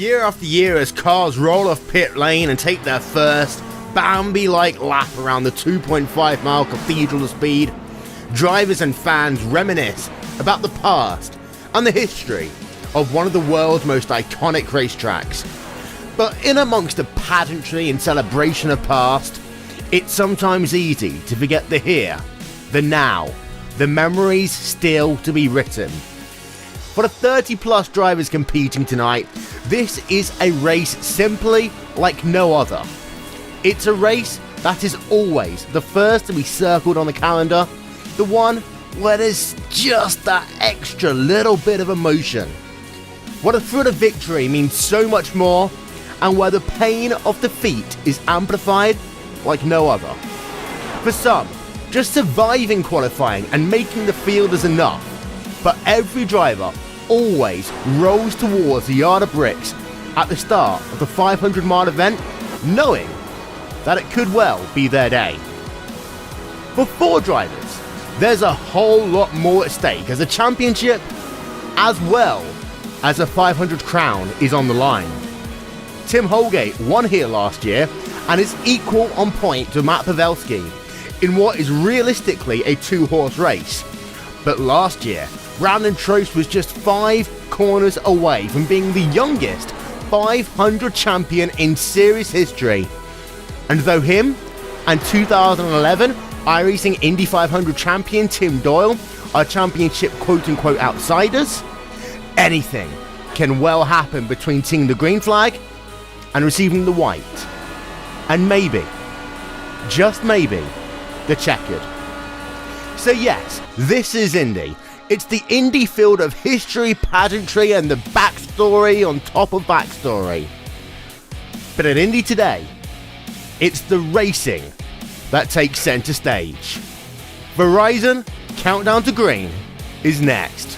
Year after year, as cars roll off pit lane and take their first Bambi-like lap around the 2.5-mile cathedral of speed, drivers and fans reminisce about the past and the history of one of the world's most iconic racetracks. But in amongst the pageantry and celebration of past, it's sometimes easy to forget the here, the now, the memories still to be written. For the 30-plus drivers competing tonight, this is a race simply like no other. It's a race that is always the first to be circled on the calendar, the one where there's just that extra little bit of emotion, where the thrill of victory means so much more, and where the pain of defeat is amplified like no other. For some, just surviving qualifying and making the field is enough, but every driver always rolls towards the yard of bricks at the start of the 500-mile event, knowing that it could well be their day. For 4 drivers, there's a whole lot more at stake as a championship as well as a 500 crown is on the line. Tim Holgate won here last year and is equal on point to Matt Pavelski in what is realistically a 2-horse race. But last year, Brandon Trost was just 5 corners away from being the youngest 500 champion in series history. And though him and 2011 iRacing Indy 500 champion Tim Doyle are championship quote-unquote outsiders, anything can well happen between seeing the green flag and receiving the white. And maybe, just maybe, the checkered. So yes, this is Indy. It's the Indy field of history, pageantry, and the backstory on top of backstory. But at Indy today, it's the racing that takes center stage. Verizon Countdown to Green is next.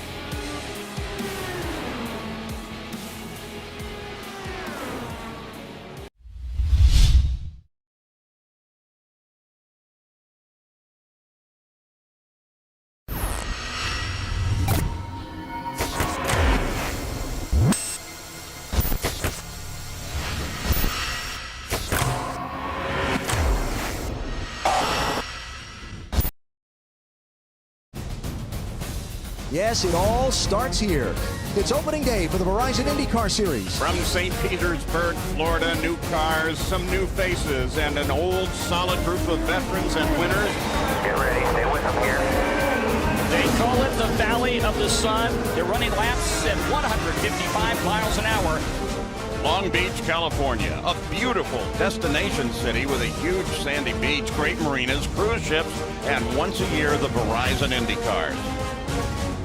Yes, it all starts here. It's opening day for the Verizon IndyCar Series. From St. Petersburg, Florida, new cars, some new faces, and an old, solid group of veterans and winners. Get ready, stay with them here. They call it the Valley of the Sun. They're running laps at 155 miles an hour. Long Beach, California, a beautiful destination city with a huge sandy beach, great marinas, cruise ships, and once a year, the Verizon IndyCars.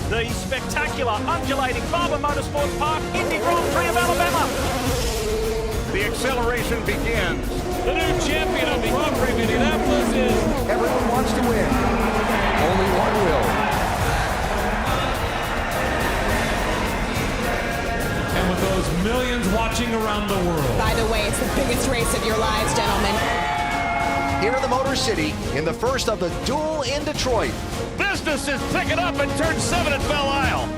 The spectacular, undulating Barber Motorsports Park, Indy Grand Prix of Alabama. The acceleration begins. The new champion of the Grand Prix of Indianapolis is... Everyone wants to win. Only one will. And with those millions watching around the world. By the way, it's the biggest race of your lives, gentlemen. Here in the Motor City, in the first of the duel in Detroit. Business is picking up in turn 7 at Belle Isle.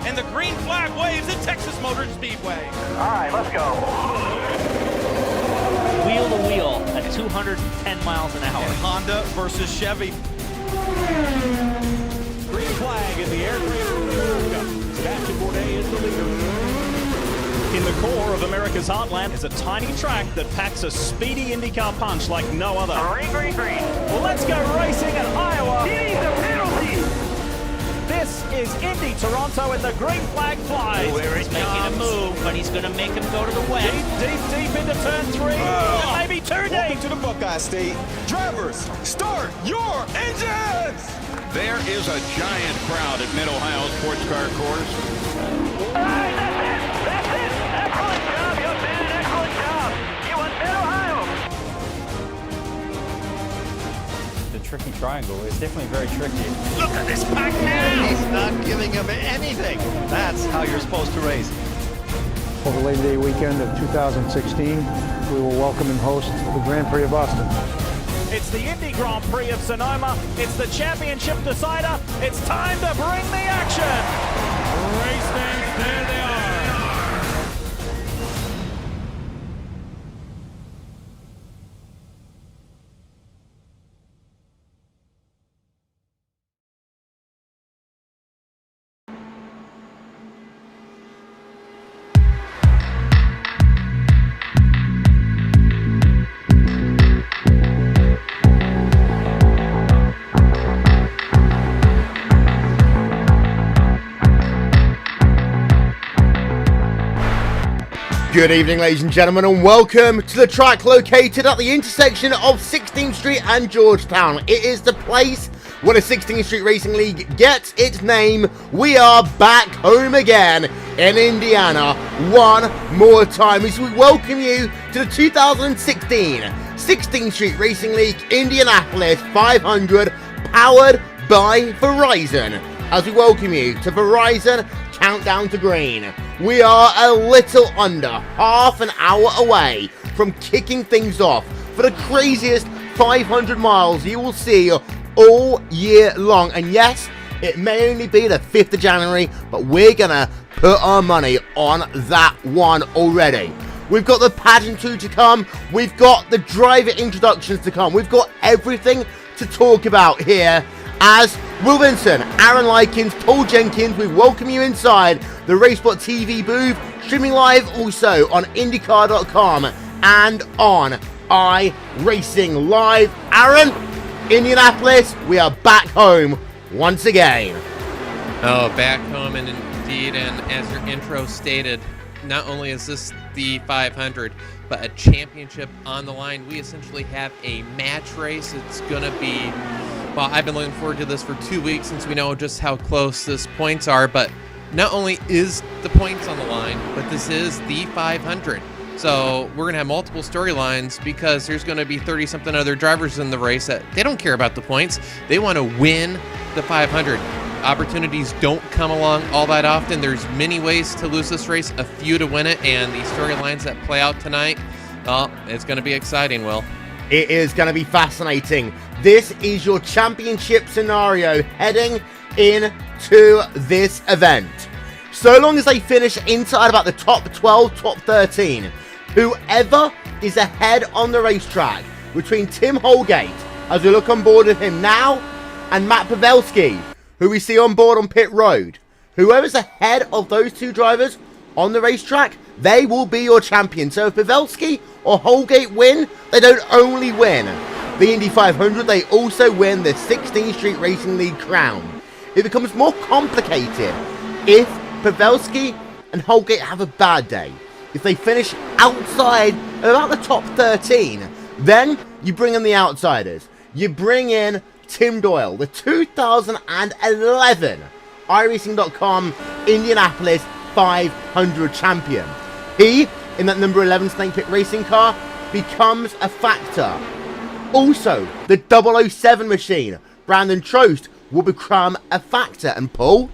And the green flag waves at Texas Motor Speedway. All right, let's go. Wheel to wheel at 210 miles an hour. And Honda versus Chevy. Green flag in the air. Sebastian Bourdais is the leader. In the core of America's heartland is a tiny track that packs a speedy IndyCar punch like no other. Green, green, green. Well, let's go racing in Iowa. He needs a penalty. This is Indy Toronto, and the green flag flies. He's making a move, but he's going to make him go to the west. Deep into turn 3. And maybe 2 deep. Welcome to the Buckeye State. Drivers, start your engines! There is a giant crowd at Mid-Ohio Sports Car Course. All right, that's it. Excellent job. You did an excellent job. You won Mid-Ohio. The tricky triangle is definitely very tricky. Look at this pack now! He's not giving him anything. That's how you're supposed to race. Over Labor Day weekend of 2016, we will welcome and host the Grand Prix of Boston. It's the Indy Grand Prix of Sonoma. It's the championship decider. It's time to bring the action. race fans, there they are. Good evening, ladies and gentlemen, and welcome to the track located at the intersection of 16th Street and Georgetown. It is the place where the 16th Street Racing League gets its name. We are back home again in Indiana one more time as we welcome you to the 2016 16th Street Racing League Indianapolis 500 powered by Verizon. As we welcome you to Verizon Countdown to Green. We are a little under half an hour away from kicking things off for the craziest 500 miles you will see all year long. And yes, it may only be the 5th of January, but we're gonna put our money on that one already. We've got the pageantry to come, we've got the driver introductions to come, we've got everything to talk about here. As Will Vinson, Aaron Likens, Paul Jenkins, we welcome you inside the RaceSpotTV booth, streaming live also on IndyCar.com and on iRacing Live. Aaron, Indianapolis, we are back home once again. Oh, back home and indeed, and as your intro stated, not only is this the 500, but a championship on the line. We essentially have a match race. It's going to be... Well, I've been looking forward to this for 2 weeks since we know just how close this points are, but not only is the points on the line, but this is the 500. So we're going to have multiple storylines because there's going to be 30-something other drivers in the race that they don't care about the points. They want to win the 500. Opportunities don't come along all that often. There's many ways to lose this race, a few to win it, and the storylines that play out tonight, well, it's going to be exciting, Will. It is going to be fascinating. This is your championship scenario heading into this event. So long as they finish inside about the top 12, top 13, whoever is ahead on the racetrack between Tim Holgate, as we look on board with him now, and Matt Pavelski, who we see on board on pit road, whoever's ahead of those two drivers on the racetrack, they will be your champion. So if Pavelski or Holgate win, they don't only win the Indy 500, they also win the 16th Street Racing League crown. It becomes more complicated if Pavelski and Holgate have a bad day. If they finish outside about the top 13, then you bring in the outsiders. You bring in Tim Doyle, the 2011 iRacing.com Indianapolis 500 champion. He, in that number 11 Snake Pit racing car, becomes a factor. Also, the 007 machine, Brandon Trost, will become a factor. And Paul,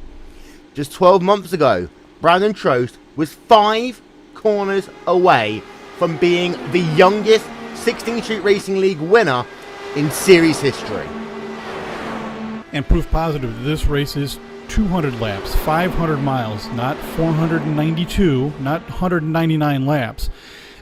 just 12 months ago, Brandon Trost was 5 corners away from being the youngest 16th Street Racing League winner in series history. And proof positive, this race is 200 laps, 500 miles, not 492, not 199 laps.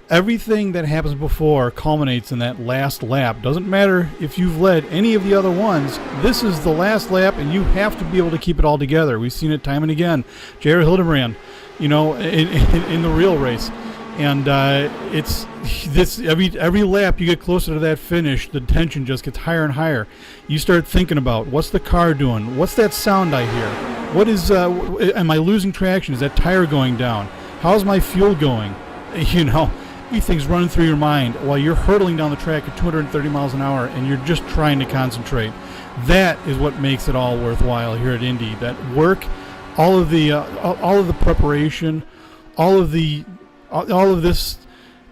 Everything that happens before culminates in that last lap. Doesn't matter if you've led any of the other ones. This is the last lap, and you have to be able to keep it all together. We've seen it time and again. Jared Hildebrand, you know, in the real race. And it's this every lap you get closer to that finish, the tension just gets higher and higher. You start thinking about, what's the car doing? What's that sound I hear? What is am I losing traction? Is that tire going down? How's my fuel going? You know, everything's running through your mind while you're hurtling down the track at 230 miles an hour, and you're just trying to concentrate. That is what makes it all worthwhile here at Indy. That work, all of the preparation, all of this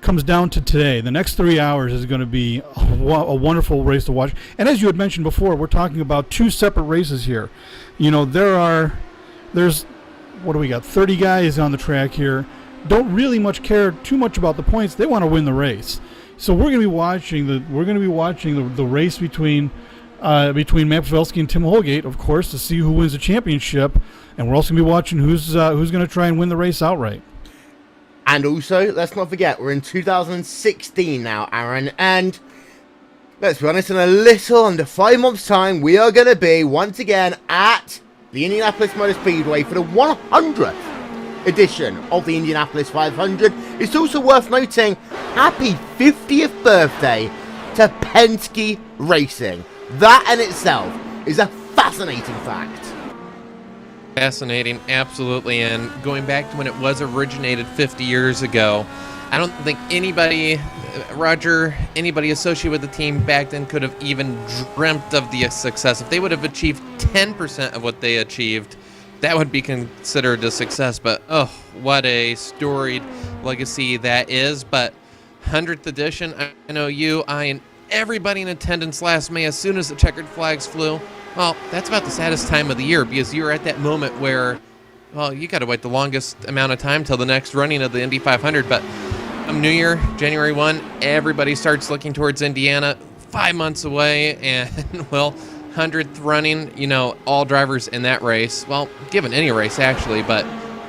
comes down to today. The next 3 hours is going to be a wonderful race to watch. And as you had mentioned before, we're talking about 2 separate races here. You know, there's what do we got? 30 guys on the track here. Don't really care too much about the points. They want to win the race. So we're going to be watching the race between between Matt Pavelski and Tim Holgate, of course, to see who wins the championship. And we're also going to be watching who's going to try and win the race outright. And also, let's not forget, we're in 2016 now, Aaron, and let's be honest, in a little under 5 months' time, we are going to be, once again, at the Indianapolis Motor Speedway for the 100th edition of the Indianapolis 500. It's also worth noting, happy 50th birthday to Penske Racing. That in itself is a fascinating fact. Fascinating, absolutely. And going back to when it was originated 50 years ago, I don't think anybody, Roger, anybody associated with the team back then could have even dreamt of the success. If they would have achieved 10% of what they achieved, that would be considered a success. But, oh, what a storied legacy that is. But 100th edition, I know you, I, and everybody in attendance last May, as soon as the checkered flags flew, well, that's about the saddest time of the year, because you're at that moment where, well, you got to wait the longest amount of time till the next running of the Indy 500. But New Year, January 1, everybody starts looking towards Indiana, 5 months away, and, well, 100th running, you know, all drivers in that race, well, given any race, actually, but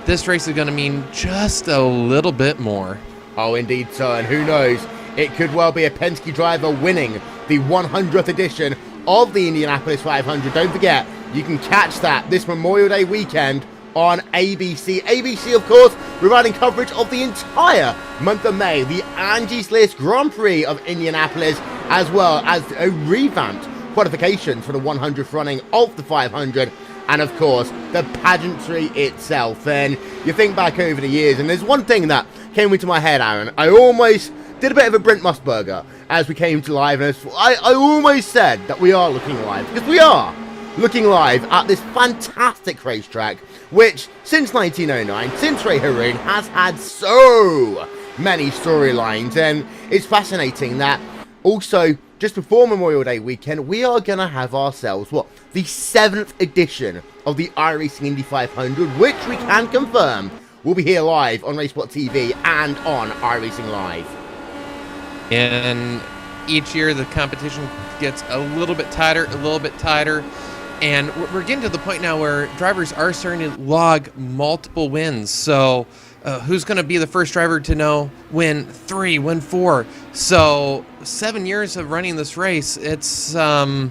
this race is going to mean just a little bit more. Oh, indeed, so, and who knows, it could well be a Penske driver winning the 100th edition of the Indianapolis 500. Don't forget, you can catch that this Memorial Day weekend on ABC. ABC, of course, providing coverage of the entire month of May, the Angie's List Grand Prix of Indianapolis, as well as a revamped qualification for the 100th running of the 500, and of course, the pageantry itself. And you think back over the years, and there's one thing that came into my head, Aaron. I almost did a bit of a Brent Musburger as we came to live, and I almost said that we are looking live, because we are looking live at this fantastic racetrack, which since 1909, since Ray Harroun, has had so many storylines. And it's fascinating that also just before Memorial Day weekend, we are going to have ourselves, the 7th edition of the iRacing Indy 500, which we can confirm will be here live on RaceSpotTV and on iRacing Live. And each year the competition gets a little bit tighter, and we're getting to the point now where drivers are starting to log multiple wins. So who's going to be the first driver to win 3, win 4? So 7 years of running this race, it's starting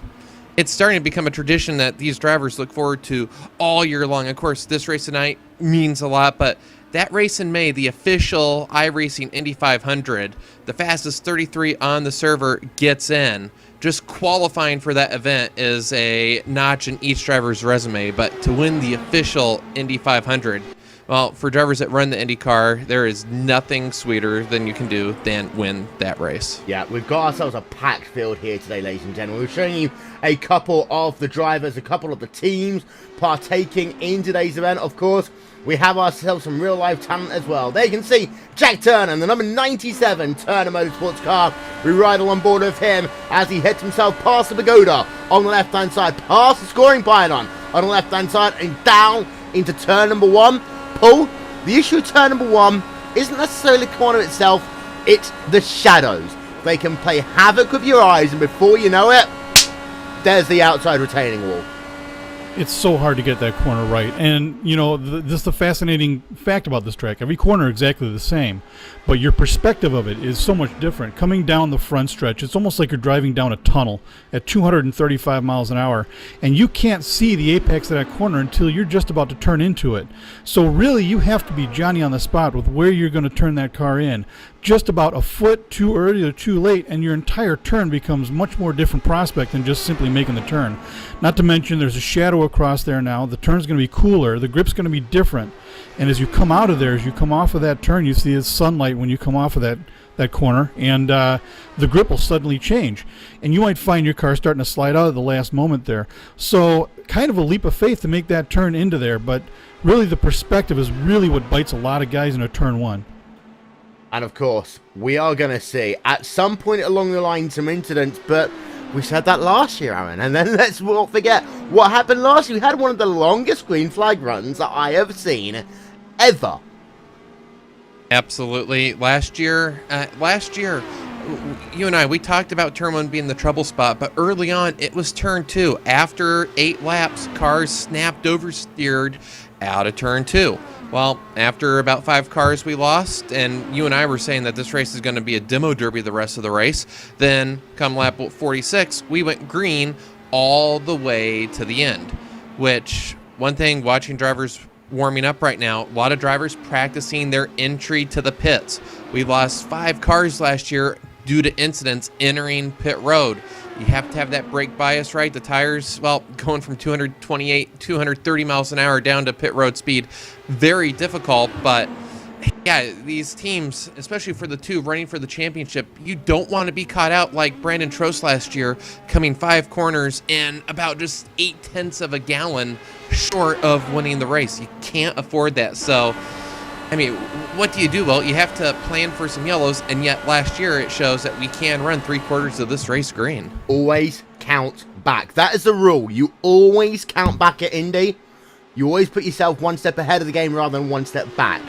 to become a tradition that these drivers look forward to all year long. Of course, this race tonight means a lot, but that race in May, the official iRacing Indy 500, the fastest 33 on the server gets in. Just qualifying for that event is a notch in each driver's resume, but to win the official Indy 500, well, for drivers that run the Indy car, there is nothing sweeter than you can do than win that race. Yeah, we've got ourselves a packed field here today, ladies and gentlemen. We're showing you a couple of the drivers, a couple of the teams partaking in today's event. Of course, we have ourselves some real-life talent as well. There you can see Jack Turner, the number 97 Turner Motorsports car. We ride on board with him as he heads himself past the pagoda on the left-hand side, past the scoring pylon on the left-hand side, and down into turn number 1. Paul, the issue with turn number 1 isn't necessarily the corner itself, it's the shadows. They can play havoc with your eyes, and before you know it, there's the outside retaining wall. It's so hard to get that corner right. And, you know, this is the fascinating fact about this track. Every corner is exactly the same, but your perspective of it is so much different. Coming down the front stretch, it's almost like you're driving down a tunnel at 235 miles an hour, and you can't see the apex of that corner until you're just about to turn into it. So really, you have to be Johnny on the spot with where you're going to turn that car in. Just about a foot too early or too late, and your entire turn becomes much more different prospect than just simply making the turn. Not to mention there's a shadow across there now. The turn's going to be cooler. The grip's going to be different. And as you come out of there, as you come off of that turn, you see the sunlight when you come off of that corner, and the grip will suddenly change. And you might find your car starting to slide out at the last moment there. So kind of a leap of faith to make that turn into there, but really the perspective is really what bites a lot of guys in a turn 1. And of course, we are going to see at some point along the line some incidents, but we said that last year, Aaron. And then let's not forget what happened last year. We had one of the longest green flag runs that I have seen ever. Absolutely. Last year, you and I, we talked about turn 1 being the trouble spot, but early on, it was turn 2. After 8 laps, cars snapped oversteered out of turn 2. Well, after about 5 cars we lost, and you and I were saying that this race is going to be a demo derby the rest of the race, then come lap 46, we went green all the way to the end, which, one thing, watching drivers warming up right now, a lot of drivers practicing their entry to the pits. We lost 5 cars last year due to incidents entering pit road. You have to have that brake bias right. The tires, well, going from 228, 230 miles an hour down to pit road speed, very difficult. But yeah, these teams, especially for the 2 running for the championship, you don't want to be caught out like Brandon Trost last year, coming 5 corners and about just 0.8 of a gallon short of winning the race. You can't afford that. So, I mean, what do you do? Well, you have to plan for some yellows, and yet last year it shows that we can run 3/4 of this race green. Always count back. That is the rule. You always count back at Indy. You always put yourself 1 step ahead of the game rather than 1 step back.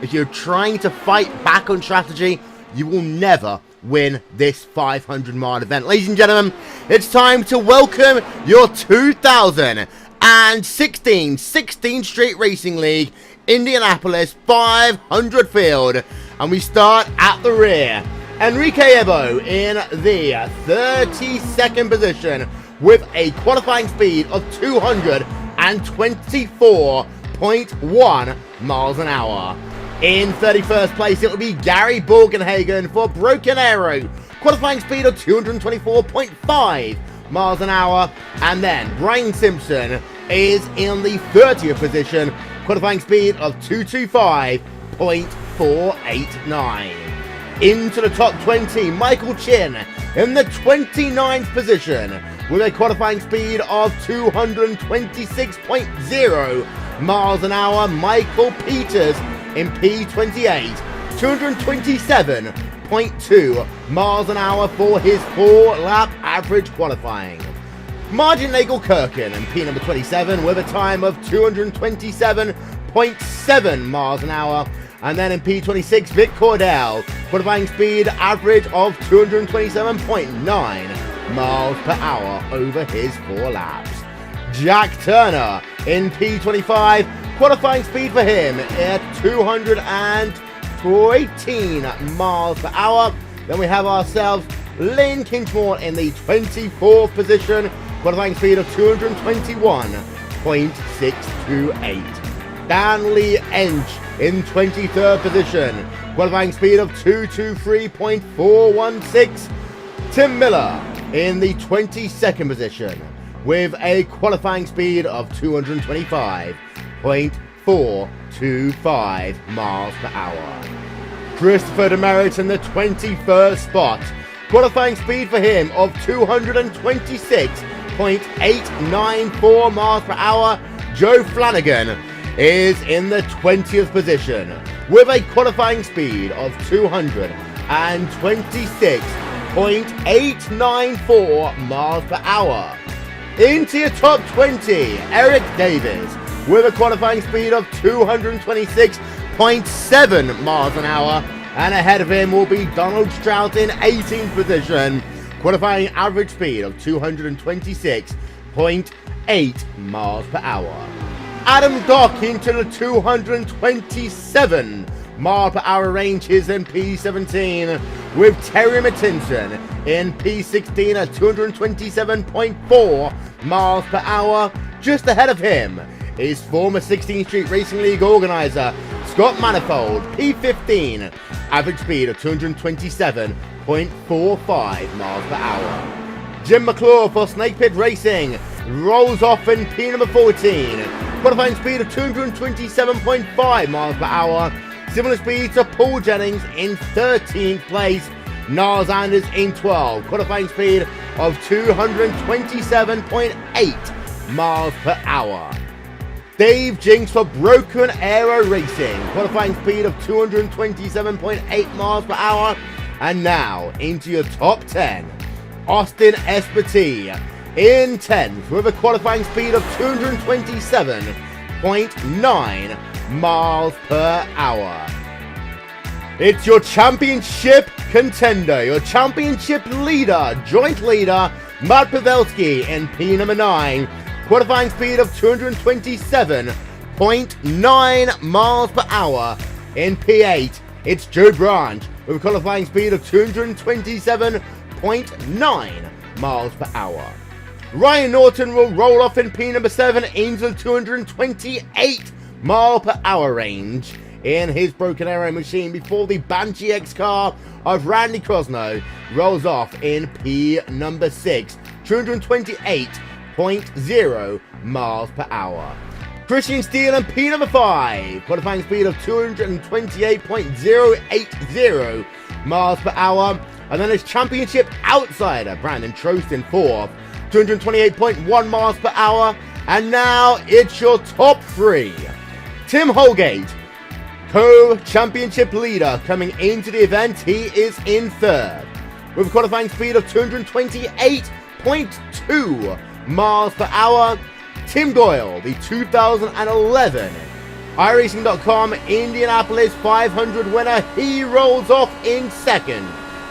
If you're trying to fight back on strategy, you will never win this 500-mile event. Ladies and gentlemen, it's time to welcome your 2016 16th Street Racing League Indianapolis 500 field, and we start at the rear. Enrique Ebo in the 32nd position with a qualifying speed of 224.1 miles an hour. In 31st place, it will be Gary Borgenhagen for Broken Arrow, qualifying speed of 224.5 miles an hour. And then Brian Simpson is in the 30th position, qualifying speed of 225.489. Into the top 20, Michael Chin in the 29th position with a qualifying speed of 226.0 miles an hour. Michael Peters in P28, 227.2 miles an hour for his 4-lap average qualifying. Martin Nagel-Kirkin in P number 27 with a time of 227.7 miles an hour. And then in P26, Vic Cordell, qualifying speed average of 227.9 miles per hour over his 4 laps. Jack Turner in P25, qualifying speed for him at 218 miles per hour. Then we have ourselves Lane Kinchmore in the 24th position, qualifying speed of 221.628. Stanley Ench in 23rd position, qualifying speed of 223.416. Tim Miller in the 22nd position with a qualifying speed of 225.425 miles per hour. Christopher Demerit in the 21st spot, qualifying speed for him of 226.894 miles per hour. Joe Flanagan is in the 20th position with a qualifying speed of 226.894 miles per hour. Into your top 20, Eric Davis with a qualifying speed of 226.7 miles an hour, and ahead of him will be Donald Strout in 18th position, qualifying average speed of 226.8 miles per hour. Adam Dock into the 227 mile per hour ranges in P17 with Terry Mattinson in P16 at 227.4 miles per hour. Just ahead of him is former 16th Street Racing League organizer Scott Manifold, P15, average speed of 227.45 miles per hour. Jim McClure for Snake Pit Racing rolls off in P number 14, qualifying speed of 227.5 miles per hour. Similar speed to Paul Jennings in 13th place. Niles Anders in 12, qualifying speed of 227.8 miles per hour. Dave Jinks for Broken Arrow Racing, qualifying speed of 227.8 miles per hour. And now into your top 10. Austin Espartee in 10th with a qualifying speed of 227.9 miles per hour. It's your championship contender, your championship leader, joint leader, Matt Pavelski in P number 9, qualifying speed of 227.9 miles per hour. In P8, it's Joe Branch with a qualifying speed of 227.9 miles per hour. Ryan Norton will roll off in P number 7 into the 228 mile per hour range in his Broken Arrow machine before the Banshee X car of Randy Crosno rolls off in P number 6, 228.0 miles per hour. Christian Steele in P number 5, qualifying speed of 228.080 miles per hour. And then his championship outsider, Brandon Trost in 4th, 228.1 miles per hour. And now it's your top 3. Tim Holgate, co-championship leader, coming into the event. He is in 3rd with a qualifying speed of 228.2 miles per hour. Tim Doyle, the 2011 iRacing.com Indianapolis 500 winner, he rolls off in 2nd.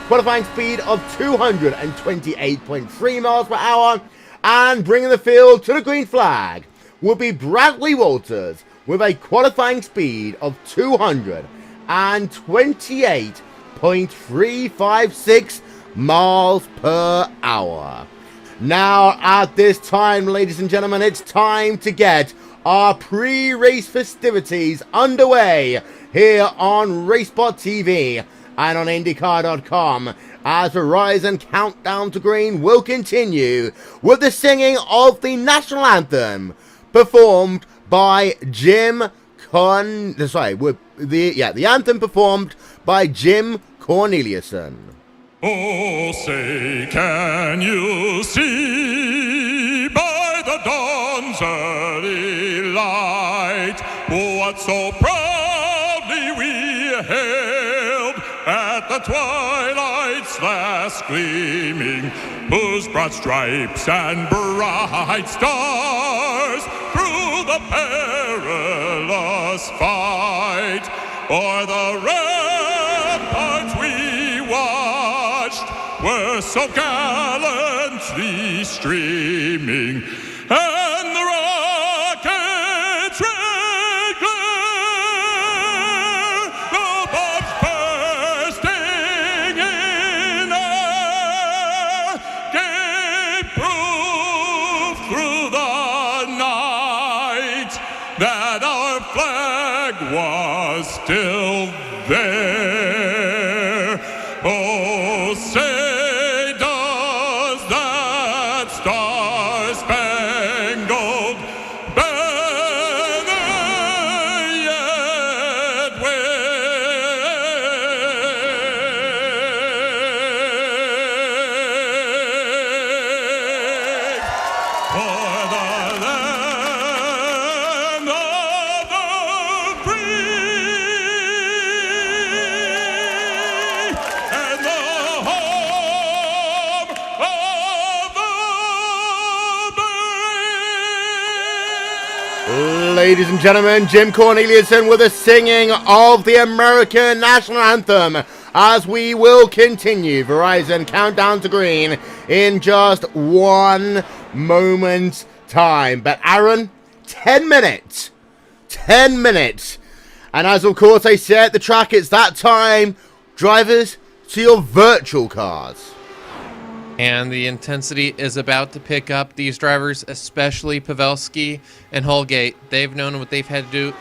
Qualifying speed of 228.3 miles per hour. And bringing the field to the green flag will be Bradley Walters with a qualifying speed of 228.356 miles per hour. Now, at this time, ladies and gentlemen, it's time to get our pre-race festivities underway here on RaceSpotTV and on IndyCar.com as the Rise and Countdown to Green will continue with the singing of the national anthem performed by the anthem performed by Jim Corneliuson. Oh, say, can you see by the dawn's early light what so proudly we hailed at the twilight's last gleaming, whose broad stripes and bright stars through the perilous fight o'er the ramparts we watched were so gallantly streaming, and the rocket's red glare, the bombs bursting in air, gave proof through the night that our flag was still there. Oh, say does that star-spangled banner yet wave for the land of the free and the home of the brave. Ladies and gentlemen, Jim Corneliuson with the singing of the American National Anthem as we will continue Verizon Countdown to Green in just one moment's time. But Aaron, 10 minutes. 10 minutes. And as of course I say at the track, it's that time. Drivers, to your virtual cars. And the intensity is about to pick up. These drivers, especially Pavelski and Holgate, they've known what they've had to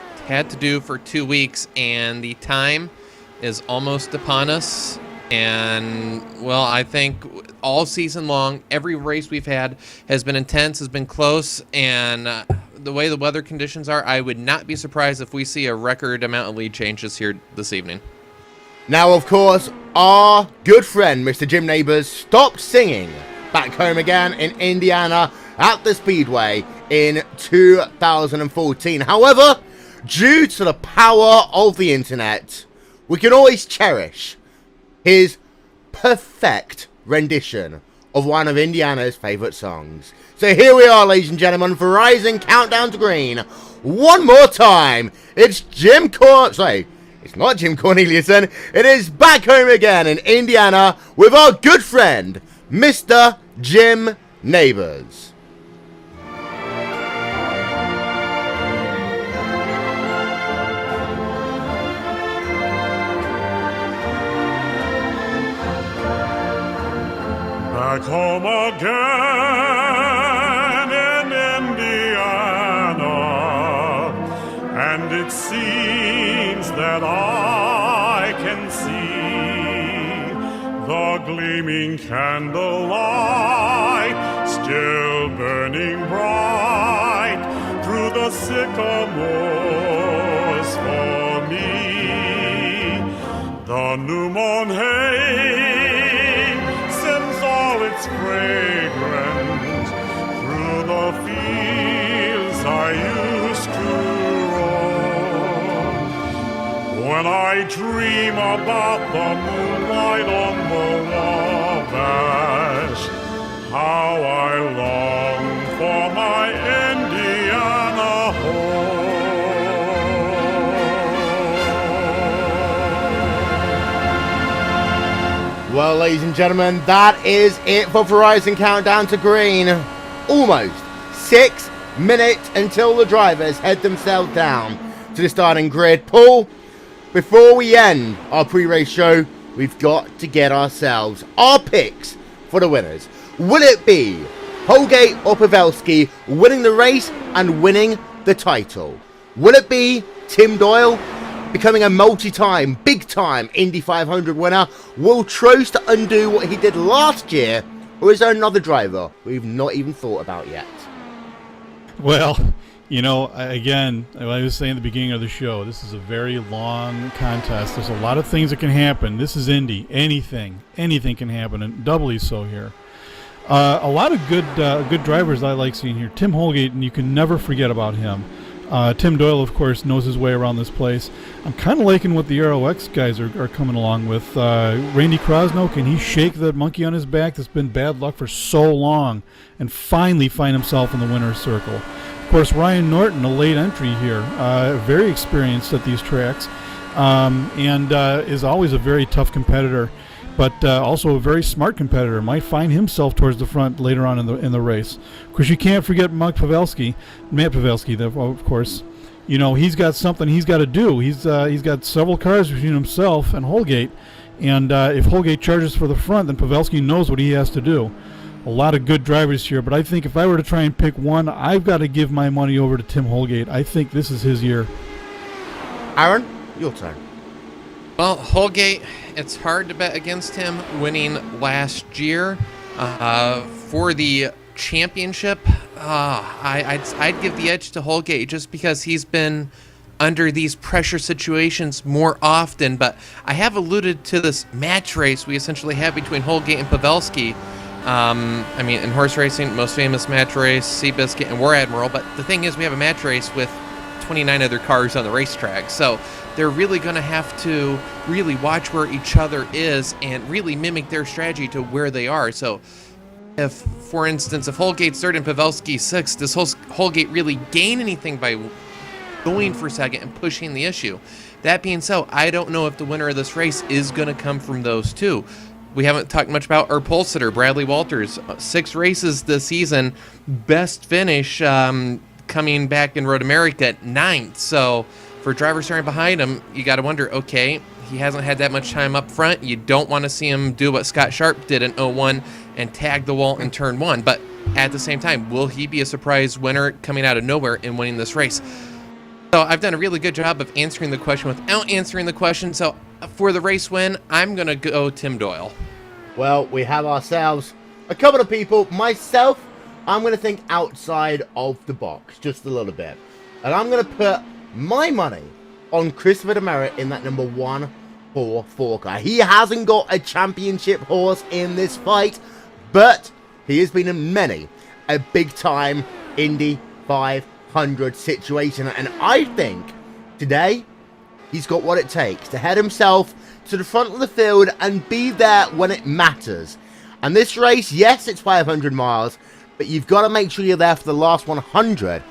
do for 2 weeks, and the time is almost upon us. And well, I think all season long, every race we've had has been intense, has been close, and the way the weather conditions are, I would not be surprised if we see a record amount of lead changes here this evening. Now, of course, our good friend, Mr. Jim Neighbors, stopped singing back home again in Indiana at the Speedway in 2014. However, due to the power of the internet, we can always cherish his perfect rendition of one of Indiana's favorite songs. So here we are, ladies and gentlemen, Verizon Countdown to Green. One more time, it's it's not Jim Corneliuson. It is back home again in Indiana with our good friend, Mr. Jim Neighbors. Back home again in Indiana, and it seems that I can see the gleaming candlelight still burning bright through the sycamores for me. The new moon hay all its fragrance through the fields I used to roam. When I dream about the moonlight on the Wabash, how I long for my Indiana home. Well, ladies and gentlemen, that is it for Verizon Countdown to Green. Almost 6 minutes until the drivers head themselves down to the starting grid. Paul, before we end our pre-race show, we've got to get ourselves our picks for the winners. Will it be Holgate or Pavelski winning the race and winning the title? Will it be Tim Doyle becoming a multi-time, big-time Indy 500 winner? Will Trost undo what he did last year? Or is there another driver we've not even thought about yet? Well, you know, again, like I was saying at the beginning of the show, this is a very long contest. There's a lot of things that can happen. This is Indy. Anything can happen, and doubly so here. A lot of good drivers I like seeing here. Tim Holgate, and you can never forget about him. Tim Doyle, of course, knows his way around this place. I'm kind of liking what the ROX guys are coming along with. Randy Krosno, can he shake the monkey on his back that's been bad luck for so long and finally find himself in the winner's circle? Of course, Ryan Norton, a late entry here, very experienced at these tracks, and is always a very tough competitor, but also a very smart competitor. Might find himself towards the front later on in the race. Of course, you can't forget Matt Pavelski, of course. You know, he's got something he's got to do. He's got several cars between himself and Holgate, and if Holgate charges for the front, then Pavelski knows what he has to do. A lot of good drivers here, but I think if I were to try and pick one, I've got to give my money over to Tim Holgate. I think this is his year. Aaron, your turn. Well, Holgate, it's hard to bet against him winning last year. For the championship, I'd give the edge to Holgate just because he's been under these pressure situations more often. But I have alluded to this match race we essentially have between Holgate and Pavelski. I mean, in horse racing, most famous match race, Seabiscuit and War Admiral. But the thing is, we have a match race with 29 other cars on the racetrack. So they're really going to have to really watch where each other is and really mimic their strategy to where they are. So if, for instance, if Holgate's third and Pavelski sixth, does Holgate really gain anything by going for second and pushing the issue? That being so, I don't know if the winner of this race is going to come from those two. We haven't talked much about our pole sitter, Bradley Walters. 6 races this season, best finish coming back in Road America at 9th. So for drivers starting behind him, you got to wonder, okay, he hasn't had that much time up front. You don't want to see him do what Scott Sharp did in 01 and tag the wall in turn 1. But at the same time, will he be a surprise winner coming out of nowhere and winning this race? So I've done a really good job of answering the question without answering the question. So for the race win, I'm going to go Tim Doyle. Well, we have ourselves a couple of people. Myself, I'm going to think outside of the box just a little bit. And I'm going to put my money on Christopher Demerit in that number 144 car. He hasn't got a championship horse in this fight, but he has been in many a big-time Indy 500 situation. And I think today he's got what it takes to head himself to the front of the field and be there when it matters. And this race, yes, it's 500 miles, but you've got to make sure you're there for the last 100.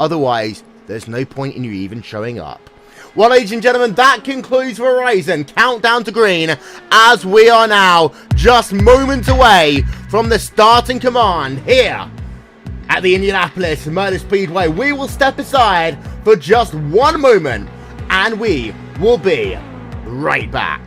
Otherwise, there's no point in you even showing up. Well, ladies and gentlemen, that concludes Verizon Countdown to Green, as we are now just moments away from the starting command here at the Indianapolis Motor Speedway. We will step aside for just one moment, and we will be right back.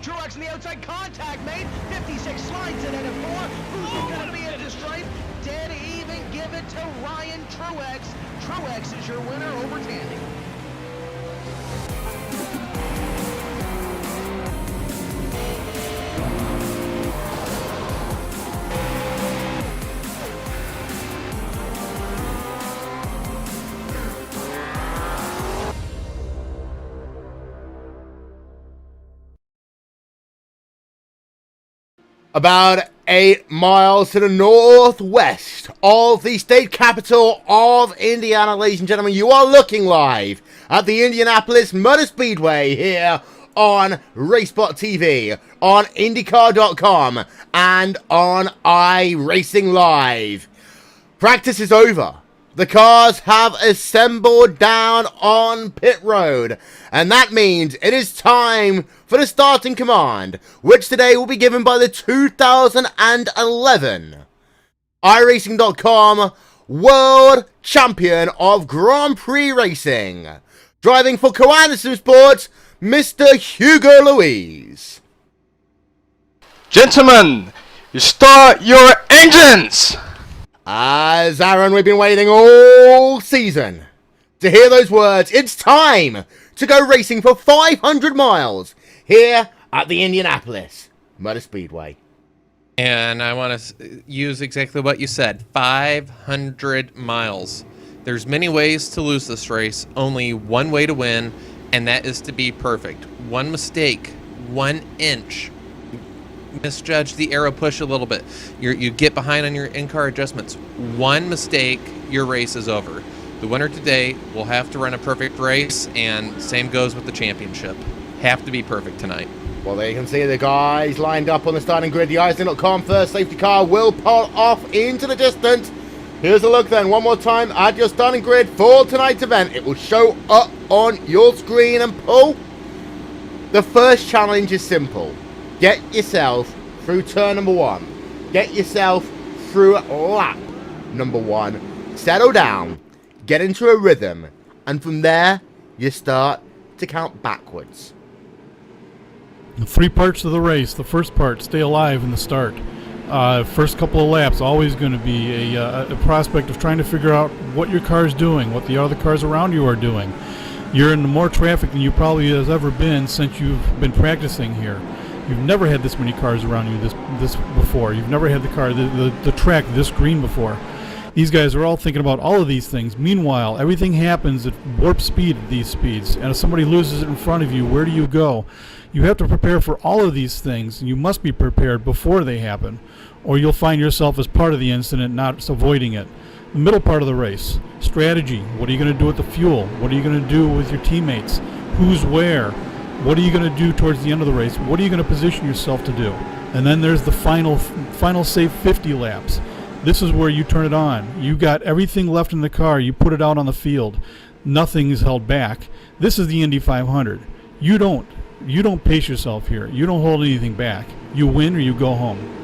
Truex in the outside, contact made, 56 slides it in at 4, who's going to be into straight, dead even, give it to Ryan Truex. Truex is your winner over Tandy. About 8 miles to the northwest of the state capital of Indiana, ladies and gentlemen, you are looking live at the Indianapolis Motor Speedway here on RaceSpotTV, on IndyCar.com, and on iRacing Live. Practice is over. The cars have assembled down on pit road, and that means it is time for the starting command, which today will be given by the 2011 iRacing.com World Champion of Grand Prix Racing, driving for Co-Anderson Sports, Mr. Hugo Louise. Gentlemen, you start your engines! As Aaron, we've been waiting all season to hear those words. It's time to go racing for 500 miles here at the Indianapolis Motor Speedway. And I want to use exactly what you said, 500 miles. There's many ways to lose this race, only one way to win, and that is to be perfect. One mistake, 1 inch, misjudge the aero push a little bit, you get behind on your in-car adjustments. One mistake, your race is over. The winner today will have to run a perfect race, and same goes with the championship. Have to be perfect tonight. Well, there you can see the guys lined up on the starting grid. The iRacing.com first safety car will pull off into the distance. Here's a look then, one more time at your starting grid for tonight's event. It will show up on your screen and pull. The first challenge is simple. Get yourself through turn number 1. Get yourself through lap number 1. Settle down, get into a rhythm, and from there, you start to count backwards. 3 parts of the race. The first part, stay alive in the start. First couple of laps, always going to be a prospect of trying to figure out what your car is doing, what the other cars around you are doing. You're in more traffic than you probably has ever been since you've been practicing here. You've never had this many cars around you this before. You've never had the track this green before. These guys are all thinking about all of these things. Meanwhile, everything happens at warp speed at these speeds. And if somebody loses it in front of you, where do you go? You have to prepare for all of these things, and you must be prepared before they happen, or you'll find yourself as part of the incident, not avoiding it. The middle part of the race, strategy. What are you going to do with the fuel? What are you going to do with your teammates? Who's where? What are you going to do towards the end of the race? What are you going to position yourself to do? And then there's the final say 50 laps. This is where you turn it on. You got everything left in the car. You put it out on the field. Nothing is held back. This is the Indy 500. You don't pace yourself here. You don't hold anything back. You win or you go home.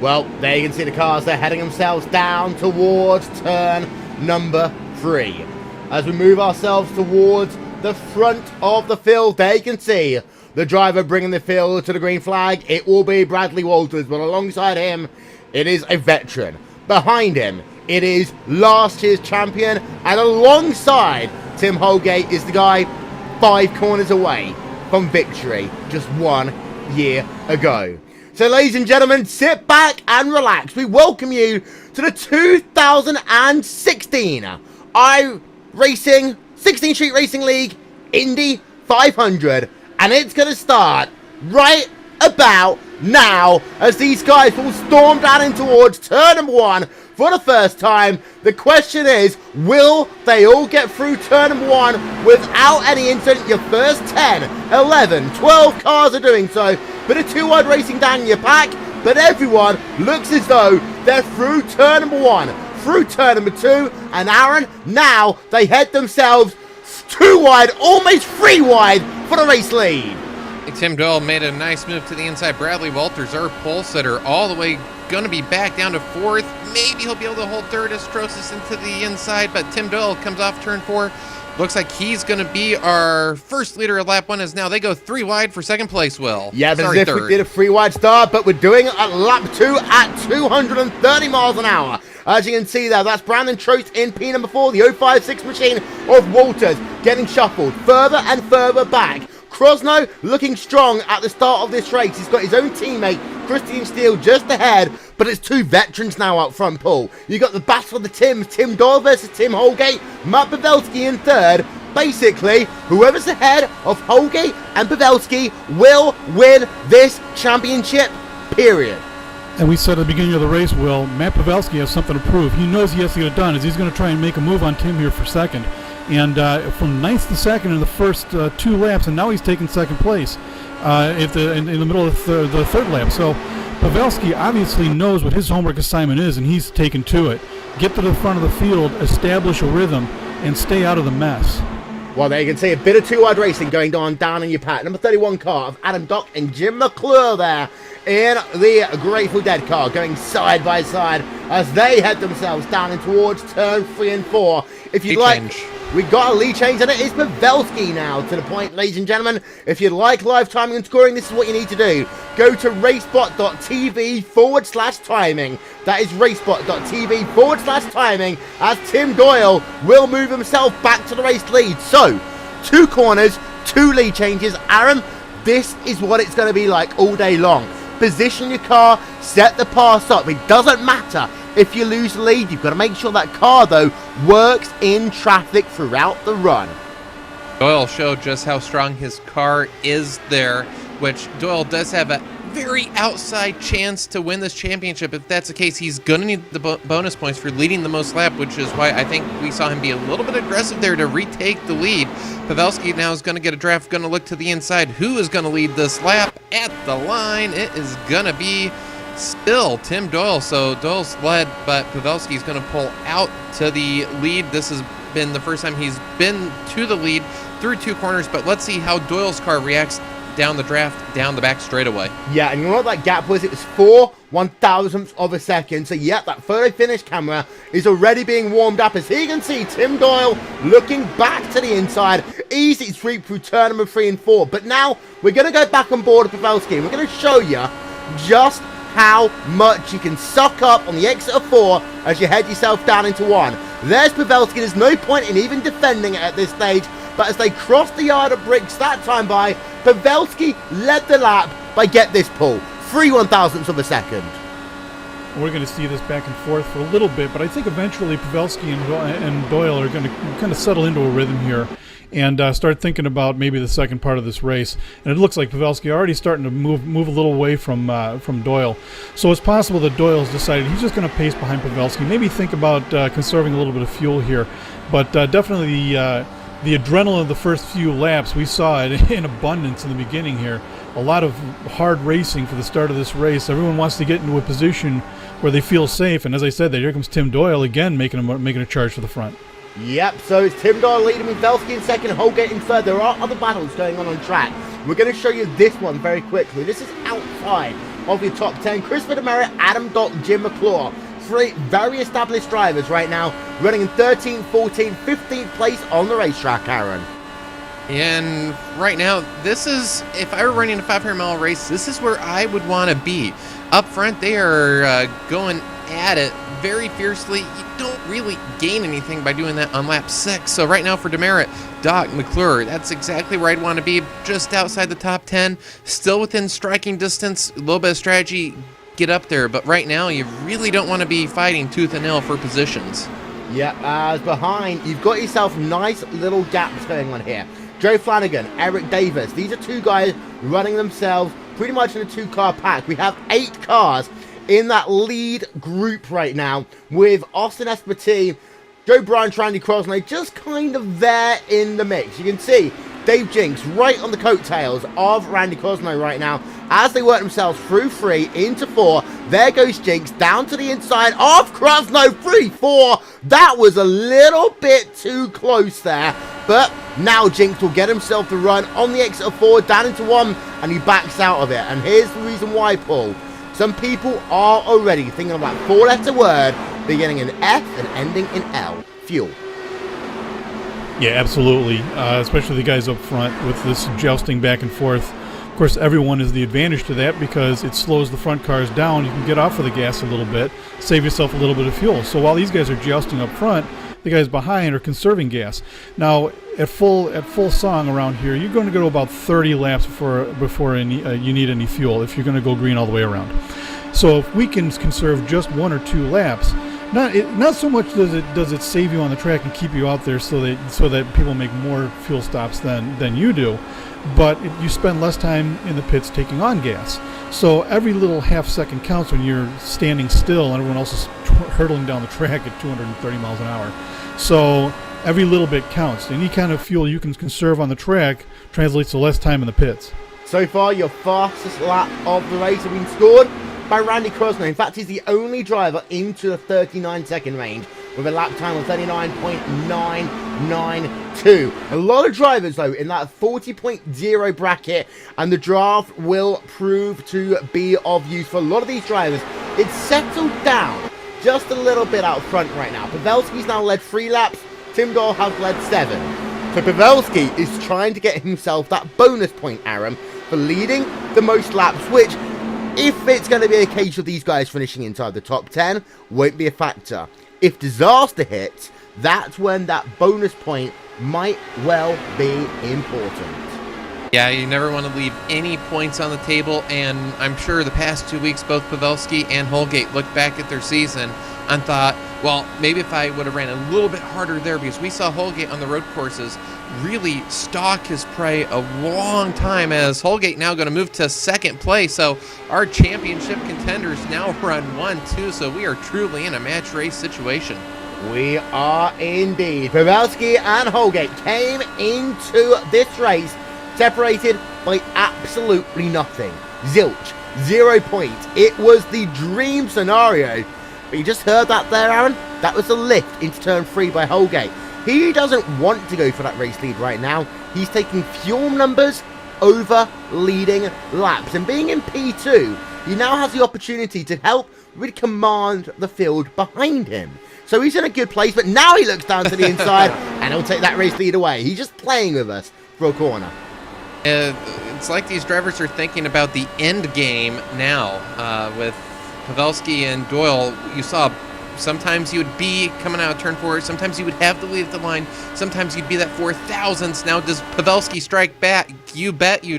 Well, there you can see the cars. They're heading themselves down towards turn number 3. As we move ourselves towards the front of the field, there you can see the driver bringing the field to the green flag. It will be Bradley Walters, but alongside him, it is a veteran. Behind him, it is last year's champion, and alongside Tim Holgate is the guy 5 corners away from victory just 1 year ago. So ladies and gentlemen, sit back and relax. We welcome you to the 2016 iRacing 16th Street Racing League Indy 500, and it's going to start right about now as these guys will storm down in towards turn number 1 for the first time. The question is, will they all get through turn number 1 without any incident? Your first 10, 11, 12 cars are doing so. Bit of 2-wide racing down in your pack, but everyone looks as though they're through turn number 1, through turn number 2, and Aaron, now they head themselves 2 wide, almost 3 wide for the race lead. Tim Doyle made a nice move to the inside. Bradley Walters, our pole sitter, all the way going to be back down to 4th. Maybe he'll be able to hold 3rd as Strosis into the inside, but Tim Doyle comes off turn 4. Looks like he's going to be our first leader of lap 1 as now they go 3 wide for 2nd place, Will. Yeah, as if we did a 3 wide start, but we're doing it at lap 2 at 230 miles an hour. As you can see there, that's Brandon Trost in P number 4, the 056 machine of Walters getting shuffled further and further back. Krosno looking strong at the start of this race. He's got his own teammate, Christian Steele, just ahead, but it's 2 veterans now out front, Paul. You got the battle of the Tims, Tim Doyle versus Tim Holgate, Matt Pavelski in 3rd. Basically, whoever's ahead of Holgate and Pavelski will win this championship, period. And we said at the beginning of the race, Will, Matt Pavelski has something to prove. He knows he has to get it done, as he's going to try and make a move on Tim here for 2nd. And from 9th to 2nd in the first 2 laps, and now he's taking 2nd place in the middle of the 3rd lap. So Pavelski obviously knows what his homework assignment is, and he's taken to it. Get to the front of the field, establish a rhythm, and stay out of the mess. Well, there you can see a bit of 2-wide racing going on down in your pack. Number 31 car of Adam Dock and Jim McClure there in the Grateful Dead car, going side by side as they head themselves down in towards turn 3 and 4. If you'd like, we got a lead change, and it is Pavelski now. To the point, ladies and gentlemen, if you'd like live timing and scoring, this is what you need to do. Go to RaceSpot.tv/timing. That is RaceSpot.tv/timing, as Tim Doyle will move himself back to the race lead. So, 2 corners, 2 lead changes. Aaron, this is what it's going to be like all day long. Position your car, set the pass up. It doesn't matter if you lose the lead. You've got to make sure that car, though, works in traffic throughout the run. Doyle showed just how strong his car is there, which Doyle does have a very outside chance to win this championship. If that's the case, he's going to need the bonus points for leading the most lap, which is why I think we saw him be a little bit aggressive there to retake the lead. Pavelski now is going to get a draft, going to look to the inside. Who is going to lead this lap? At the line, it is going to be still Tim Doyle. So Doyle's led, but Pavelski's going to pull out to the lead. This has been the first time he's been to the lead through 2 corners, but let's see how Doyle's car reacts down the draft, down the back straightaway. Yeah, and you know what that gap was? It was 4 1/1000ths of a second. So yeah, that photo finish camera is already being warmed up, as you can see Tim Doyle looking back to the inside. Easy sweep through turn number 3 and 4. But now we're going to go back on board with Pavelski, and we're going to show you just how much you can suck up on the exit of 4 as you head yourself down into 1. There's Pavelski. There's no point in even defending it at this stage. But as they cross the yard of bricks that time by, Pavelski led the lap by, get this, Paul, 3 1/1000ths of a second. We're going to see this back and forth for a little bit, but I think eventually Pavelski and Doyle are going to kind of settle into a rhythm here and start thinking about maybe the second part of this race. And it looks like Pavelski already starting to move a little away from Doyle. So it's possible that Doyle's decided he's just going to pace behind Pavelski. Maybe think about conserving a little bit of fuel here, but definitely the adrenaline of the first few laps, we saw it in abundance in the beginning here. a lot of hard racing for the start of this race. Everyone wants to get into a position where they feel safe, and as I said, here comes Tim Doyle again making a charge to the front. Yep, so it's Tim Doyle leading with Pavelski in second, Holgate in third. There are other battles going on track. We're going to show you this one very quickly. This is outside of your top 10. Christopher Demerit, Adam Dock, Jim McClure. Three very established drivers right now, running in 13th, 14th, 15th place on the racetrack, Aaron. And right now, this is, if I were running a 500-mile race, this is where I would want to be. Up front, they are going at it very fiercely. You don't really gain anything by doing that on lap 6. So right now for Demerit, Doc, McClure, that's exactly where I'd want to be, just outside the top 10, still within striking distance, a little bit of strategy, get up there. But right now, you really don't want to be fighting tooth and nail for positions. Yep, as behind, you've got yourself nice little gaps going on here. Joe Flanagan, Eric Davis, these are two guys running themselves pretty much in a two-car pack. We have 8 cars in that lead group right now, with Austin Espartee, Joe Bryant, Randy Crosney just kind of there in the mix. You can see Dave Jinks right on the coattails of Randy Crosney right now as they work themselves through 3 into 4. There goes Jinks down to the inside of Crosney, 3-4. That was a little bit too close there, but now Jinks will get himself the run on the exit of 4 down into 1, and he backs out of it. And here's the reason why, Paul. Some people are already thinking about 4-letter word beginning in F and ending in L. Fuel. Yeah, absolutely. Especially the guys up front with this jousting back and forth. Of course, everyone is the advantage to that because it slows the front cars down. You can get off of the gas a little bit, save yourself a little bit of fuel. So while these guys are jousting up front, the guys behind are conserving gas. Now, at full song around here, you're going to go about 30 laps before you need any fuel if you're going to go green all the way around. So if we can conserve just 1 or 2 laps, not so much does it save you on the track and keep you out there so that people make more fuel stops than you do, but you spend less time in the pits taking on gas. So every little half second counts when you're standing still and everyone else is hurtling down the track at 230 miles an hour. So every little bit counts. Any kind of fuel you can conserve on the track translates to less time in the pits. So far, your fastest lap of the race has been scored by Randy Crosney. In fact, he's the only driver into the 39-second range with a lap time of 39.992. A lot of drivers, though, in that 40.0 bracket, and the draft will prove to be of use for a lot of these drivers. It's settled down just a little bit out front right now. Pavelski's now led 3 laps. Tim Doyle has led 7. So Pavelski is trying to get himself that bonus point, Aaron, for leading the most laps, which, if it's going to be a case of these guys finishing inside the top 10, won't be a factor. If disaster hits, that's when that bonus point might well be important. Yeah, you never want to leave any points on the table, and I'm sure the past 2 weeks, both Pavelski and Holgate looked back at their season and thought, well, maybe if I would have ran a little bit harder there, because we saw Holgate on the road courses really stalk his prey a long time, as Holgate now going to move to second place. So our championship contenders now run 1-2, so we are truly in a match race situation. We are indeed. Pavelski and Holgate came into this race separated by absolutely nothing. Zilch. 0 points. It was the dream scenario. But you just heard that there, Aaron? That was a lift into turn 3 by Holgate. He doesn't want to go for that race lead right now. He's taking fuel numbers over leading laps. And being in P2, he now has the opportunity to help really command the field behind him. So he's in a good place, but now he looks down to the inside and he'll take that race lead away. He's just playing with us for a corner. It's like these drivers are thinking about the end game now. With Pavelski and Doyle, you saw sometimes you would be coming out of turn 4, sometimes you would have the lead at the line, sometimes you'd be that 4,000th. Now does Pavelski strike back? You bet he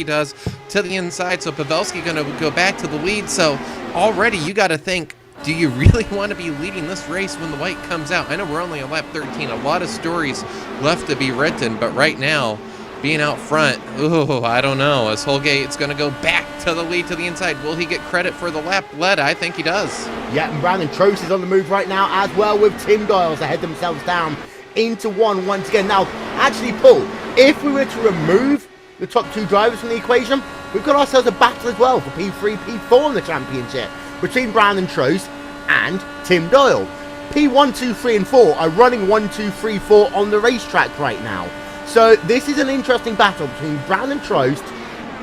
does, to the inside. So Pavelski going to go back to the lead. So already you got to think, do you really want to be leading this race when the white comes out? I know we're only on lap 13, a lot of stories left to be written, but right now, being out front, I don't know. As Holgate's going to go back to the lead to the inside. Will he get credit for the lap led? I think he does. Yeah, and Brandon Trost is on the move right now as well, with Tim Doyle to head themselves down into 1 once again. Now, actually, Paul, if we were to remove the top 2 drivers from the equation, we've got ourselves a battle as well for P3, P4 in the championship between Brandon Trost and Tim Doyle. P1, 2, 3 and 4 are running 1, 2, 3, 4 on the racetrack right now. So this is an interesting battle between Brandon Trost,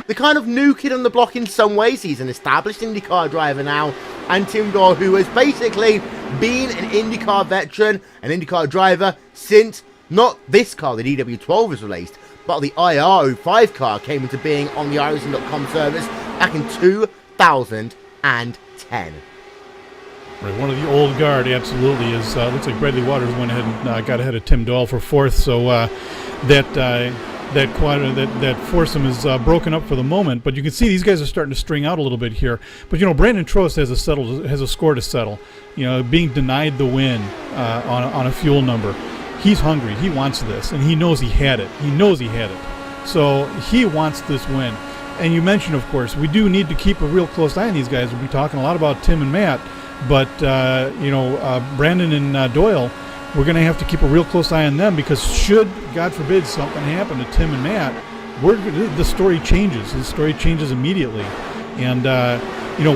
the kind of new kid on the block in some ways. He's an established IndyCar driver now, and Tim Doyle, who has basically been an IndyCar veteran, an IndyCar driver since not this car, the DW12 was released, but the IR05 car came into being on the iRacing.com service back in 2010. Right, one of the old guard, absolutely, is looks like Bradley Waters went ahead and got ahead of Tim Doyle for 4th, so that foursome is broken up for the moment. But you can see these guys are starting to string out a little bit here. But Brandon Trost has a score to settle. Being denied the win on a fuel number. He's hungry. He wants this, and he knows he had it. So he wants this win. And you mentioned, of course, we do need to keep a real close eye on these guys. We'll be talking a lot about Tim and Matt. But, Brandon and Doyle, we're going to have to keep a real close eye on them, because should, God forbid, something happen to Tim and Matt, the story changes. The story changes immediately. And, you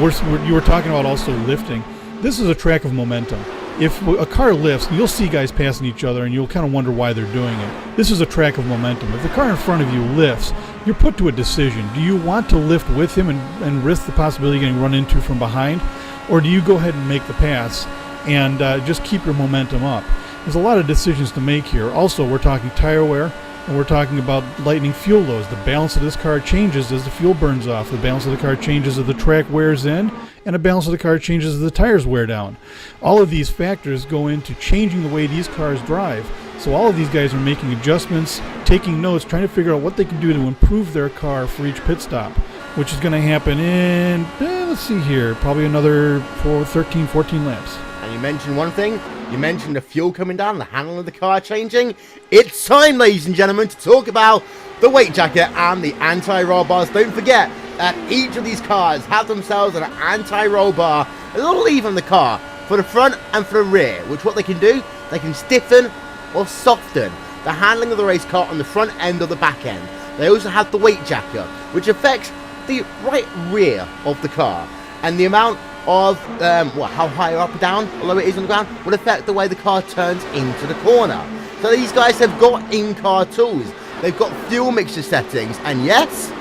were talking about also lifting. This is a track of momentum. If a car lifts, you'll see guys passing each other, and you'll kind of wonder why they're doing it. This is a track of momentum. If the car in front of you lifts, you're put to a decision. Do you want to lift with him and risk the possibility of getting run into from behind? Or do you go ahead and make the pass and just keep your momentum up? There's a lot of decisions to make here. Also, we're talking tire wear, and we're talking about lightning fuel loads. The balance of this car changes as the fuel burns off. The balance of the car changes as the track wears in, and the balance of the car changes as the tires wear down. All of these factors go into changing the way these cars drive. So all of these guys are making adjustments, taking notes, trying to figure out what they can do to improve their car for each pit stop, which is going to happen in, let's see here, probably another 13, 14 laps. And you mentioned one thing. You mentioned the fuel coming down, the handling of the car changing. It's time, ladies and gentlemen, to talk about the weight jacket and the anti-roll bars. Don't forget that each of these cars have themselves an anti-roll bar, a little lever in the car for the front and for the rear, which what they can do, they can stiffen or soften the handling of the race car on the front end or the back end. They also have the weight jacket, which affects the right rear of the car, and the amount of how high up or down, although it is on the ground, will affect the way the car turns into the corner. So these guys have got in-car tools. They've got fuel mixture settings, and yes,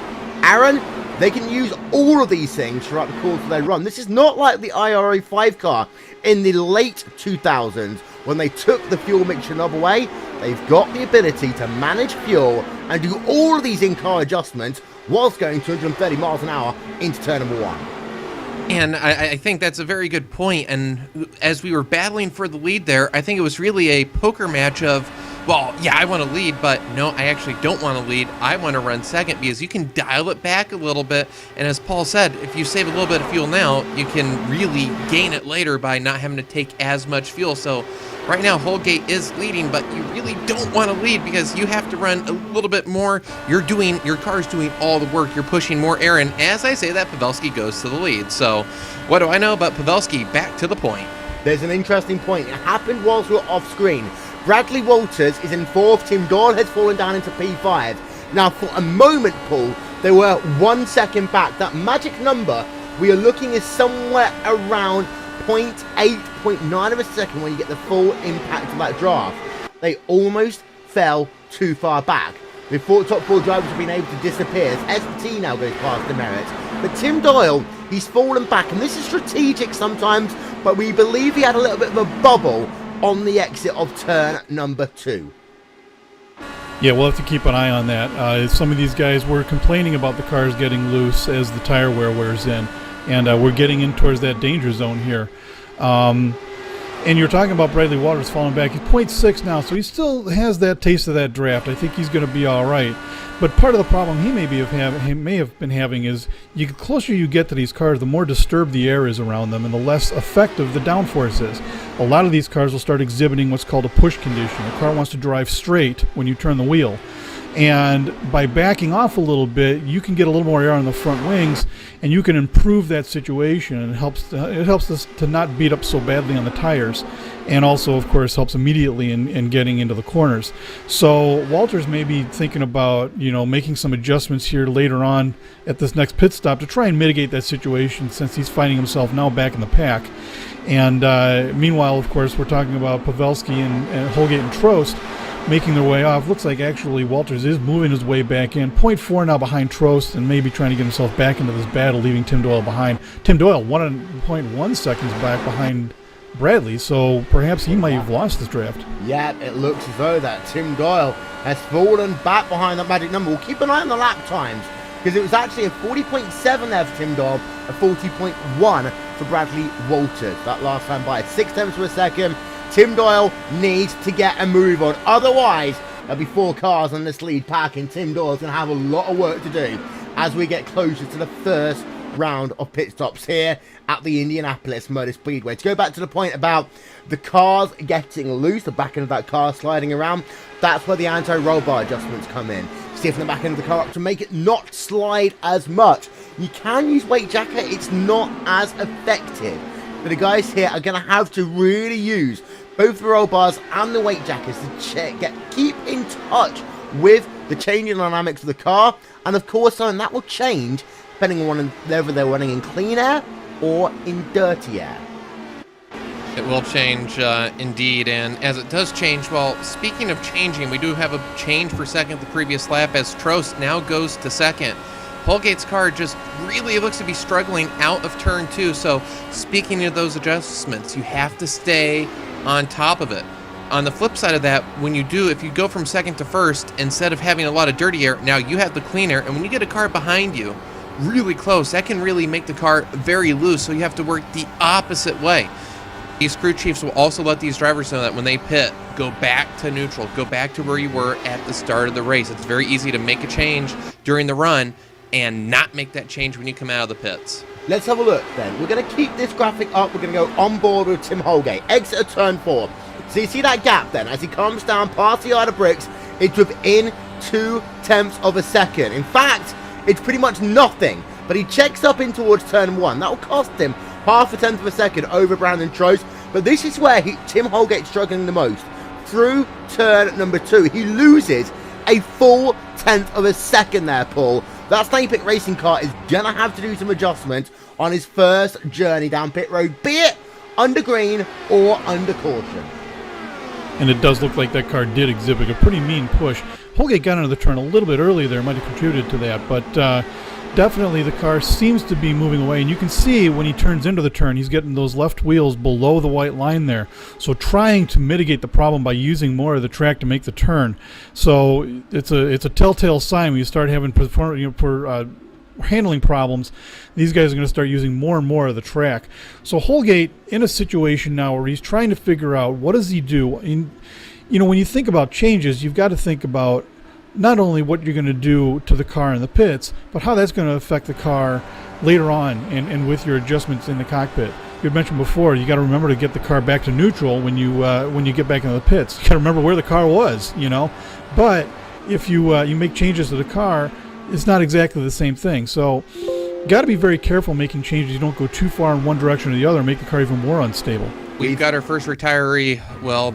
Aaron, they can use all of these things throughout the course of their run. This is not like the IRO5 car in the late 2000s when they took the fuel mixture knob away. They've got the ability to manage fuel and do all of these in-car adjustments whilst going 230 miles an hour into turn number 1. And I think that's a very good point. And as we were battling for the lead there, I think it was really a poker match of, well, yeah, I want to lead, but no, I actually don't want to lead. I want to run second, because you can dial it back a little bit. And as Paul said, if you save a little bit of fuel now, you can really gain it later by not having to take as much fuel. So right now, Holgate is leading, but you really don't want to lead because you have to run a little bit more. Your car's doing all the work. You're pushing more air. And as I say that, Pavelski goes to the lead. So what do I know about Pavelski? Back to the point. There's an interesting point. It happened whilst we were off screen. Bradley Walters is in 4th. Tim Doyle has fallen down into P5. Now, for a moment, Paul, they were 1 second back. That magic number we are looking is somewhere around 0.8, 0.9 of a second when you get the full impact of that draft. They almost fell too far back. Before top 4 drivers have been able to disappear, as SPT now goes past demerits. But Tim Doyle, he's fallen back, and this is strategic sometimes, but we believe he had a little bit of a bubble on the exit of turn number 2. Yeah, we'll have to keep an eye on that. Some of these guys were complaining about the cars getting loose as the tire wear wears in, and we're getting in towards that danger zone here. And you're talking about Bradley Waters falling back. He's 0.6 now, so he still has that taste of that draft. I think he's going to be all right. But part of the problem he may have been having is the closer you get to these cars, the more disturbed the air is around them and the less effective the downforce is. A lot of these cars will start exhibiting what's called a push condition. The car wants to drive straight when you turn the wheel. And by backing off a little bit, you can get a little more air on the front wings, and you can improve that situation. And it helps us to not beat up so badly on the tires. and also, of course, helps immediately in getting into the corners. So Walters may be thinking about, making some adjustments here later on at this next pit stop to try and mitigate that situation, since he's finding himself now back in the pack. And meanwhile, of course, we're talking about Pavelski and Holgate and Trost making their way off. Looks like actually Walters is moving his way back in. 0.4 now behind Trost, and maybe trying to get himself back into this battle, leaving Tim Doyle behind. Tim Doyle 1.1 seconds back behind Bradley, so perhaps he might have lost this draft. Yeah, it looks as though that Tim Doyle has fallen back behind that magic number. We'll keep an eye on the lap times, because it was actually a 40.7 there for Tim Doyle, a 40.1 for Bradley Walters. That last time by 0.6 of a second. Tim Doyle needs to get a move on. Otherwise, there'll be 4 cars on this lead pack, and Tim Doyle's going to have a lot of work to do as we get closer to the first round of pit stops here at the Indianapolis Motor Speedway. To go back to the point about the cars getting loose, the back end of that car sliding around, that's where the anti-roll bar adjustments come in. Stiffen the back end of the car up to make it not slide as much. You can use weight jacket, it's not as effective. But the guys here are going to have to really use both the roll bars and the weight jackets to keep in touch with the changing dynamics of the car. And of course, something that will change depending on whether they're running in clean air or in dirty air. It will change indeed, and as it does change, well, speaking of changing, we do have a change for second the previous lap as Trost now goes to second. Holgate's car just really looks to be struggling out of turn 2, so speaking of those adjustments, you have to stay on top of it. On the flip side of that, if you go from second to first, instead of having a lot of dirty air, now you have the clean air, and when you get a car behind you really close, that can really make the car very loose, so you have to work the opposite way. These crew chiefs will also let these drivers know that when they pit, go back to neutral, go back to where you were at the start of the race. It's very easy to make a change during the run and not make that change when you come out of the pits. Let's have a look then. We're going to keep this graphic up. We're going to go on board with Tim Holgate. Exit of turn 4. So you see that gap then as he comes down past the yard of bricks. It's within 0.2 of a second. In fact, it's pretty much nothing. But he checks up in towards turn 1. That will cost him 0.5 of a second over Brandon Trost. But this is where Tim Holgate's struggling the most. Through turn number 2, he loses a full 0.1 of a second there, Paul. That Snake Pit racing car is going to have to do some adjustments on his first journey down pit road, be it under green or under caution. And it does look like that car did exhibit a pretty mean push. Holgate got into the turn a little bit earlier there, might have contributed to that, but definitely the car seems to be moving away, and you can see when he turns into the turn, he's getting those left wheels below the white line there. So trying to mitigate the problem by using more of the track to make the turn. So it's a telltale sign when you start having handling problems. These guys are going to start using more and more of the track. So Holgate in a situation now where he's trying to figure out what does he do. When you think about changes, you've got to think about not only what you're going to do to the car in the pits, but how that's going to affect the car later on and with your adjustments in the cockpit. You had mentioned before, you got to remember to get the car back to neutral when you get back into the pits. You got to remember where the car was, But if you make changes to the car, it's not exactly the same thing. So got to be very careful making changes. You don't go too far in one direction or the other and make the car even more unstable. We've got our first retiree,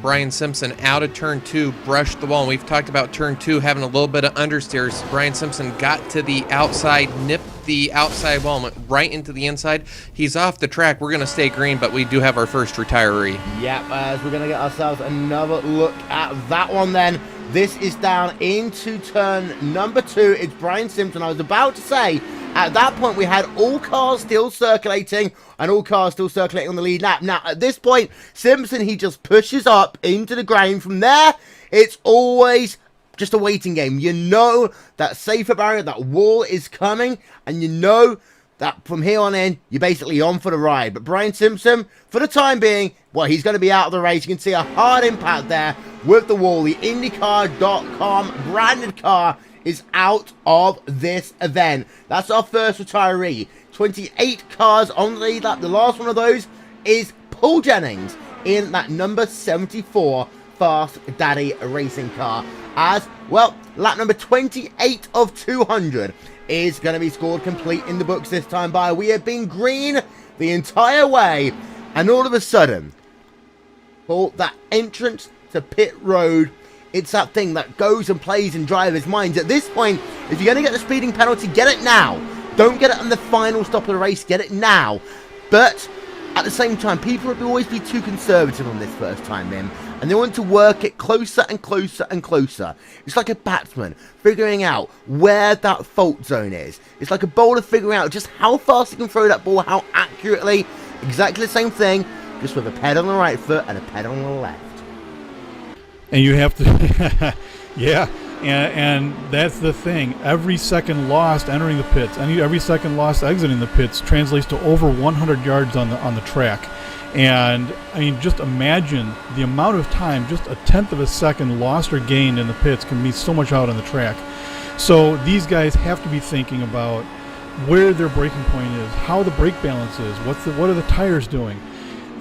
Brian Simpson, out of turn 2, brushed the wall. And we've talked about turn 2 having a little bit of understeers. Brian Simpson got to the outside, nipped the outside wall, and went right into the inside. He's off the track. We're going to stay green, but we do have our first retiree. Yep, as we're going to get ourselves another look at that one then. This is down into turn number 2. It's Brian Simpson. I was about to say, at that point, we had all cars still circulating and all cars still circulating on the lead lap. Now, at this point, Simpson, he just pushes up into the ground. From there, it's always just a waiting game. You know that safer barrier, that wall is coming, and you know that from here on in, you're basically on for the ride. But Brian Simpson, for the time being, he's going to be out of the race. You can see a hard impact there with the wall. The IndyCar.com branded car is out of this event. That's our first retiree. 28 cars on the lead lap. The last one of those is Paul Jennings in that number 74 Fast Daddy racing car. As well, lap number 28 of 200 is going to be scored complete in the books this time by. We have been green the entire way, and all of a sudden, Well, that entrance to pit road, it's that thing that goes and plays in drivers' minds. At this point, if you're going to get the speeding penalty, get it now. Don't get it on the final stop of the race. Get it now. But at the same time, people will always be too conservative on this first time in, and they want to work it closer and closer and closer. It's like a batsman figuring out where that fault zone is. It's like a bowler figuring out just how fast he can throw that ball, how accurately. Exactly the same thing, just with a pedal on the right foot and a pedal on the left. And you have to, yeah, and that's the thing. Every second lost entering the pits, every second lost exiting the pits translates to over 100 yards on the track. And I mean, just imagine the amount of time, just a tenth of a second lost or gained in the pits can mean so much out on the track. So these guys have to be thinking about where their braking point is, how the brake balance is, what are the tires doing.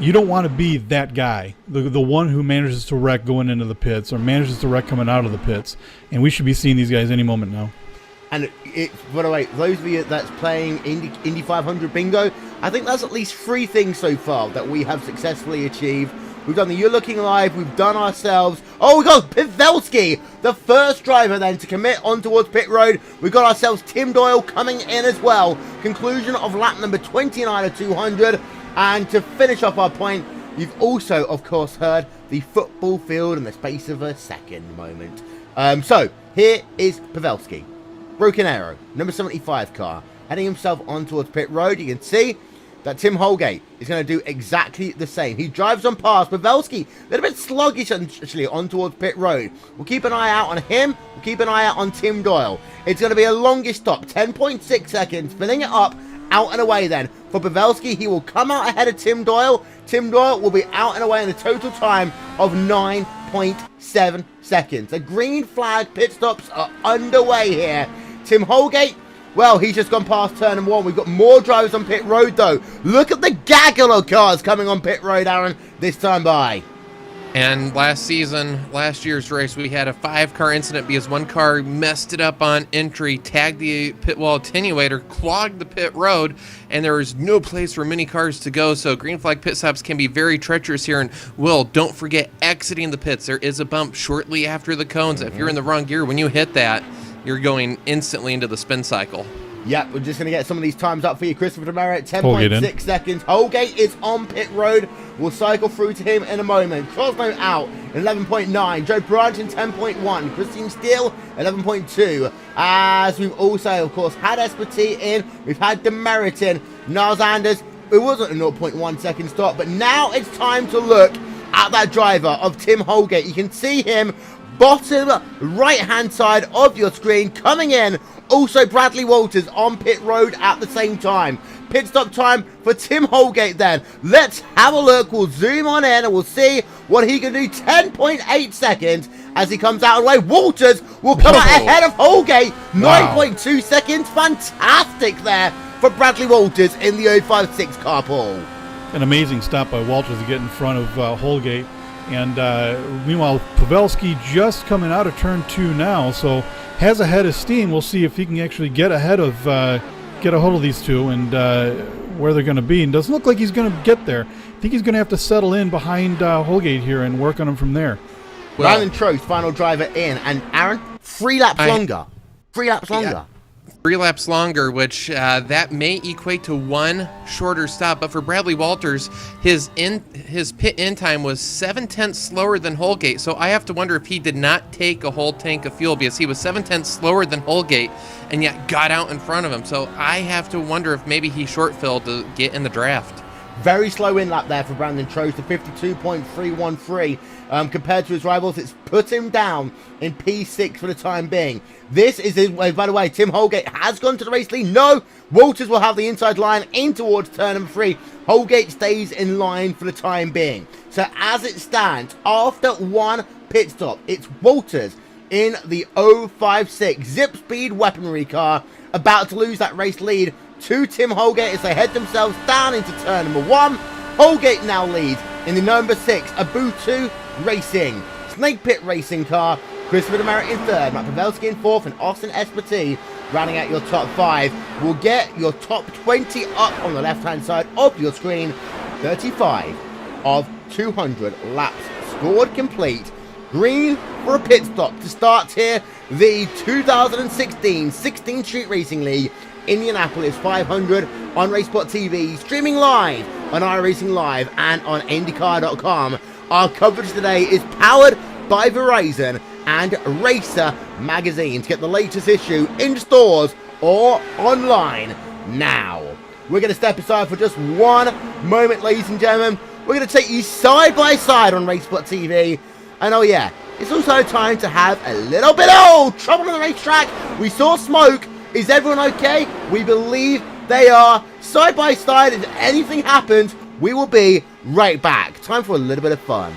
You don't want to be that guy, the one who manages to wreck going into the pits or manages to wreck coming out of the pits. And we should be seeing these guys any moment now. And by the way, those of you that's playing Indy 500 bingo, I think that's at least 3 things so far that we have successfully achieved. We've done the You're Looking Live, we've done ourselves. Oh, we got Pavelski, the first driver then to commit on towards pit road. We've got ourselves Tim Doyle coming in as well. Conclusion of lap number 29 of 200. And to finish off our point, you've also, of course, heard the football field in the space of a second moment. So, here is Pavelski. Broken Arrow, number 75 car, heading himself on towards pit road. You can see that Tim Holgate is going to do exactly the same. He drives on past Pavelski, a little bit sluggish actually on towards pit road. We'll keep an eye out on him. We'll keep an eye out on Tim Doyle. It's going to be a longish stop, 10.6 seconds, filling it up. Out and away then. For Pavelski, he will come out ahead of Tim Doyle. Tim Doyle will be out and away in a total time of 9.7 seconds. The green flag pit stops are underway here. Tim Holgate, well, he's just gone past turn 1. We've got more drivers on pit road, though. Look at the gaggle of cars coming on pit road, Aaron, this time by. And last year's race, we had a 5-car incident because one car messed it up on entry, tagged the pit wall attenuator, clogged the pit road, and there was no place for many cars to go. So green flag pit stops can be very treacherous here. And Will, don't forget exiting the pits. There is a bump shortly after the cones. If you're in the wrong gear, when you hit that, you're going instantly into the spin cycle. Yep, we're just going to get some of these times up for you. Christopher Demerit, 10.6 seconds. Holgate is on pit road. We'll cycle through to him in a moment. Crosno out, 11.9. Joe Branton, 10.1. Christine Steele, 11.2. As we've also, of course, had Espartee in. We've had Demerit in. Niles Anders, it wasn't a 0.1 second stop, but now it's time to look at that driver of Tim Holgate. You can see him bottom right-hand side of your screen coming in. Also, Bradley Walters on pit road at the same time. Pit stop time for Tim Holgate then. Let's have a look. We'll zoom on in and we'll see what he can do. 10.8 seconds as he comes out of the way. Walters will come out ahead of Holgate. 9.2 seconds. Fantastic there for Bradley Walters in the 056 car pool. An amazing stop by Walters to get in front of Holgate. And meanwhile, Pavelski just coming out of turn 2 now, so has a head of steam. We'll see if he can actually get ahead of, get a hold of these two and where they're going to be. And doesn't look like he's going to get there. I think he's going to have to settle in behind Holgate here and work on him from there. Well, Ryan Trost, final driver in, and Aaron, 3 laps longer. 3 laps longer. Yeah. 3 laps longer, which that may equate to 1 shorter stop. But for Bradley Walters, his pit in time was 7/10 slower than Holgate. So I have to wonder if he did not take a whole tank of fuel because he was 7/10 slower than Holgate and yet got out in front of him. So I have to wonder if maybe he short-filled to get in the draft. Very slow in lap there for Brandon Trost, to 52.313. Compared to his rivals, it's put him down in P6 for the time being. This is his way. By the way, Tim Holgate has gone to the race lead. No, Walters will have the inside line in towards turn number 3. Holgate stays in line for the time being. So as it stands, after 1 pit stop, it's Walters in the 056 Zip Speed weaponry car, about to lose that race lead to Tim Holgate as they head themselves down into turn number 1. Holgate now leads in the number 6 Abutu Racing Snake Pit Racing car. Christopher Demerit in 3rd, Matt Pavelski in 4th, and Austin Espartee rounding out your top 5. We'll get your top 20 up on the left-hand side of your screen. 35 of 200 laps scored complete. Green for a pit stop to start here the 2016 16th Street Racing League Indianapolis 500 on RaceSpotTV, streaming live on iRacing Live and on IndyCar.com. Our coverage today is powered by Verizon and Racer Magazine. To get the latest issue in stores or online now. We're going to step aside for just one moment, ladies and gentlemen. We're going to take you side by side on RaceSpotTV. And oh yeah, it's also time to have a little bit of trouble on the racetrack. We saw smoke. Is everyone okay? We believe they are. Side by side, if anything happens, we will be right back. Time for a little bit of fun.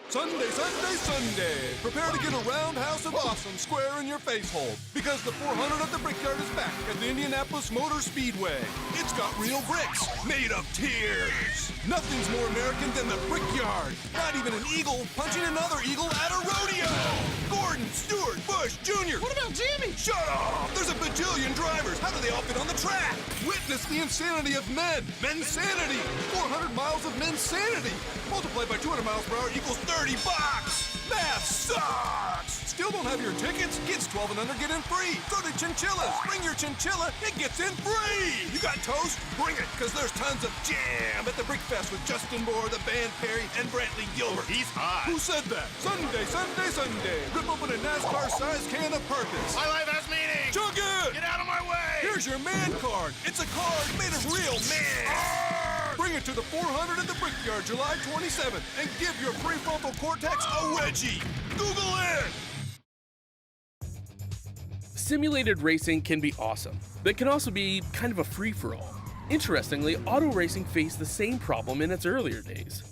Sunday, Sunday, Sunday. Prepare to get a roundhouse of awesome square in your face hole, because the 400 at the Brickyard is back at the Indianapolis Motor Speedway. It's got real bricks made of tears. Nothing's more American than the Brickyard. Not even an eagle punching another eagle at a rodeo. Gordon, Stewart, Bush, Jr. What about Jimmy? Shut up! There's a bajillion drivers. How do they all fit on the track? Witness the insanity of men. Mensanity. 400 miles of mensanity. Multiplied by 200 miles per hour equals $30. Math sucks! Still don't have your tickets? Kids 12 and under get in free. Go to Chinchillas. Bring your chinchilla. It gets in free. You got toast? Bring it, because there's tons of jam at the Brick Fest with Justin Moore, the band Perry, and Brantley Gilbert. He's hot. Who said that? Sunday, Sunday, Sunday. Rip open a NASCAR-sized can of purpose. My life has meaning. Chug it! Get out of my way! Here's your man card. It's a card made of real man. Bring it to the 400 at the Brickyard July 27th and give your prefrontal cortex a wedgie. Google it! Simulated racing can be awesome, but it can also be kind of a free-for-all. Interestingly, auto racing faced the same problem in its earlier days.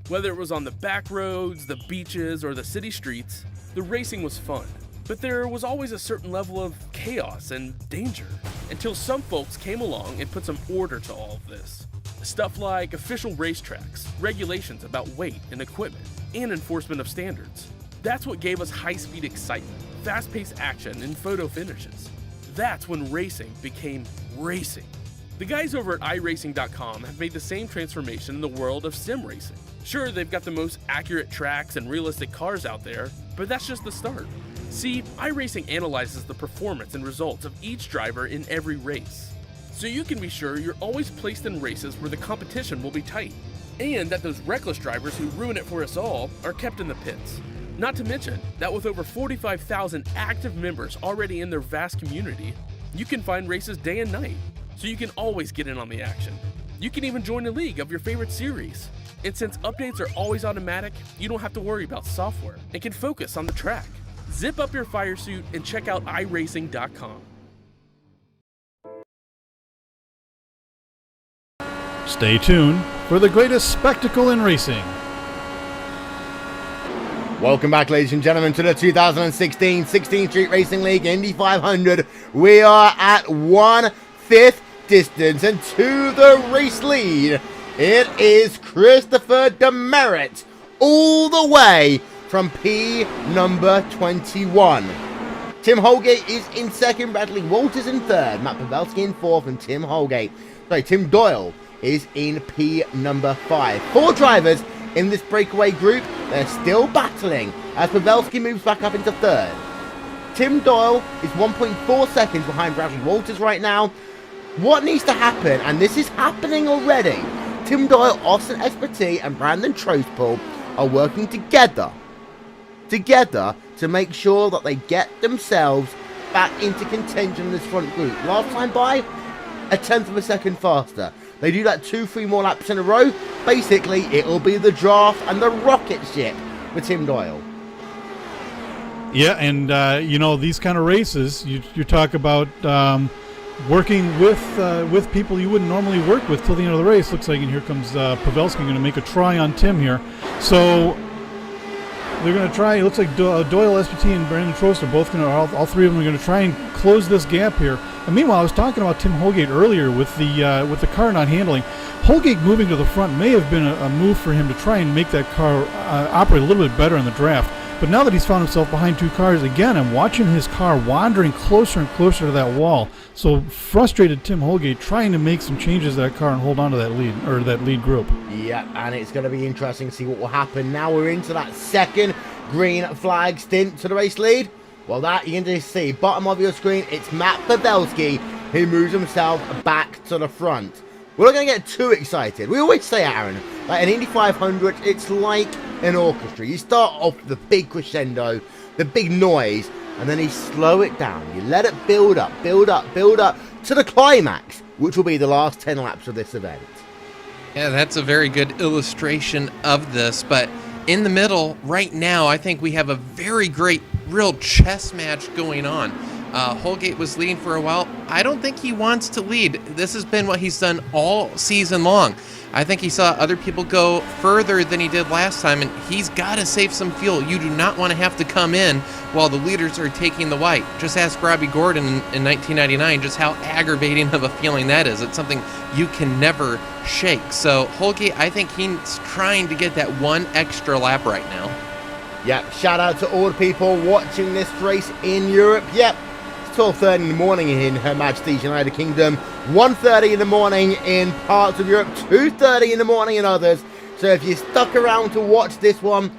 Whether it was on the back roads, the beaches, or the city streets, the racing was fun. But there was always a certain level of chaos and danger, until some folks came along and put some order to all of this. Stuff like official racetracks, regulations about weight and equipment, and enforcement of standards. That's what gave us high-speed excitement, fast-paced action, and photo finishes. That's when racing became racing. The guys over at iRacing.com have made the same transformation in the world of sim racing. Sure, they've got the most accurate tracks and realistic cars out there, but that's just the start. See, iRacing analyzes the performance and results of each driver in every race, so you can be sure you're always placed in races where the competition will be tight, and that those reckless drivers who ruin it for us all are kept in the pits. Not to mention that with over 45,000 active members already in their vast community, you can find races day and night, so you can always get in on the action. You can even join a league of your favorite series. And since updates are always automatic, you don't have to worry about software and can focus on the track. Zip up your fire suit and check out iRacing.com. Stay tuned for the greatest spectacle in racing. Welcome back, ladies and gentlemen, to the 2016 16th Street Racing League Indy 500. We are at 1/5 distance, and to the race lead, it is Christopher Demerit, all the way from P number 21. Tim Holgate is in second, Bradley Walters in third, Matt Pavelski in fourth, and Tim Doyle is in P number 5. 4 drivers in this breakaway group. They're still battling as Pavelski moves back up into third. Tim Doyle is 1.4 seconds behind Bradley Walters right now. What needs to happen, and this is happening already, Tim Doyle, Austin Espartee, and Brandon Trospool are working together to make sure that they get themselves back into contention in this front group. Last time by, 1/10 of a second faster. They do that 2-3 more laps in a row. Basically, it'll be the draft and the rocket ship with Tim Doyle. Yeah, and these kind of races, you talk about working with people you wouldn't normally work with till the end of the race. Looks like, and here comes Pavelski going to make a try on Tim here. So they're going to try. It looks like Doyle, Espartee, and Brandon Trost are both going to. All three of them are going to try and close this gap here. And meanwhile, I was talking about Tim Holgate earlier with the car not handling. Holgate moving to the front may have been a move for him to try and make that car operate a little bit better in the draft. But now that he's found himself behind 2 cars, again, I'm watching his car wandering closer and closer to that wall. So frustrated Tim Holgate trying to make some changes to that car and hold on to that lead, or that lead group. Yeah, and it's going to be interesting to see what will happen. Now we're into that second green flag stint to the race lead. Well, that you can just see, bottom of your screen, it's Matt Pavelski who moves himself back to the front. We're not going to get too excited. We always say, Aaron, like an Indy 500, it's like an orchestra. You start off with the big crescendo, the big noise, and then you slow it down. You let it build up, build up, build up to the climax, which will be the last 10 laps of this event. Yeah, that's a very good illustration of this, but in the middle right now, I think we have a very great real chess match going on. Holgate was leading for a while. I don't think he wants to lead. This has been what he's done all season long. I think he saw other people go further than he did last time, and he's got to save some fuel. You do not want to have to come in while the leaders are taking the white. Just ask Robbie Gordon in 1999 just how aggravating of a feeling that is. It's something you can never shake. So Holgate, I think he's trying to get that one extra lap right now. Yep, shout out to all the people watching this race in Europe. Yep, it's 12:30 in the morning in Her Majesty's United Kingdom, 1:30 in the morning in parts of Europe, 2:30 in the morning in others. So if you stuck around to watch this one,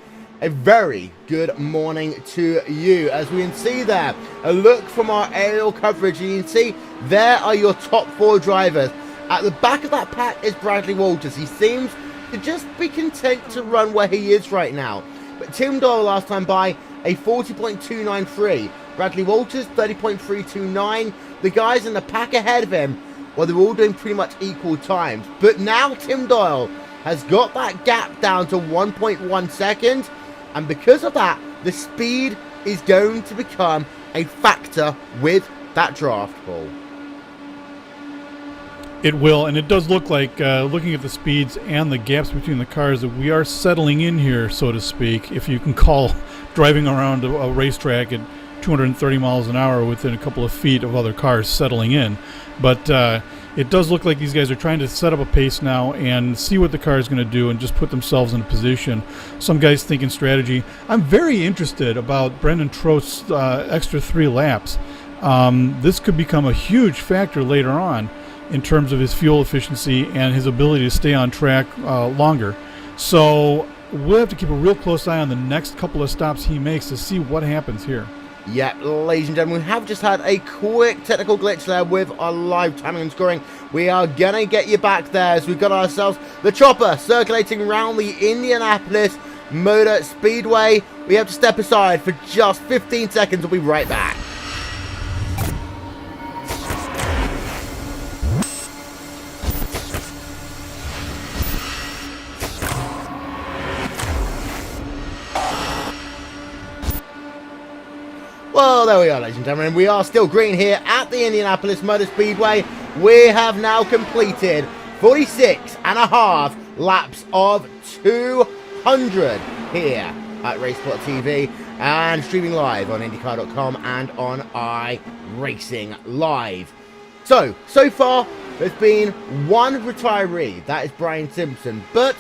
a very good morning to you. As we can see there, a look from our aerial coverage, and you can see there are your top 4 drivers. At the back of that pack is Bradley Walters. He seems to just be content to run where he is right now. But Tim Doyle last time by a 40.293. Bradley Walters 30.329. The guys in the pack ahead of him, well, they're all doing pretty much equal times. But now Tim Doyle has got that gap down to 1.1 seconds. And because of that, the speed is going to become a factor with that draft ball. It will, and it does look like, looking at the speeds and the gaps between the cars, that we are settling in here, so to speak, if you can call driving around a racetrack at 230 miles an hour within a couple of feet of other cars settling in. But it does look like these guys are trying to set up a pace now and see what the car is going to do and just put themselves in a position. Some guys thinking strategy. I'm very interested about Brendan Trost's extra 3 laps. This could become a huge factor later on in terms of his fuel efficiency and his ability to stay on track longer. So we'll have to keep a real close eye on the next couple of stops he makes to see what happens here. Yeah, ladies and gentlemen, we have just had a quick technical glitch there with our live timing and scoring. We are going to get you back there as we've got ourselves the chopper circulating around the Indianapolis Motor Speedway. We have to step aside for just 15 seconds. We'll be right back. Well, there we are, ladies and gentlemen. We are still green here at the Indianapolis Motor Speedway. We have now completed 46.5 laps of 200 here at RaceSpotTV and streaming live on IndyCar.com and on iRacing Live. So far, there's been one retiree. That is Brian Simpson. But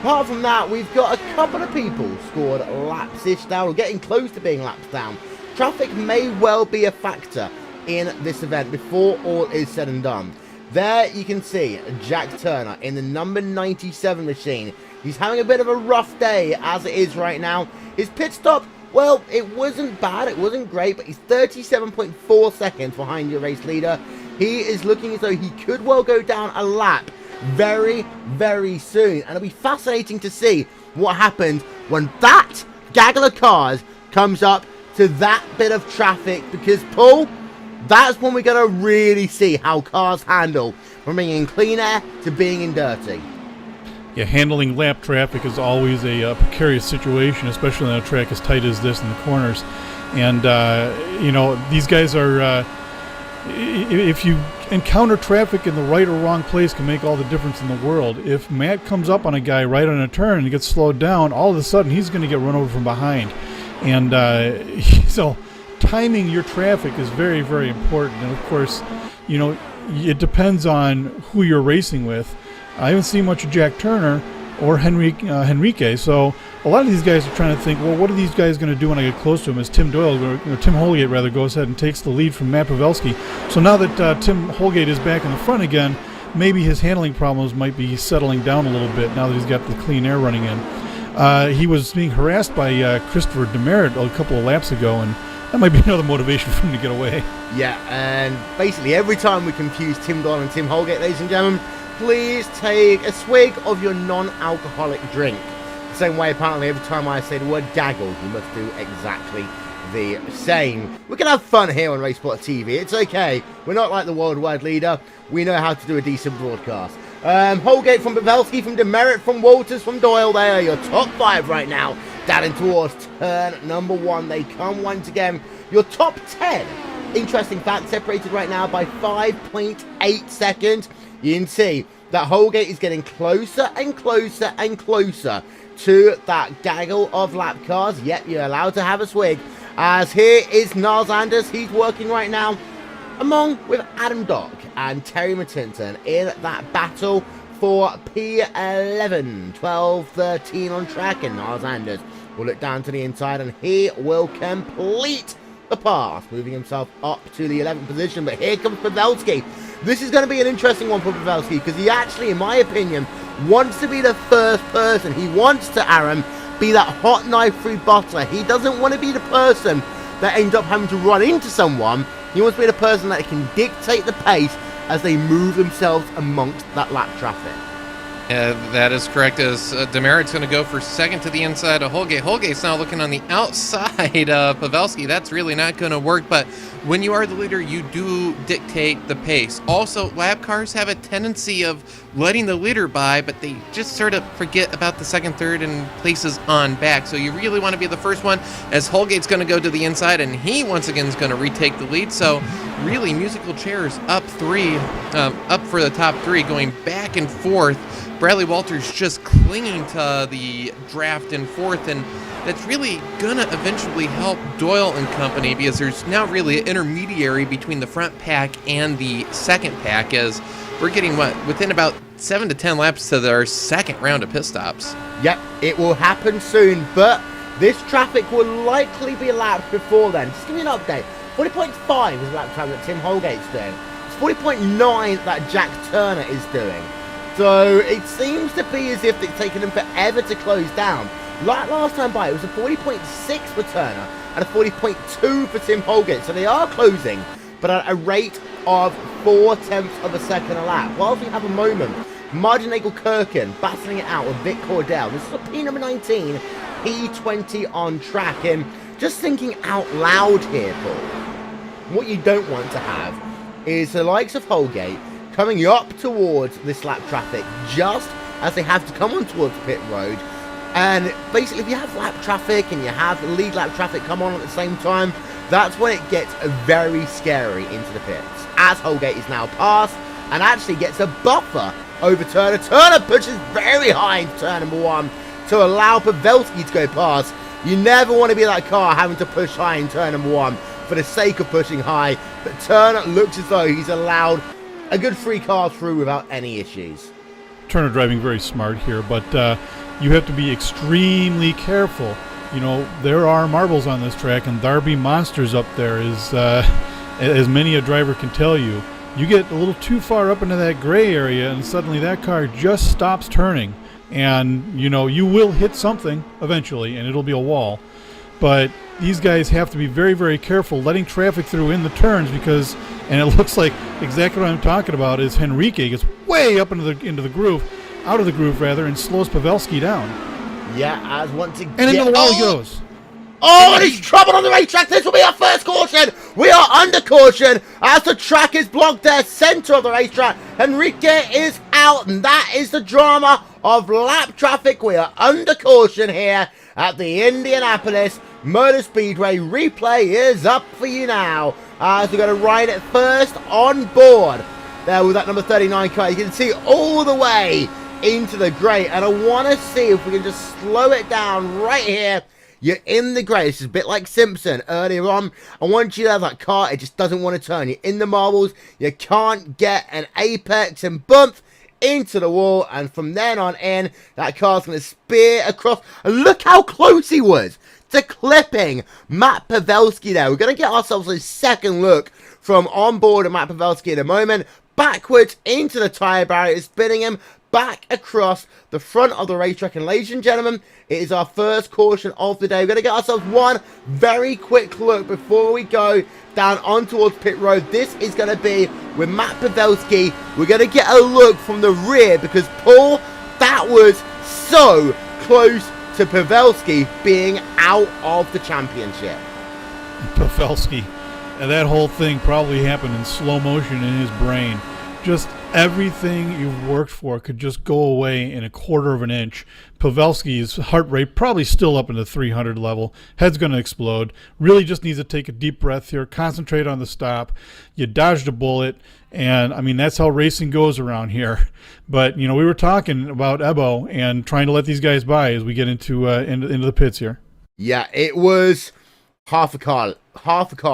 apart from that, we've got a couple of people scored laps-ish down, or getting close to being laps down. Traffic may well be a factor in this event before all is said and done. There you can see Jack Turner in the number 97 machine. He's having a bit of a rough day as it is right now. His pit stop, well, it wasn't bad, it wasn't great, but he's 37.4 seconds behind your race leader. He is looking as though he could well go down a lap very, very soon, and it'll be fascinating to see what happens when that gaggle of cars comes up to that bit of traffic, because Paul, that's when we're going to really see how cars handle from being in clean air to being in dirty. Yeah, handling lap traffic is always a precarious situation, especially on a track as tight as this in the corners. And you know, these guys are if you encounter traffic in the right or wrong place, can make all the difference in the world. If Matt comes up on a guy right on a turn and gets slowed down, all of a sudden he's going to get run over from behind. And so timing your traffic is very, very important. And of course, you know, it depends on who you're racing with. I haven't seen much of Jack Turner, or Henrique. So a lot of these guys are trying to think, well, what are these guys going to do when I get close to him? As Tim Holgate rather goes ahead and takes the lead from Matt Pavelski. So now that Tim Holgate is back in the front again, maybe his handling problems might be settling down a little bit now that he's got the clean air running in. He was being harassed by Christopher Demerit a couple of laps ago, and that might be another motivation for him to get away. Yeah, and basically every time we confuse Tim Doyle and Tim Holgate, ladies and gentlemen, please take a swig of your non-alcoholic drink. The same way, apparently, every time I say the word gaggle, you must do exactly the same. We can have fun here on RaceSpotTV. It's okay. We're not like the worldwide leader. We know how to do a decent broadcast. Holgate from Pavelski, from Demerit, from Walters, from Doyle. They are your top 5 right now. Down towards turn number 1. They come once again. Your top 10. Interesting fact, separated right now by 5.8 seconds. You can see that Holgate is getting closer and closer and closer to that gaggle of lap cars. Yep, you're allowed to have a swig. As here is Niles Anders. He's working right now with Adam Dock and Terry Matinton in that battle for P11, 12, 13 on track. And Niles Anders will look down to the inside and he will complete the pass, moving himself up to the 11th position. But here comes Pavelski. This is going to be an interesting one for Pavelski because he actually, in my opinion, wants to be the first person. He wants to, Aaron, be that hot knife-free bottler. He doesn't want to be the person that ends up having to run into someone. He wants to be the person that can dictate the pace as they move themselves amongst that lap traffic. That is correct, as Demerit's going to go for second to the inside of Holgate. Holgate's now looking on the outside of Pavelski. That's really not going to work, but when you are the leader, you do dictate the pace. Also, lap cars have a tendency of letting the leader by, but they just sort of forget about the second, third, and places on back. So you really want to be the first one, as Holgate's going to go to the inside, and he once again is going to retake the lead. So really, musical chairs up for the top 3, going back and forth. Bradley Walters just clinging to the draft in 4th, and that's really going to eventually help Doyle and company, because there's now really an intermediary between the front pack and the second pack, as we're getting, within about 7 to 10 laps to our second round of pit stops. Yep, it will happen soon, but this traffic will likely be lapped before then. Just give me an update. 40.5 is the lap time that Tim Holgate's doing. It's 40.9 that Jack Turner is doing. So it seems to be as if it's taken them forever to close down. Like last time by, it was a 40.6 for Turner and a 40.2 for Tim Holgate. So they are closing, but at a rate of 0.4 of a second a lap. Whilst we have a moment, Martin Nagel-Kirkin battling it out with Vic Cordell. This is a P number 19, P20 on track. And just thinking out loud here, Paul, what you don't want to have is the likes of Holgate coming up towards this lap traffic just as they have to come on towards pit road. And basically, if you have lap traffic and you have lead lap traffic come on at the same time, that's when it gets very scary into the pits. As Holgate is now passed and actually gets a buffer over Turner. Turner pushes very high into turn number 1 to allow Pavelski to go past. You never want to be that car having to push high in turn number 1 for the sake of pushing high. But Turner looks as though he's allowed a good 3 cars through without any issues. Turner driving very smart here, but you have to be extremely careful. You know, there are marbles on this track, and Darby Monsters up there is, as many a driver can tell you. You get a little too far up into that gray area, and suddenly that car just stops turning. And, you know, you will hit something eventually, and it'll be a wall. But these guys have to be very, very careful letting traffic through in the turns, because, and it looks like exactly what I'm talking about is Henrique gets way up into the groove, out of the groove rather, and slows Pavelski down. Yeah, as once again, and into the wall he goes. Oh, there's trouble on the racetrack. This will be our first caution. We are under caution as the track is blocked there, center of the racetrack. Henrique is out, and that is the drama of lap traffic. We are under caution here at the Indianapolis Motor Speedway. Replay is up for you now as we're going to ride it first on board there with that number 39 car. You can see all the way into the grey, and I want to see if we can just slow it down right here. You're in the grey. This is a bit like Simpson earlier on. I want you to have that car. It just doesn't want to turn. You're in the marbles. You can't get an apex, and bump into the wall, and from then on in, that car's going to spear across. And look how close he was to clipping Matt Pavelski there. We're going to get ourselves a second look from on board of Matt Pavelski in a moment. Backwards into the tyre barrier, spinning him back across the front of the racetrack. And ladies and gentlemen, it is our first caution of the day. We're going to get ourselves one very quick look before we go down on towards pit road. This is going to be with Matt Pavelski. We're going to get a look from the rear because, Paul, that was so close to Pavelski being out of the championship. Pavelski, and that whole thing probably happened in slow motion in his brain. Just everything you've worked for could just go away in a quarter of an inch. Pavelski's heart rate probably still up in the 300 level. Head's going to explode. Really just needs to take a deep breath here, concentrate on the stop. You dodged a bullet, and I mean, that's how racing goes around here. But, you know, we were talking about Ebo and trying to let these guys by as we get into the pits here. Yeah, it was half a car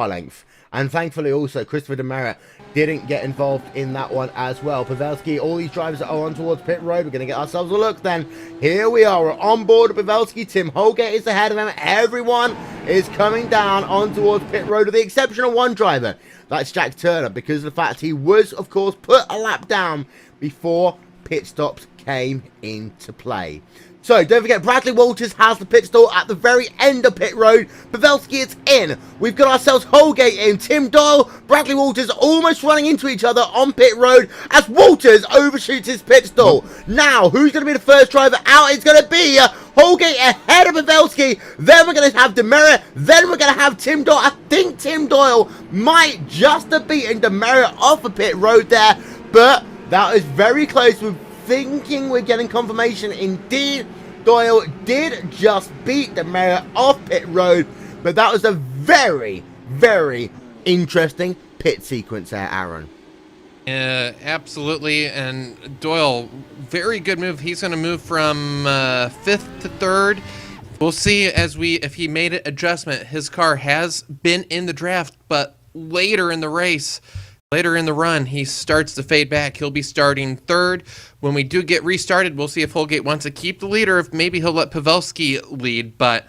length. And thankfully also Christopher Demerit didn't get involved in that one as well. Pavelski, all these drivers are on towards pit road. We're going to get ourselves a look then. Here we are. We're on board with Pavelski. Tim Holgate is ahead of him. Everyone is coming down on towards pit road with the exception of one driver. That's Jack Turner, because of the fact he was, of course, put a lap down before pit stops came into play. So, don't forget, Bradley Walters has the pit stall at the very end of pit road. Pavelski is in. We've got ourselves Holgate in. Tim Doyle, Bradley Walters almost running into each other on pit road as Walters overshoots his pit stall. Now, who's going to be the first driver out? It's going to be Holgate ahead of Pavelski. Then we're going to have Demerit. Then we're going to have Tim Doyle. I think Tim Doyle might just have beaten Demerit off the pit road there, but that is very close. We're thinking we're getting confirmation. Indeed, Doyle did just beat Demerit off pit road, but that was a very, very interesting pit sequence there, Aaron. Absolutely, and Doyle, very good move. He's going to move from 5th to 3rd. We'll see if he made an adjustment. His car has been in the draft, but later in the race, later in the run, he starts to fade back. He'll be starting 3rd. When we do get restarted, we'll see if Holgate wants to keep the lead or if maybe he'll let Pavelski lead. But,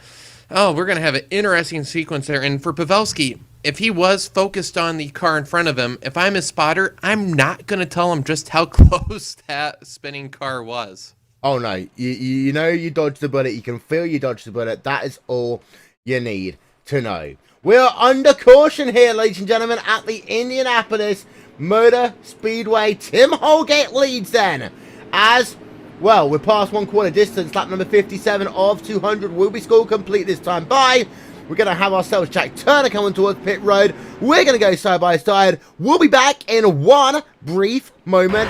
we're going to have an interesting sequence there. And for Pavelski, if he was focused on the car in front of him, if I'm his spotter, I'm not going to tell him just how close that spinning car was. Oh, no. You know you dodged the bullet. You can feel you dodged the bullet. That is all you need to know. We're under caution here, ladies and gentlemen, at the Indianapolis Motor Speedway. Tim Holgate leads then. As, well, we're past 1/4 distance. Lap number 57 of 200 will be score complete this time by. We're going to have ourselves Jack Turner coming towards pit road. We're going to go side by side. We'll be back in one brief moment.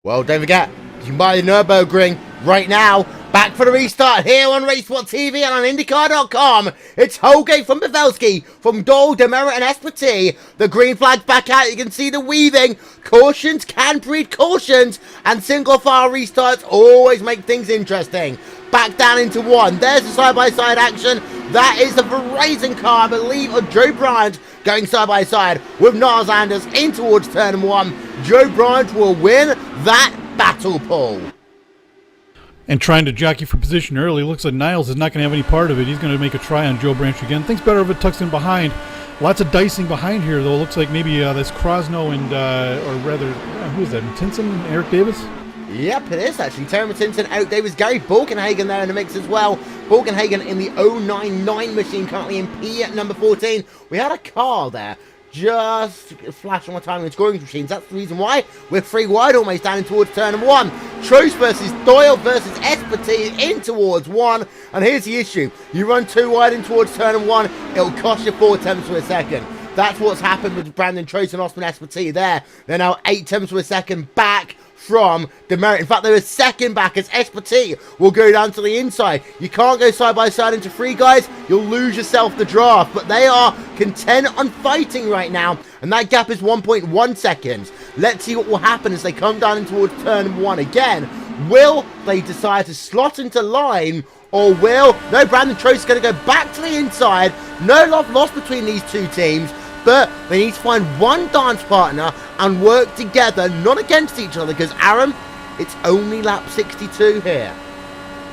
Well, don't forget, you can buy the Nürburgring right now. Back for the restart here on RaceSpotTV and on IndyCar.com. It's Holgate from Pavelski, from Dole, Demerit and Esparti. The green flag's back out. You can see the weaving. Cautions can breed cautions. And single file restarts always make things interesting. Back down into one. There's the side-by-side action. That is the Verizon car, I believe, of Joe Bryant going side-by-side with Niles Anders in towards turn one. Joe Bryant will win that battle, Paul. And trying to jockey for position early. Looks like Niles is not going to have any part of it. He's going to make a try on Joe Branch again. Thinks better of it, tucks in behind. Lots of dicing behind here, though. Looks like maybe that's Krosno and, or rather, who is that? Tinson, Eric Davis? Yep, it is actually. Terry Tinson, Eric Davis, Gary Borkenhagen there in the mix as well. Borkenhagen in the 099 machine, currently in P at number 14. We had a car there. Just flash on my timing and scoring machines. That's the reason why we're 3 wide almost down towards turn one. Trost versus Doyle versus Esparti in towards one. And here's the issue. You run 2 wide in towards turn one, it'll cost you 4 tenths per second. That's what's happened with Brandon Trost and Osman Esparti there. They're now 8 tenths per second back from Demerit. In fact, they're a second back as Esparti will go down to the inside. You can't go side by side into 3 guys. You'll lose yourself the draft. But they are content on fighting right now. And that gap is 1.1 seconds. Let's see what will happen as they come down in towards turn one again. Will they decide to slot into line? Or will... No, Brandon Trost is going to go back to the inside. No love lost between these two teams. But they need to find one dance partner and work together, not against each other, because, Aaron, it's only lap 62 here.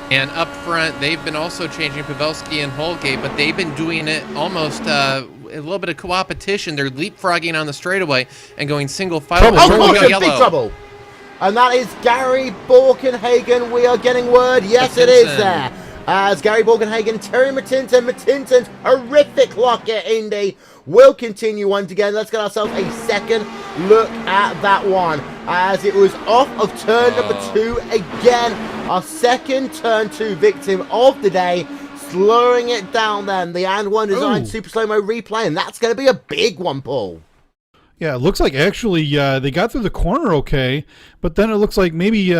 And up front, they've been also changing Pavelski and Holgate, but they've been doing it almost a little bit of co-opetition. They're leapfrogging on the straightaway and going single file. Oh, big trouble. And that is Gary Borkenhagen. We are getting word. Yes, it is there. As Gary Borkenhagen, Terry Matinton's horrific lock at Indy will continue once again. Let's get ourselves a second look at that one, as it was off of turn number 2 again. Our second turn 2 victim of the day, slowing it down then. The and one design super slow-mo replay, and that's going to be a big one, Paul. Yeah, it looks like actually they got through the corner okay, but then it looks like maybe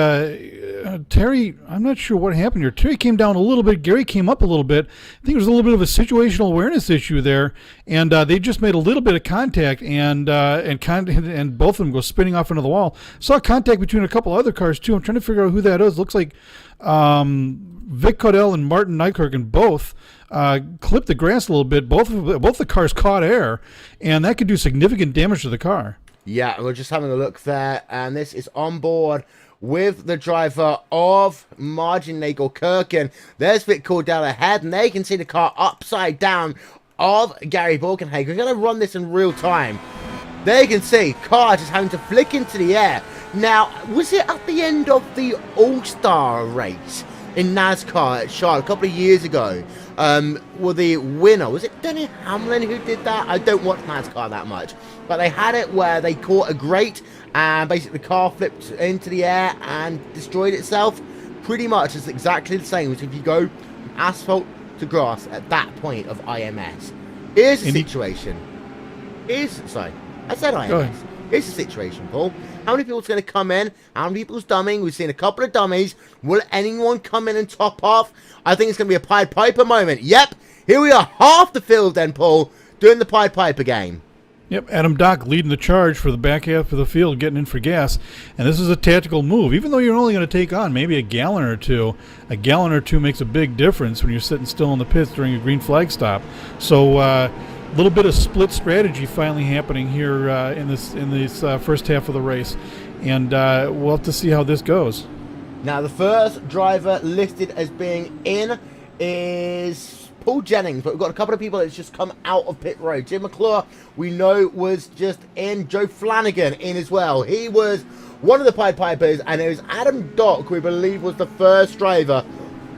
Terry, I'm not sure what happened here. Terry came down a little bit. Gary came up a little bit. I think it was a little bit of a situational awareness issue there, and they just made a little bit of contact, and both of them go spinning off into the wall. Saw contact between a couple other cars too. I'm trying to figure out who that is. Looks like Vic Caudell and Martin Nykerken both clipped the grass a little bit. Both the cars caught air, and that could do significant damage to the car. Yeah, we're just having a look there, and this is on board with the driver of Margin Nagel-Kirken. There's Vic Caudell ahead, and they can see the car upside down of Gary Borkenhagen. We're going to run this in real time. There you can see car just having to flick into the air. Now, was it at the end of the All-Star race in NASCAR at Charlotte a couple of years ago? Well, the winner, was it Denny Hamlin who did that? I don't watch NASCAR that much, but they had it where they caught a grate and basically the car flipped into the air and destroyed itself. Pretty much it's exactly the same as if you go from asphalt to grass at that point of IMS. Here's the situation. Sorry, I said IMS. Here's the situation, Paul. How many people's going to come in? How many people's dummying? We've seen a couple of dummies. Will anyone come in and top off? I think it's going to be a Pied Piper moment. Yep, here we are, half the field then, Paul, doing the Pied Piper game. Yep, Adam Dock leading the charge for the back half of the field, getting in for gas. And this is a tactical move. Even though you're only going to take on maybe a gallon or two makes a big difference when you're sitting still in the pits during a green flag stop. So a little bit of split strategy finally happening here in this first half of the race. And we'll have to see how this goes. Now, the first driver listed as being in is Paul Jennings, but we've got a couple of people that's just come out of pit road. Jim McClure, we know, was just in. Joe Flanagan in as well. He was one of the Pied Pipers, and it was Adam Dock, we believe, was the first driver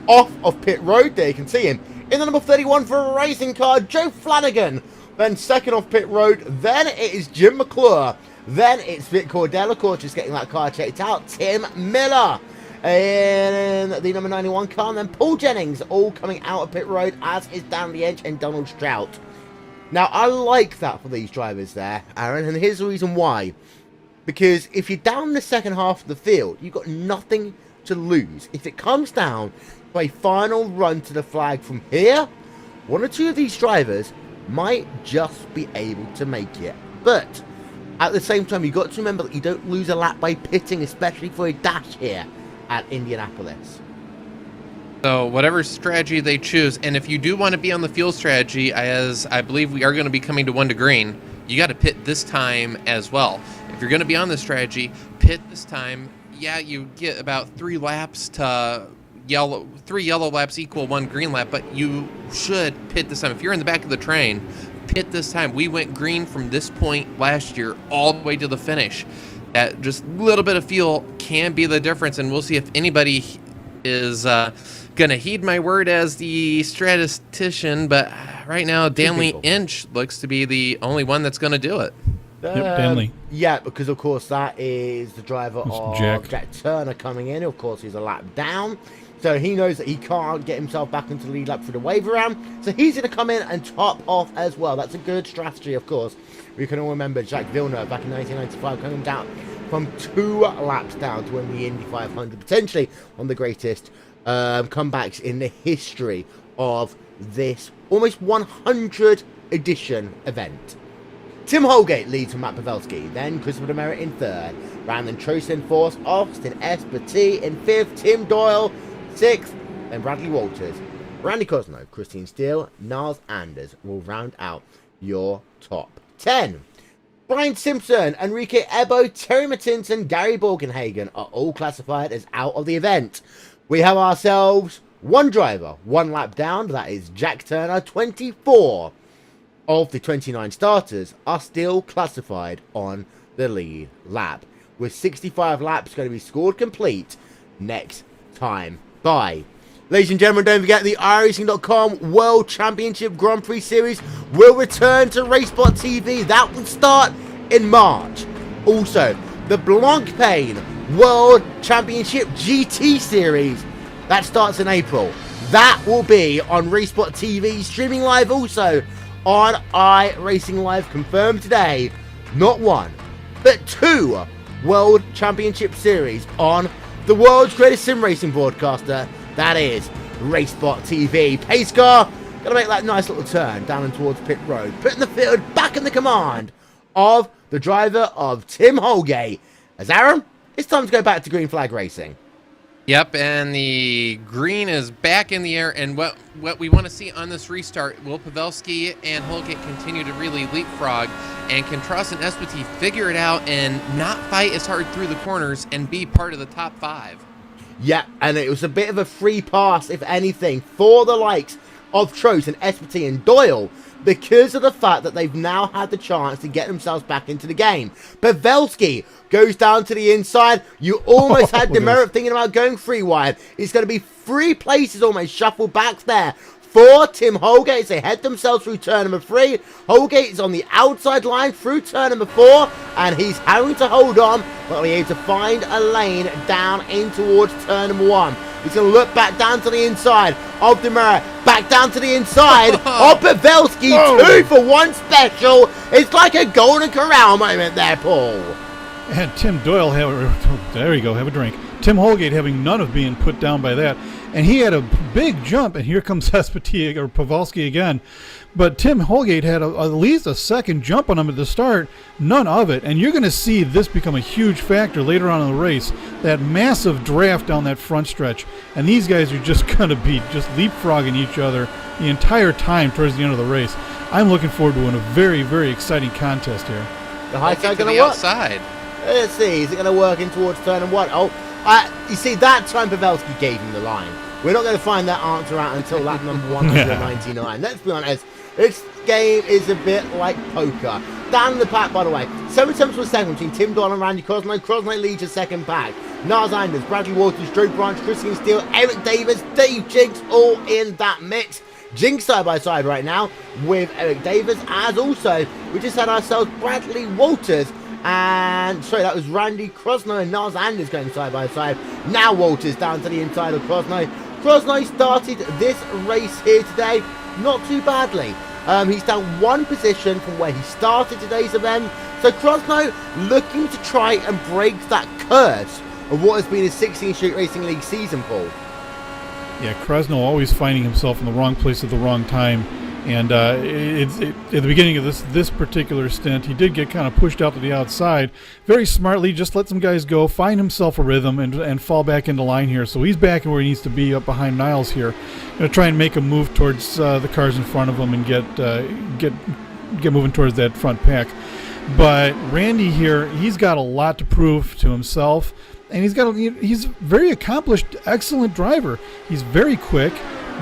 off of pit road there. You can see him in the number 31 for a racing car, Joe Flanagan. Then second off pit road, then it is Jim McClure. Then it's Vic Caudell, of course, just getting that car checked out. Tim Miller in the number 91 car, and then Paul Jennings all coming out of pit road, as is Dan the Edge and Donald Strout. Now, I like that for these drivers there, Aaron, and here's the reason why. Because if you're down the second half of the field, you've got nothing to lose. If it comes down to a final run to the flag from here, one or two of these drivers might just be able to make it. But at the same time, you've got to remember that you don't lose a lap by pitting, especially for a dash here at Indianapolis. So whatever strategy they choose, and if you do want to be on the fuel strategy, as I believe we are going to be coming to 1 to green, you got to pit this time as well. If you're going to be on the strategy, pit this time. Yeah, you get about 3 laps to yellow. 3 yellow laps equal 1 green lap, but you should pit this time. If you're in the back of the train, pit this time. We went green from this point last year all the way to the finish. That just a little bit of fuel can be the difference, and we'll see if anybody is going to heed my word as the statistician, but right now Danley Inch looks to be the only one that's going to do it. Danley. Yeah, because of course that is the driver of Jack Turner coming in. Of course, he's a lap down, so he knows that he can't get himself back into the lead lap for the wave around, so he's going to come in and top off as well. That's a good strategy, of course. We can all remember Jacques Villeneuve back in 1995 coming down from 2 laps down to win the Indy 500, potentially one of the greatest comebacks in the history of this almost 100 edition event. Tim Holgate leads from Matt Pavelski, then Christopher Demeritte in 3rd, Brandon Trost in 4th, Austin Esparti in 5th, Tim Doyle 6th, then Bradley Walters, Randy Cosno, Christine Steele, Niles Anders will round out your top 10. Brian Simpson, Enrique Ebo, Terry Mattinson, Gary Borgenhagen are all classified as out of the event. We have ourselves 1 driver, 1 lap down, that is Jack Turner. 24 of the 29 starters are still classified on the lead lap, with 65 laps going to be scored complete next time by. Ladies and gentlemen, don't forget the iRacing.com World Championship Grand Prix Series will return to RaceSpotTV. That will start in March. Also, the Blancpain World Championship GT Series, that starts in April. That will be on RaceSpotTV, streaming live also on iRacing Live, confirmed today. Not 1, but 2 World Championship Series on the world's greatest sim racing broadcaster. That is RaceSpotTV. Pace car, gonna make that nice little turn down and towards pit road, putting the field back in the command of the driver of Tim Holgate. As Aaron, it's time to go back to green flag racing. Yep, and the green is back in the air, and what we want to see on this restart, will Pavelski and Holgate continue to really leapfrog, and can Trost and Esparti figure it out and not fight as hard through the corners and be part of the top 5? Yeah, and it was a bit of a free pass, if anything, for the likes of Trost and Esparti and Doyle, because of the fact that they've now had the chance to get themselves back into the game. Pavelski goes down to the inside. You almost had Demeritte thinking about going free wide. It's going to be 3 places almost shuffled back there for Tim Holgate as they head themselves through turn number 3. Holgate is on the outside line through turn number 4, and he's having to hold on, but he's able to find a lane down in towards turn number 1. He's going to look back down to the inside of Demeritte, back down to the inside of Pavelski. 2 for 1 special. It's like a Golden Corral moment there, Paul. And Tim Doyle, there you go, have a drink. Tim Holgate having none of being put down by that. And he had a big jump, and here comes Esparti or Pavelski again. But Tim Holgate had at least a second jump on him at the start, none of it. And you're going to see this become a huge factor later on in the race, that massive draft down that front stretch. And these guys are just going to be just leapfrogging each other the entire time towards the end of the race. I'm looking forward to a very, very exciting contest here. The high side going to work. Outside. Let's see, is it going to work in towards turn and 1? Oh, you see, that time Pavelski gave him the line. We're not going to find that answer out until lap number 199. Let's be honest, this game is a bit like poker. Down the pack, by the way, 7 attempts for second between Tim Doyle and Randy Cosno. Cosno leads a second pack. Niles Anders, Bradley Walters, Drew Branch, Christian Steele, Eric Davis, Dave Jinks, all in that mix. Jinx side by side right now with Eric Davis, as also we just had ourselves Bradley Walters. And sorry, that was Randy Cosno and Niles Anders going side by side. Now Walters down to the inside of Cosno. Cosno started this race here today not too badly. He's down 1 position from where he started today's event. So Krosno looking to try and break that curse of what has been his 16 Street Racing League season, Paul. Yeah, Krosno always finding himself in the wrong place at the wrong time. And at the beginning of this particular stint, he did get kind of pushed out to the outside. Very smartly, just let some guys go, find himself a rhythm, and fall back into line here. So he's back where he needs to be, up behind Niles here. Going to try and make a move towards the cars in front of him and get moving towards that front pack. But Randy here, he's got a lot to prove to himself, and he's a very accomplished, excellent driver. He's very quick.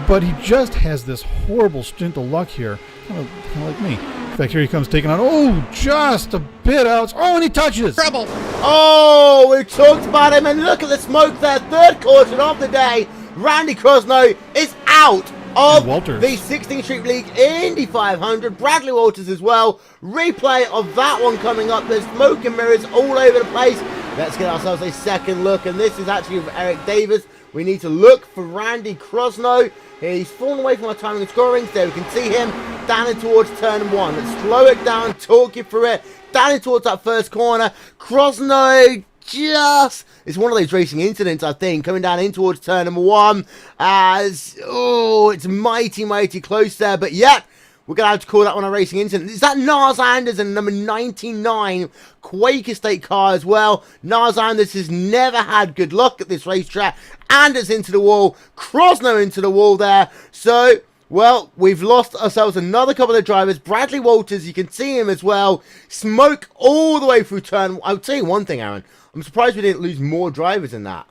But he just has this horrible stint of luck here, kind of like me. In fact, here he comes taking on, oh, just a bit out. Oh, and he touches. Trouble. Oh, we talked about him, and look at the smoke there. 3rd caution of the day. Randy Krosno is out of the 16th Street League Indy 500. Bradley Walters as well. Replay of that one coming up. There's smoke and mirrors all over the place. Let's get ourselves a second look, and this is actually with Eric Davis. We need to look for Randy Krosno. He's fallen away from our timing and scoring. There we can see him down in towards turn 1. Let's slow it down, talk you through it. Down in towards that first corner. Krosno just... It's one of those racing incidents, I think, coming down in towards turn number 1. As... Oh, it's mighty, mighty close there. But yet... We're going to have to call that one a racing incident. Is that Nars Anderson, number 99, Quaker State car as well? Nars Anderson has never had good luck at this racetrack. Anderson into the wall. Krosno into the wall there. So, well, we've lost ourselves another couple of drivers. Bradley Walters, you can see him as well. Smoke all the way through turn... I'll tell you one thing, Aaron. I'm surprised we didn't lose more drivers than that.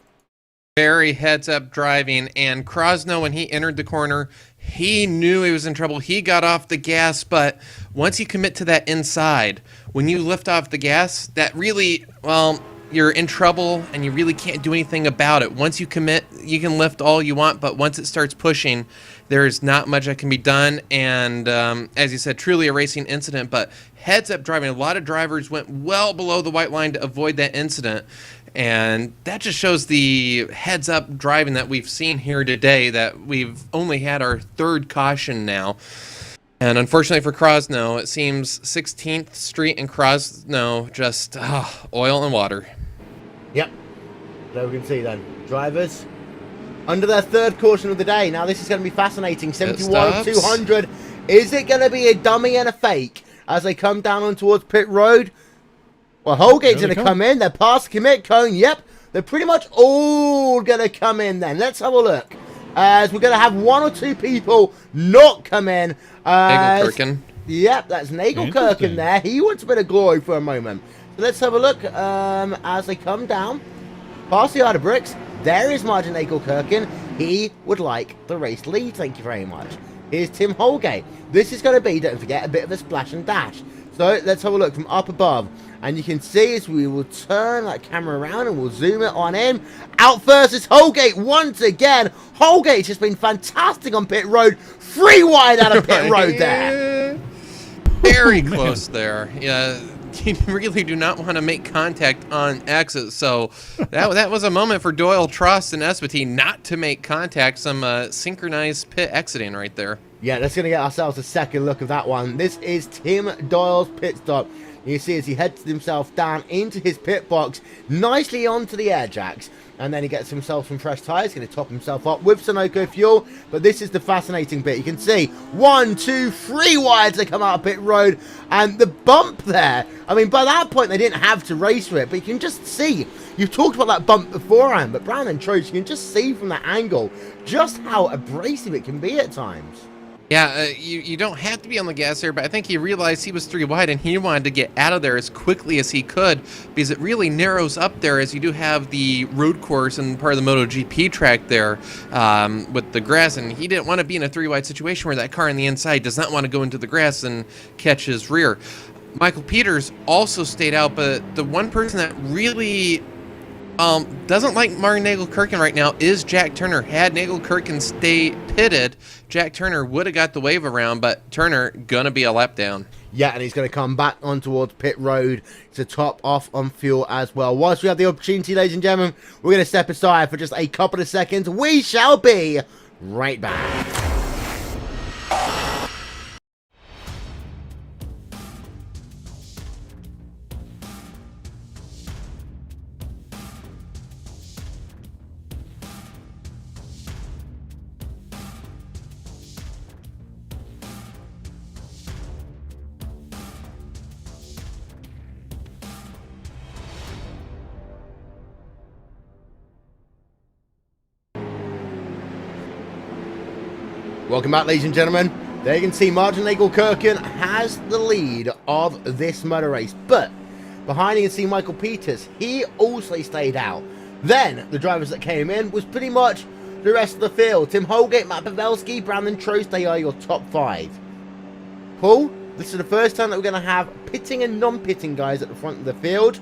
Very heads-up driving, and Krosno, when he entered the corner, he knew he was in trouble. He got off the gas, but once you commit to that inside, when you lift off the gas, that really, well, you're in trouble, and you really can't do anything about it. Once you commit, you can lift all you want, but once it starts pushing, there's not much that can be done, and as you said, truly a racing incident, but heads-up driving. A lot of drivers went well below the white line to avoid that incident. And that just shows the heads-up driving that we've seen here today, that we've only had our 3rd caution now. And unfortunately for Krosno, it seems 16th Street and Krosno just oil and water. Yep. There we can see then. Drivers under their 3rd caution of the day. Now this is going to be fascinating. 71 200. Is it going to be a dummy and a fake as they come down on towards pit road? Well, Holgate's going to come in. They're past the commit cone. Yep. They're pretty much all going to come in then. Let's have a look. As we're going to have 1 or 2 people not come in. Nagelkirchen. Yep, that's Nagelkirchen there. He wants a bit of glory for a moment. So let's have a look as they come down. Past the yard of bricks. There is Martin Nagelkirchen. He would like the race lead. Thank you very much. Here's Tim Holgate. This is going to be, don't forget, a bit of a splash and dash. So let's have a look from up above. And you can see as we will turn that camera around and we'll zoom it on in. Out first is Holgate once again. Holgate's just been fantastic on pit road. 3 wide out of pit road there. Very close there. Yeah, you really do not want to make contact on exit. So that was a moment for Doyle, Trost, and Espetie not to make contact. Some synchronized pit exiting right there. Yeah, let's going to get ourselves a second look of that one. This is Tim Doyle's pit stop. You see as he heads himself down into his pit box, nicely onto the air jacks. And then he gets himself some fresh tyres, going to top himself up with Sunoco fuel. But this is the fascinating bit. You can see 1, 2, 3 wides that come out of pit road. And the bump there, I mean, by that point, they didn't have to race for it. But you can just see, you've talked about that bump beforehand. But Brown and Trost, you can just see from that angle just how abrasive it can be at times. Yeah, you don't have to be on the gas there, but I think he realized he was 3 wide and he wanted to get out of there as quickly as he could because it really narrows up there as you do have the road course and part of the MotoGP track there with the grass, and he didn't want to be in a 3 wide situation where that car on the inside does not want to go into the grass and catch his rear. Michael Peters also stayed out, but the one person that really doesn't like Martin Nagelkirchen right now is Jack Turner. Had Nagelkirchen stay pitted, Jack Turner would have got the wave around, but Turner gonna be a lap down. Yeah, and he's going to come back on towards pit road to top off on fuel as well. Whilst we have the opportunity, ladies and gentlemen, we're going to step aside for just a couple of seconds. We shall be right back. Welcome back, ladies and gentlemen. There you can see Martin Nagel-Kirken has the lead of this motor race, but behind you can see Michael Peters. He also stayed out. Then the drivers that came in was pretty much the rest of the field. Tim Holgate, Matt Pavelski, Brandon Trost, they are your top 5. Paul, this is the first time that we're going to have pitting and non-pitting guys at the front of the field.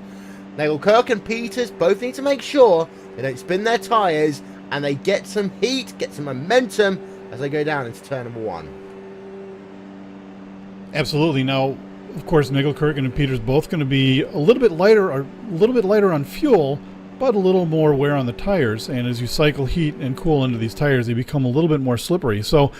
Nagel-Kirken and Peters both need to make sure they don't spin their tyres and they get some heat, get some momentum as they go down into turn number 1. Absolutely. Now, of course, Nagel-Kirken and Peters both going to be a little bit lighter on fuel, but a little more wear on the tires. And as you cycle heat and cool into these tires, they become a little bit more slippery. So,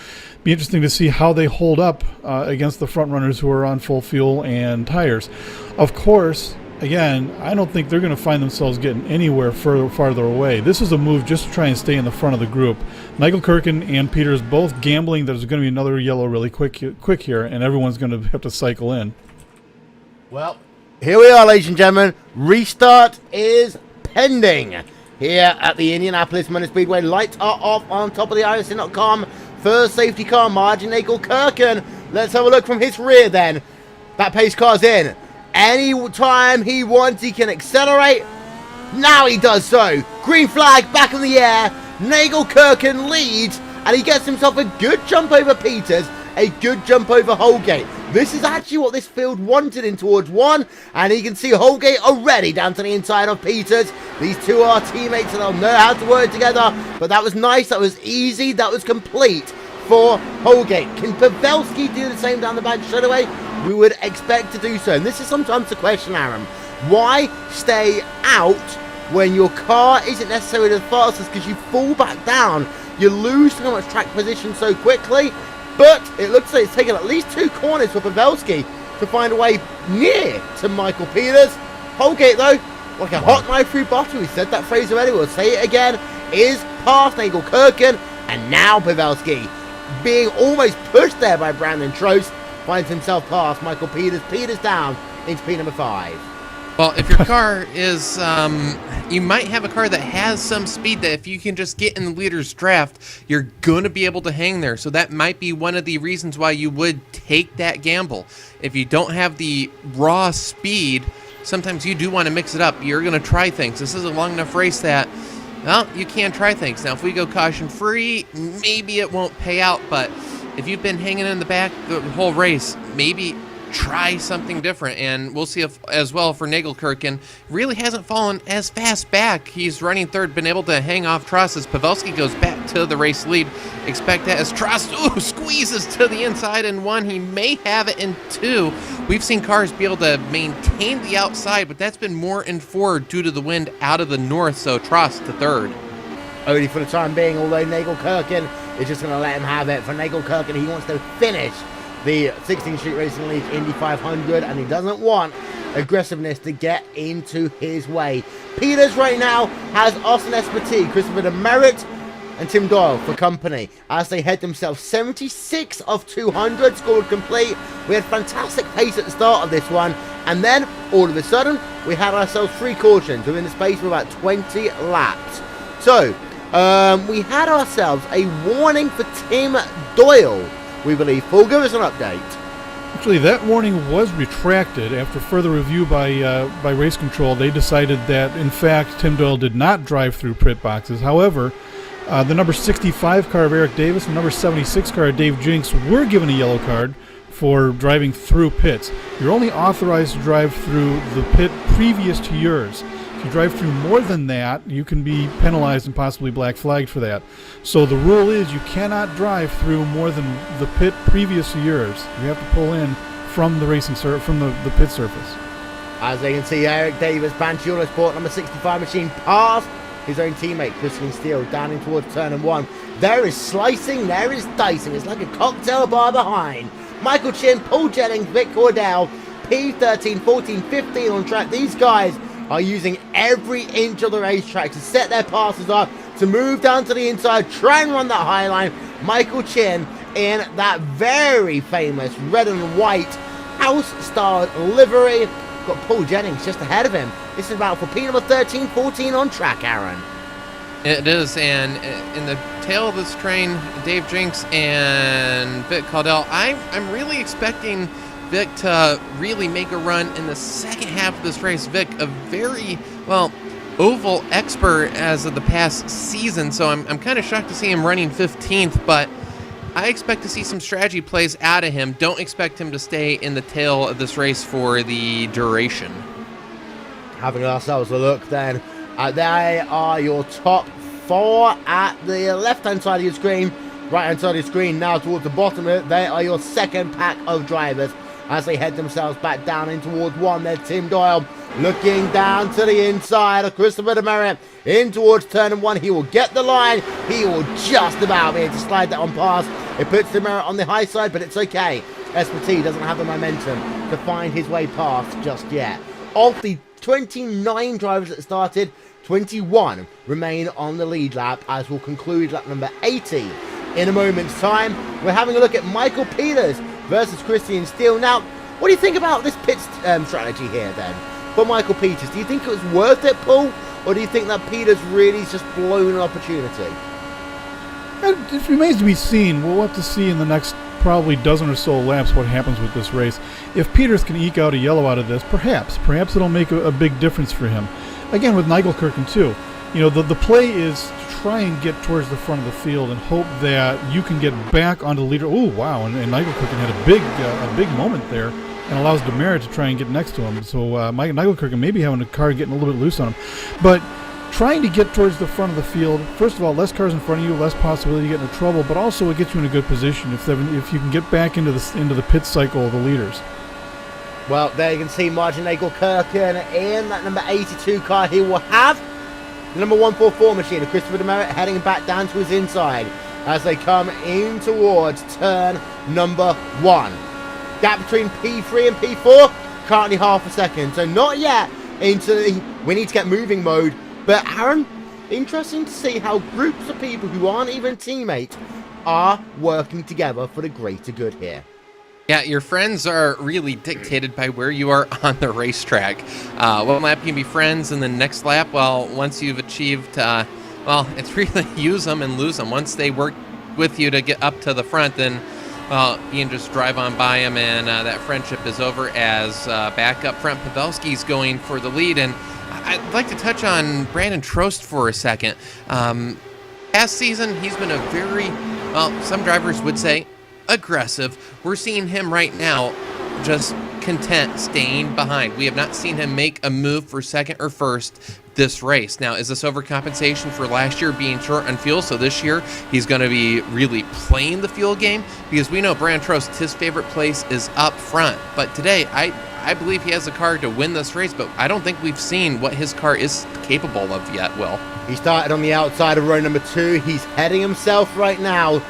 be interesting to see how they hold up against the front runners who are on full fuel and tires. Of course, again, I don't think they're going to find themselves getting anywhere farther away. This is a move just to try and stay in the front of the group. Nagel-Kirken and Peters both gambling that there's going to be another yellow really quick here, and everyone's going to have to cycle in. Well, here we are, ladies and gentlemen. Restart is pending here at the Indianapolis Motor Speedway. Lights are off on top of the IRC.com. First safety car, Martin Nagel-Kirken. Let's have a look from his rear then. That pace car's in. Any time he wants, he can accelerate. Now he does so. Green flag back in the air. Nagel-Kirken leads, and he gets himself a good jump over Peters, a good jump over Holgate. This is actually what this field wanted in towards 1, and you can see Holgate already down to the inside of Peters. These two are teammates, and they'll know how to work together, but that was nice, that was easy, that was complete for Holgate. Can Pavelski do the same down the back straight away? We would expect to do so. And this is sometimes the question, Aaron. Why stay out when your car isn't necessarily the fastest? Because you fall back down. You lose so much track position so quickly. But it looks like it's taken at least 2 corners for Pavelski to find a way near to Michael Peters. Holgate, though, like a hot knife through butter. We said that phrase already. We'll say it again. Is past Nagel-Kirken. And now Pavelski, being almost pushed there by Brandon Trost, finds himself past Michael Peters. Peters down into P number 5. Well, if your car is, you might have a car that has some speed that if you can just get in the leader's draft, you're going to be able to hang there. So that might be one of the reasons why you would take that gamble. If you don't have the raw speed, sometimes you do want to mix it up. You're going to try things. This is a long enough race that, well, you can try things. Now, if we go caution-free, maybe it won't pay out, but if you've been hanging in the back the whole race, maybe try something different. And we'll see if, as well, for Nagel-Kirken, really hasn't fallen as fast back. He's running third, been able to hang off Trost as Pavelski goes back to the race lead. Expect that as Trost squeezes to the inside in 1. He may have it in 2. We've seen cars be able to maintain the outside, but that's been more in 4 due to the wind out of the north, so Trost to third. Only for the time being, although Nagel-Kirken is just going to let him have it. For Nagel-Kirken, he wants to finish the 16th Street Racing League Indy 500, and he doesn't want aggressiveness to get into his way. Peters right now has Austin Espartee, Christopher DeMerit, and Tim Doyle for company as they head themselves 76 of 200 scored complete. We had fantastic pace at the start of this one, and then all of a sudden we had ourselves 3 cautions within the space of about 20 laps. So we had ourselves a warning for Tim Doyle, we believe. Paul, give us an update. Actually, that warning was retracted after further review by race control. They decided that, in fact, Tim Doyle did not drive through pit boxes. However, the number 65 car of Eric Davis and number 76 car of Dave Jinks were given a yellow card for driving through pits. You're only authorized to drive through the pit previous to yours. If you drive through more than that, you can be penalized and possibly black flagged for that. So the rule is you cannot drive through more than the pit previous to yours. You have to pull in from the the pit surface. As they can see, Eric Davis, Banchiolo Sport number 65 machine past his own teammate Christian Steele down in towards turn 1. There is slicing, there is dicing. It's like a cocktail bar behind. Michael Chin, Paul Jennings, Vic Cordell, P13, 14, 15 on track. These guys are using every inch of the racetrack to set their passes up, to move down to the inside, try and run that high line. Michael Chin in that very famous red and white house-styled livery. Got Paul Jennings just ahead of him. This is about for P number 13, 14 on track, Aaron. It is, and in the tail of this train, Dave Jinks and Vic Caudill, I'm really expecting Vic to really make a run in the second half of this race. Vic, a very, oval expert as of the past season, so I'm kind of shocked to see him running 15th, but I expect to see some strategy plays out of him. Don't expect him to stay in the tail of this race for the duration. Having ourselves a look then. They are your top 4 at the left-hand side of your screen. Right-hand side of your screen now towards the bottom of it. They are your second pack of drivers as they head themselves back down in towards 1. There's Tim Doyle looking down to the inside of Christopher Demerit in towards turn 1. He will get the line. He will just about be able to slide that on past. It puts Demerit on the high side, but it's okay. SPT doesn't have the momentum to find his way past just yet. Of the 29 drivers that started, 21 remain on the lead lap as we'll conclude lap number 80 in a moment's time. We're having a look at Michael Peters versus Christian Steele. Now, what do you think about this pit strategy here then for Michael Peters? Do you think it was worth it, Paul, or do you think that Peters really just blown an opportunity? It remains to be seen. We'll have to see in the next probably dozen or so laps what happens with this race. If Peters can eke out a yellow out of this, perhaps it'll make a big difference for him. Again, with Nigelkerken too, the play is to try and get towards the front of the field and hope that you can get back onto the leader. Oh wow! And Nigelkerken had a big moment there and allows Demerit to try and get next to him. So Nigelkerken may be having a car getting a little bit loose on him, but trying to get towards the front of the field, first of all, less cars in front of you, less possibility to get into trouble, but also it gets you in a good position if you can get back into the pit cycle of the leaders. Well, there you can see Martin Nigelkerken in that number 82 car. He will have the number 144 machine of Christopher Demerit heading back down to his inside as they come in towards turn number 1. Gap between P3 and P4, currently half a second, so not yet into the we need to get moving mode. But Aaron, interesting to see how groups of people who aren't even teammates are working together for the greater good here. Yeah, your friends are really dictated by where you are on the racetrack. One lap you can be friends, and the next lap, well, once you've achieved, it's really use them and lose them. Once they work with you to get up to the front, then, you can just drive on by them, and that friendship is over as back up front, Pavelski's going for the lead. And I'd like to touch on Brandon Trost for a second. Last season, he's been a very, some drivers would say, aggressive. We're seeing him right now just content staying behind. We have not seen him make a move for second or first this race. Now, is this overcompensation for last year being short on fuel? So this year, he's going to be really playing the fuel game? Because we know Brandon Trost, his favorite place is up front. But today, I believe he has a car to win this race, but I don't think we've seen what his car is capable of yet, Will. He started on the outside of row number 2. He's heading himself right now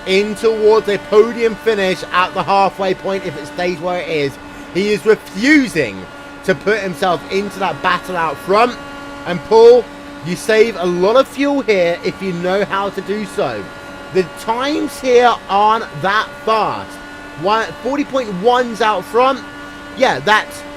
in towards a podium finish at the halfway point if it stays where it is. He is refusing to put himself into that battle out front. And Paul, you save a lot of fuel here if you know how to do so. The times here aren't that fast. 40.1's out front. Yeah,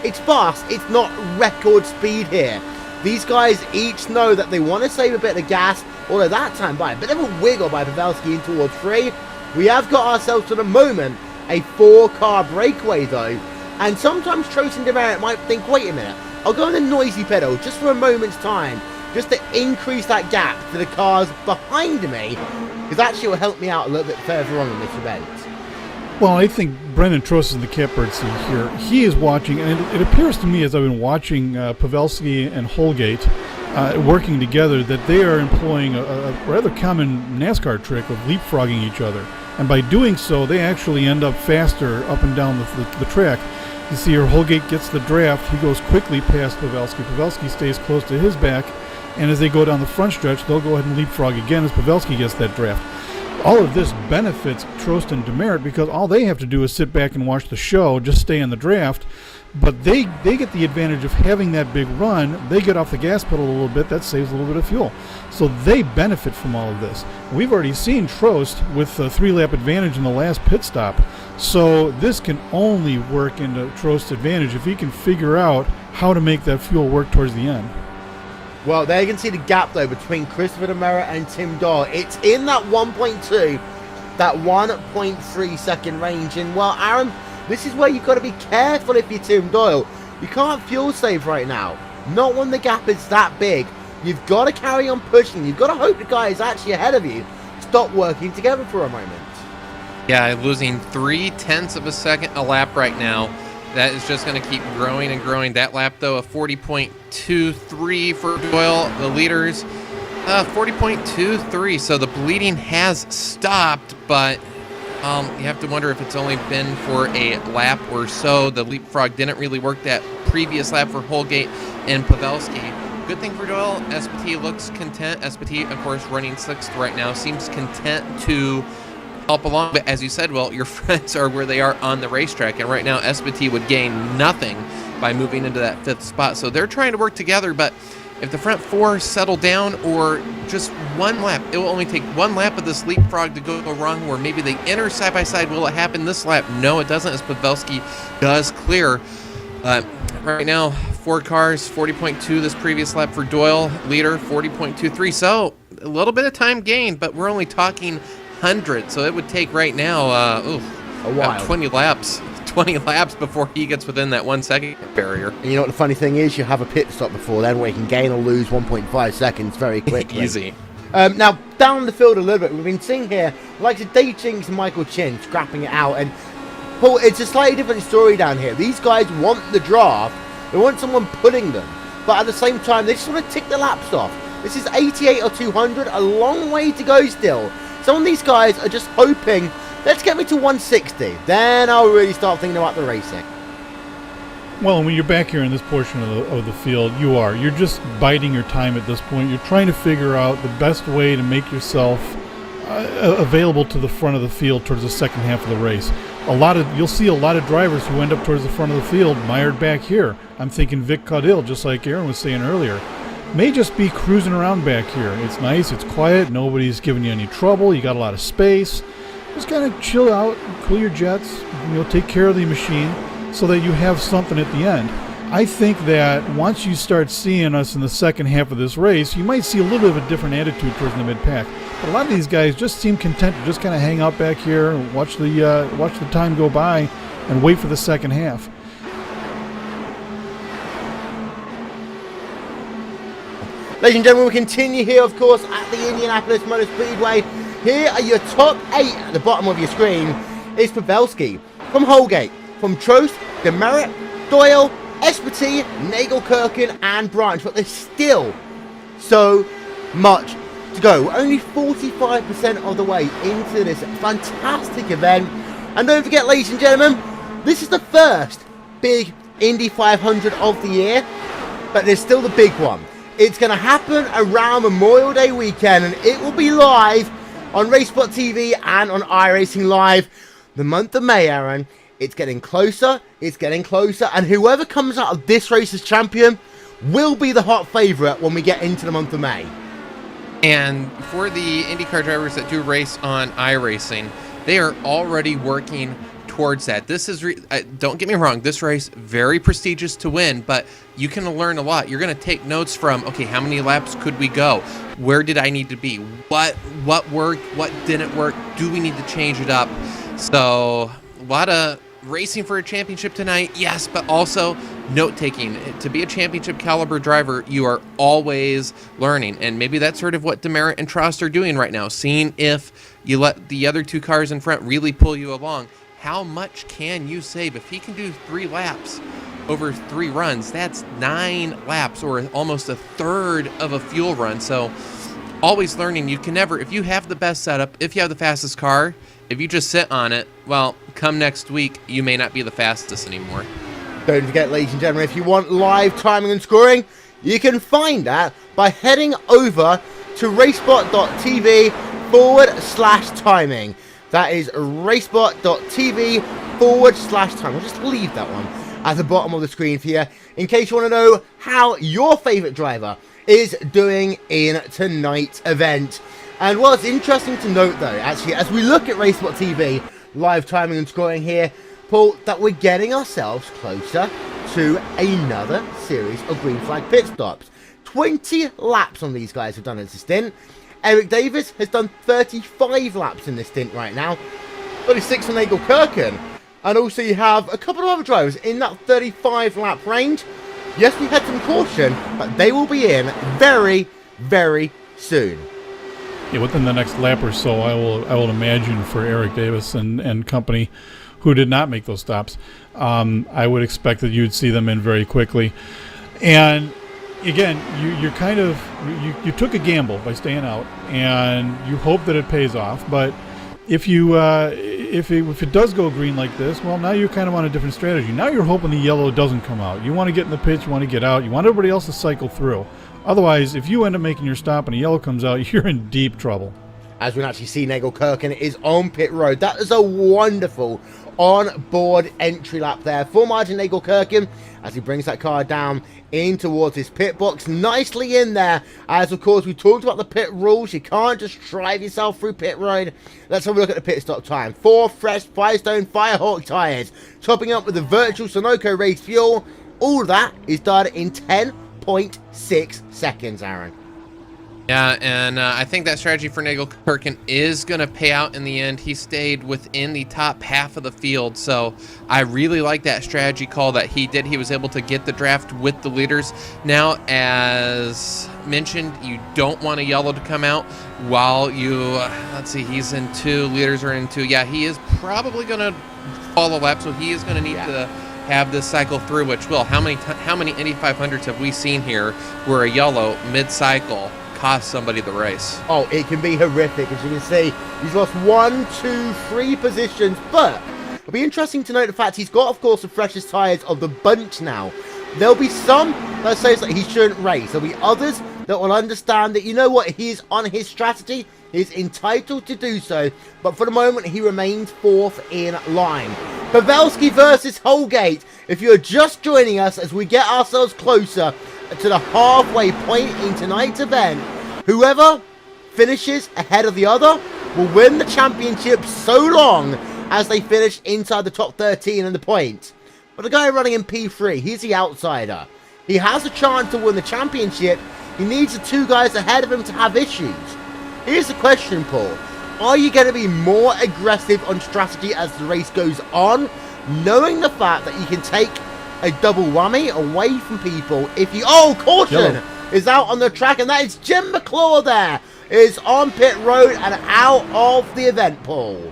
it's fast. It's not record speed here. These guys each know that they want to save a bit of gas, although that time by a bit of a wiggle by Pavelski in towards 3. We have got ourselves, for the moment, a 4-car breakaway though. And sometimes Trost and Demerit might think, wait a minute, I'll go on the noisy pedal just for a moment's time, just to increase that gap to the cars behind me, because actually will help me out a little bit further on in this event. Well, I think Brendan Trost is in the catbird seat here. He is watching, and it appears to me as I've been watching Pavelski and Holgate working together that they are employing a rather common NASCAR trick of leapfrogging each other. And by doing so, they actually end up faster up and down the track. You see here, Holgate gets the draft. He goes quickly past Pavelski. Pavelski stays close to his back, and as they go down the front stretch, they'll go ahead and leapfrog again as Pavelski gets that draft. All of this benefits Trost and Demerit because all they have to do is sit back and watch the show, just stay in the draft. But they get the advantage of having that big run. They get off the gas pedal a little bit. That saves a little bit of fuel. So they benefit from all of this. We've already seen Trost with a 3-lap advantage in the last pit stop. So this can only work into Trost's advantage if he can figure out how to make that fuel work towards the end. Well, there you can see the gap, though, between Christopher Demera and Tim Doyle. It's in that 1.2, that 1.3 second range. And, well, Aaron, this is where you've got to be careful if you're Tim Doyle. You can't fuel save right now. Not when the gap is that big. You've got to carry on pushing. You've got to hope the guy is actually ahead of you. Stop working together for a moment. Yeah, losing 0.3 of a second a lap right now. That is just going to keep growing and growing. That lap, though, a 40.23 for Doyle. The leaders, 40.23. So the bleeding has stopped, but you have to wonder if it's only been for a lap or so. The leapfrog didn't really work that previous lap for Holgate and Pavelski. Good thing for Doyle. SPT looks content. SPT, of course, running 6th right now. Seems content to help along, but as you said, well, your friends are where they are on the racetrack, and right now SPT would gain nothing by moving into that 5th spot. So they're trying to work together, but if the front 4 settle down or just one lap, it will only take one lap of this leapfrog to go wrong, or maybe they enter side by side. Will it happen this lap? No, it doesn't, as Pavelski does clear. Right now, 4 cars, 40.2 this previous lap for Doyle, leader 40.23. So a little bit of time gained, but we're only talking 100, so it would take right now a while. 20 laps before he gets within that 1 second barrier. And you know what the funny thing is? You have a pit stop before then where you can gain or lose 1.5 seconds very quickly. Easy. Now, down the field a little bit, we've been seeing here, like the Dave Jinks and Michael Chin scrapping it out, and Paul, it's a slightly different story down here. These guys want the draft, they want someone putting them, but at the same time, they just want to tick the laps off. This is 88 or 200, a long way to go still. Some of these guys are just hoping, let's get me to 160. Then I'll really start thinking about the racing. Well, when you're back here in this portion of the field, you're just biding your time at this point. You're trying to figure out the best way to make yourself available to the front of the field towards the second half of the race. You'll see a lot of drivers who end up towards the front of the field mired back here. I'm thinking Vic Caudill, just like Aaron was saying earlier. May just be cruising around back here. It's nice, it's quiet, nobody's giving you any trouble, you got a lot of space. Just kind of chill out, cool your jets, take care of the machine so that you have something at the end. I think that once you start seeing us in the second half of this race, you might see a little bit of a different attitude towards the mid-pack. But a lot of these guys just seem content to just kind of hang out back here and watch the time go by and wait for the second half. Ladies and gentlemen, we continue here, of course, at the Indianapolis Motor Speedway. Here are your top 8 at the bottom of your screen. It's Pavelski, from Holgate, from Trost, Demerit, Doyle, Espartee, Nagel-Kirkin, and Branch. But there's still so much to go. We're only 45% of the way into this fantastic event. And don't forget, ladies and gentlemen, this is the first big Indy 500 of the year. But there's still the big one. It's going to happen around Memorial Day weekend, and it will be live on RaceSpotTV and on iRacing Live. The month of May, Aaron, it's getting closer, and whoever comes out of this race as champion will be the hot favourite when we get into the month of May. And for the IndyCar drivers that do race on iRacing, they are already working towards that. This is, don't get me wrong, this race, very prestigious to win, but you can learn a lot. You're going to take notes from, okay, how many laps could we go? Where did I need to be? What worked? What didn't work? Do we need to change it up? So, a lot of racing for a championship tonight, yes, but also note-taking. To be a championship caliber driver, you are always learning, and maybe that's sort of what Demerit and Trost are doing right now, seeing if you let the other 2 cars in front really pull you along. How much can you save? If he can do 3 laps over 3 runs, that's 9 laps, or almost a third of a fuel run. So always learning. You can never, if you have the best setup, if you have the fastest car, if you just sit on it, well, come next week, you may not be the fastest anymore. Don't forget, ladies and gentlemen, if you want live timing and scoring, you can find that by heading over to RaceSpot.tv/timing. That is RaceSpot.tv/timing. I'll just leave that one at the bottom of the screen for you, in case you want to know how your favourite driver is doing in tonight's event. And well, it's interesting to note, though, actually, as we look at RaceSpot.tv, live timing and scoring here, Paul, that we're getting ourselves closer to another series of green flag pit stops. 20 laps on these guys have done in this stint. Eric Davis has done 35 laps in this stint right now. 36 for Nagel Kirkin. And also you have a couple of other drivers in that 35 lap range. Yes, we had some caution, but they will be in very, very soon. Yeah, within the next lap or so, I will imagine for Eric Davis and company who did not make those stops, I would expect that you'd see them in very quickly. And again, you're kind of you took a gamble by staying out, and you hope that it pays off. But if it does go green like this, well, now you're kind of on a different strategy. Now you're hoping the yellow doesn't come out. You want to get in the pits, you want to get out, you want everybody else to cycle through. Otherwise, if you end up making your stop and a yellow comes out, you're in deep trouble. As we can actually see, Nagel Kirkin is on pit road. That is a wonderful on-board entry lap there for Martin Nagel Kirkin as he brings that car down in towards his pit box. Nicely in there, as of course we talked about the pit rules. You can't just drive yourself through pit road. Let's have a look at the pit stop time. 4 fresh Firestone Firehawk tyres, topping up with the virtual Sunoco race fuel. All of that is done in 10.6 seconds, Aaron. Yeah, and I think that strategy for Nagel Kirkin is going to pay out in the end. He stayed within the top half of the field, so I really like that strategy call that he did. He was able to get the draft with the leaders. Now, as mentioned, you don't want a yellow to come out while you, let's see, he's in 2, leaders are in 2. Yeah, he is probably going to follow lap, so he is going to need to have this cycle through, which will. How many Indy 500s have we seen here where a yellow mid-cycle cost somebody the race? Oh, it can be horrific. As you can see, he's lost 1, 2, 3 positions, but it'll be interesting to note the fact he's got, of course, the freshest tyres of the bunch now. There'll be some that say that he shouldn't race. There'll be others that will understand that, you know what, he's on his strategy, he's entitled to do so, but for the moment he remains 4th in line. Pavelski versus Holgate. If you're just joining us as we get ourselves closer to the halfway point in tonight's event, whoever finishes ahead of the other will win the championship so long as they finish inside the top 13 in the points. But the guy running in P3, he's the outsider. He has a chance to win the championship. He needs the 2 guys ahead of him to have issues. Here's the question, Paul. Are you going to be more aggressive on strategy as the race goes on, knowing the fact that you can take a double whammy away from people if you... Oh, caution is out on the track, and that is Jim McClure there. Is on pit road and out of the event, Paul.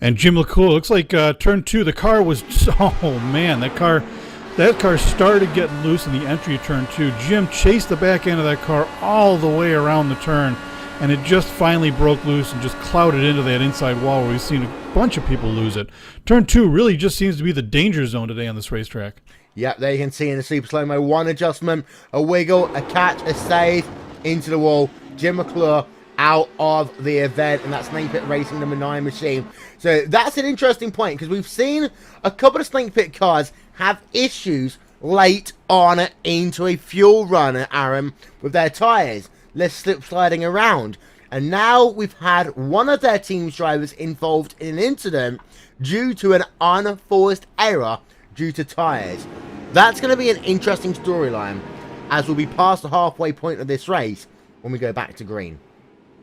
And Jim McClure, looks like turn 2, the car was... Oh, man, that car started getting loose in the entry of turn 2. Jim chased the back end of that car all the way around the turn, and it just finally broke loose and just clouded into that inside wall where we've seen a bunch of people lose it. Turn 2 really just seems to be the danger zone today on this racetrack. Yep, there you can see in the super slow-mo, 1 adjustment, a wiggle, a catch, a save, into the wall. Jim McClure out of the event, and that's Snake Pit Racing number 9 machine. So that's an interesting point, because we've seen a couple of Snake Pit cars have issues late on into a fuel run, Aaron, with their tyres. Less slip sliding around. And now we've had one of their team's drivers involved in an incident due to an unforced error due to tyres. That's going to be an interesting storyline as we'll be past the halfway point of this race when we go back to green.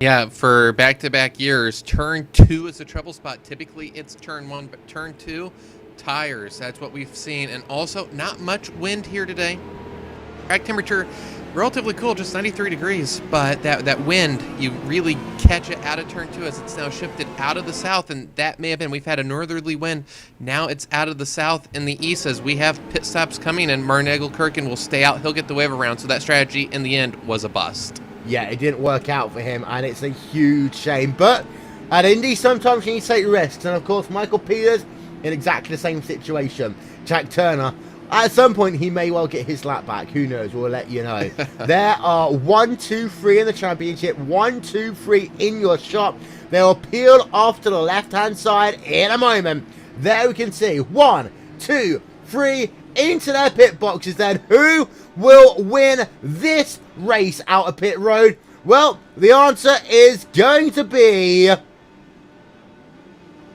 Yeah, for back-to-back years, turn 2 is a trouble spot. Typically, it's turn 1, but turn 2, tires. That's what we've seen. And also, not much wind here today. Track temperature, relatively cool, just 93 degrees. But that wind, you really catch it out of turn 2 as it's now shifted out of the south. And that may have been, we've had a northerly wind. Now it's out of the south and the east as we have pit stops coming. And Nagel Kirkin will stay out. He'll get the wave around. So that strategy, in the end, was a bust. Yeah, it didn't work out for him, and it's a huge shame. But at Indy, sometimes you need to take risks. And, of course, Michael Peters in exactly the same situation. Jack Turner, at some point, he may well get his lap back. Who knows? We'll let you know. There are 1, 2, 3 in the championship. 1, 2, 3 in your shop. They'll peel off to the left-hand side in a moment. There we can see 1, 2, 3 into their pit boxes. Then who will win this race out of pit road? Well, the answer is going to be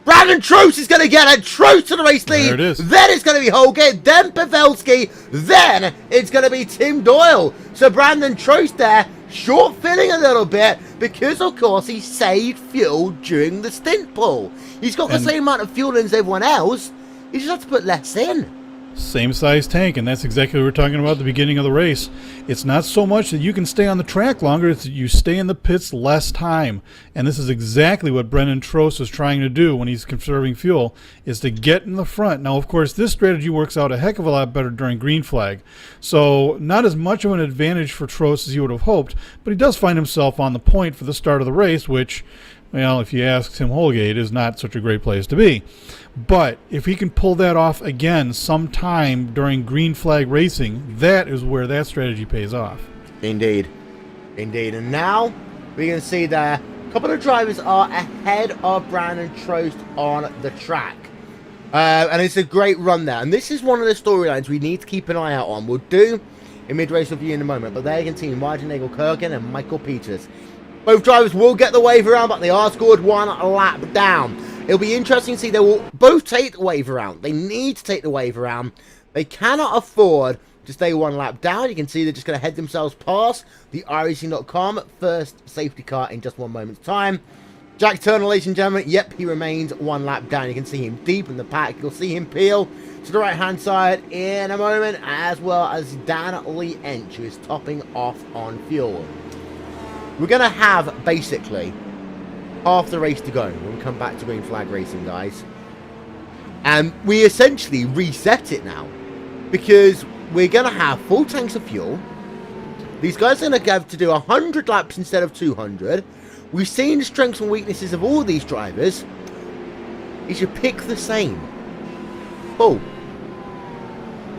Brandon Trost is going to get it. Trost to the race lead. There it is. Then it's going to be Holgate. Then Pavelski. Then it's going to be Tim Doyle. So Brandon Trost there, short filling a little bit because, of course, he saved fuel during the stint pull. He's got the same amount of fuel as everyone else. He just has to put less in. Same size tank, and that's exactly what we were talking about at the beginning of the race. It's not so much that you can stay on the track longer, it's that you stay in the pits less time. And this is exactly what Brendan Trost is trying to do when he's conserving fuel, is to get in the front. Now, of course, this strategy works out a heck of a lot better during green flag. So not as much of an advantage for Trost as you would have hoped, but he does find himself on the point for the start of the race, which, well, if you ask Tim Holgate, is not such a great place to be. But if he can pull that off again sometime during green flag racing, that is where that strategy pays off. Indeed. Indeed. And now we can see there a couple of drivers are ahead of Brandon Trost on the track. And it's a great run there. And this is one of the storylines we need to keep an eye out on. We'll do a mid-race review in a moment. But there you can see Martin Nagel-Kurgan and Michael Peters. Both drivers will get the wave around, but they are scored one lap down. It'll be interesting to see. They will both take the wave around. They need to take the wave around. They cannot afford to stay one lap down. You can see they're just going to head themselves past the iRacing.com first safety car in just 1 moment's time. Jack Turner, ladies and gentlemen, yep, he remains one lap down. You can see him deep in the pack. You'll see him peel to the right-hand side in a moment, as well as Dan Lee Ench, who is topping off on fuel. We're going to have, basically, half the race to go when we come back to green flag racing, guys. And we essentially reset it now, because we're going to have full tanks of fuel. These guys are going to have to do 100 laps instead of 200. We've seen the strengths and weaknesses of all these drivers. You should pick the same. Oh.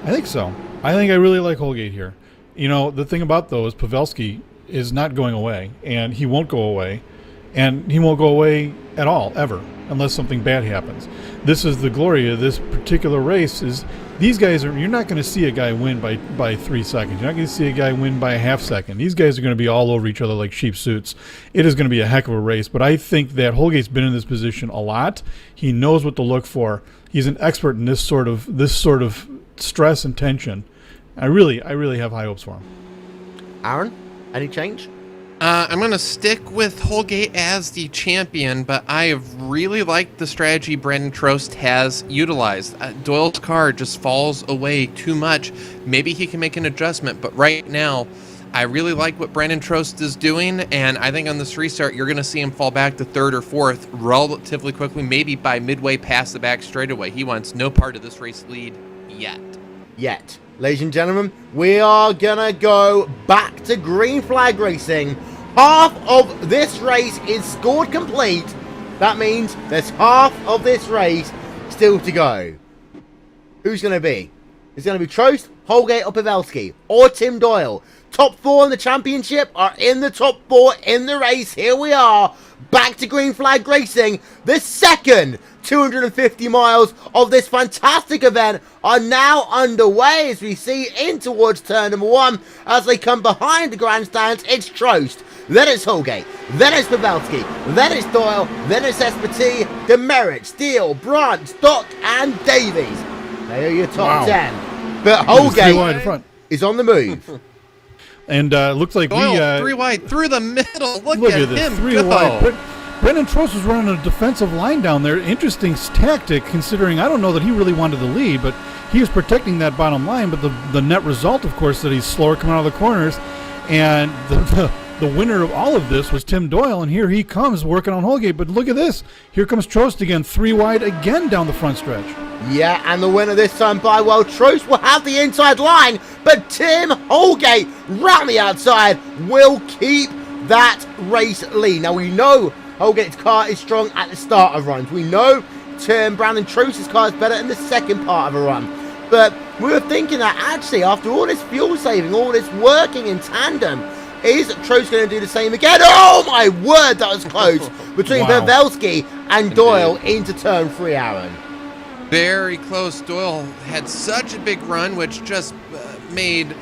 I think so. I think I really like Holgate here. You know, the thing about, though, is Pavelski is not going away, and he won't go away. And he won't go away at all, ever, unless something bad happens. This is the glory of this particular race, is these guys are, you're not going to see a guy win by 3 seconds. You're not going to see a guy win by a half second. These guys are going to be all over each other like sheep suits. It is going to be a heck of a race, but I think that Holgate's been in this position a lot. He knows what to look for. He's an expert in this sort of stress and tension. I really have high hopes for him. Aaron, any change? I'm going to stick with Holgate as the champion, but I have really liked the strategy Brandon Trost has utilized. Doyle's car just falls away too much. Maybe he can make an adjustment, but right now, I really like what Brandon Trost is doing, and I think on this restart, you're going to see him fall back to third or fourth relatively quickly, maybe by midway past the back straightaway. He wants no part of this race lead yet. Ladies and gentlemen, we are gonna go back to green flag racing. Half of this race is scored complete. That means there's half of this race still to go. Who's gonna be? Is it gonna be Trost, Holgate, or Pavelski, or Tim Doyle? Top 4 in the championship are in the top 4 in the race. Here we are, back to green flag racing. The second 250 miles of this fantastic event are now underway as we see in towards turn number 1. As they come behind the grandstands, it's Trost, then it's Holgate, then it's Pavelski, then it's Doyle, then it's Espity, Demerit, Steele, Brandt, Stock, and Davies. They are your top 10. But Holgate is on the move. And looks like Doyle, 3 wide through the middle. Look at this, him 3 go. wide. Brendan Trost was running a defensive line down there. Interesting tactic, considering I don't know that he really wanted the lead, but he was protecting that bottom line. But the net result, of course, that he's slower coming out of the corners. And the winner of all of this was Tim Doyle, and here he comes working on Holgate. But look at this. Here comes Trost again, 3 wide again down the front stretch. Yeah, and the winner this time by well, Trost will have the inside line, but Tim Holgate round the outside will keep that race lead. Now we know Holgate's car is strong at the start of runs. We know Brandon Trost's car is better in the second part of a run. But we were thinking that actually after all this fuel saving, all this working in tandem, is Trost going to do the same again? Oh my word, that was close between Pavelski and Doyle into turn 3, Aaron. Very close. Doyle had such a big run, which just made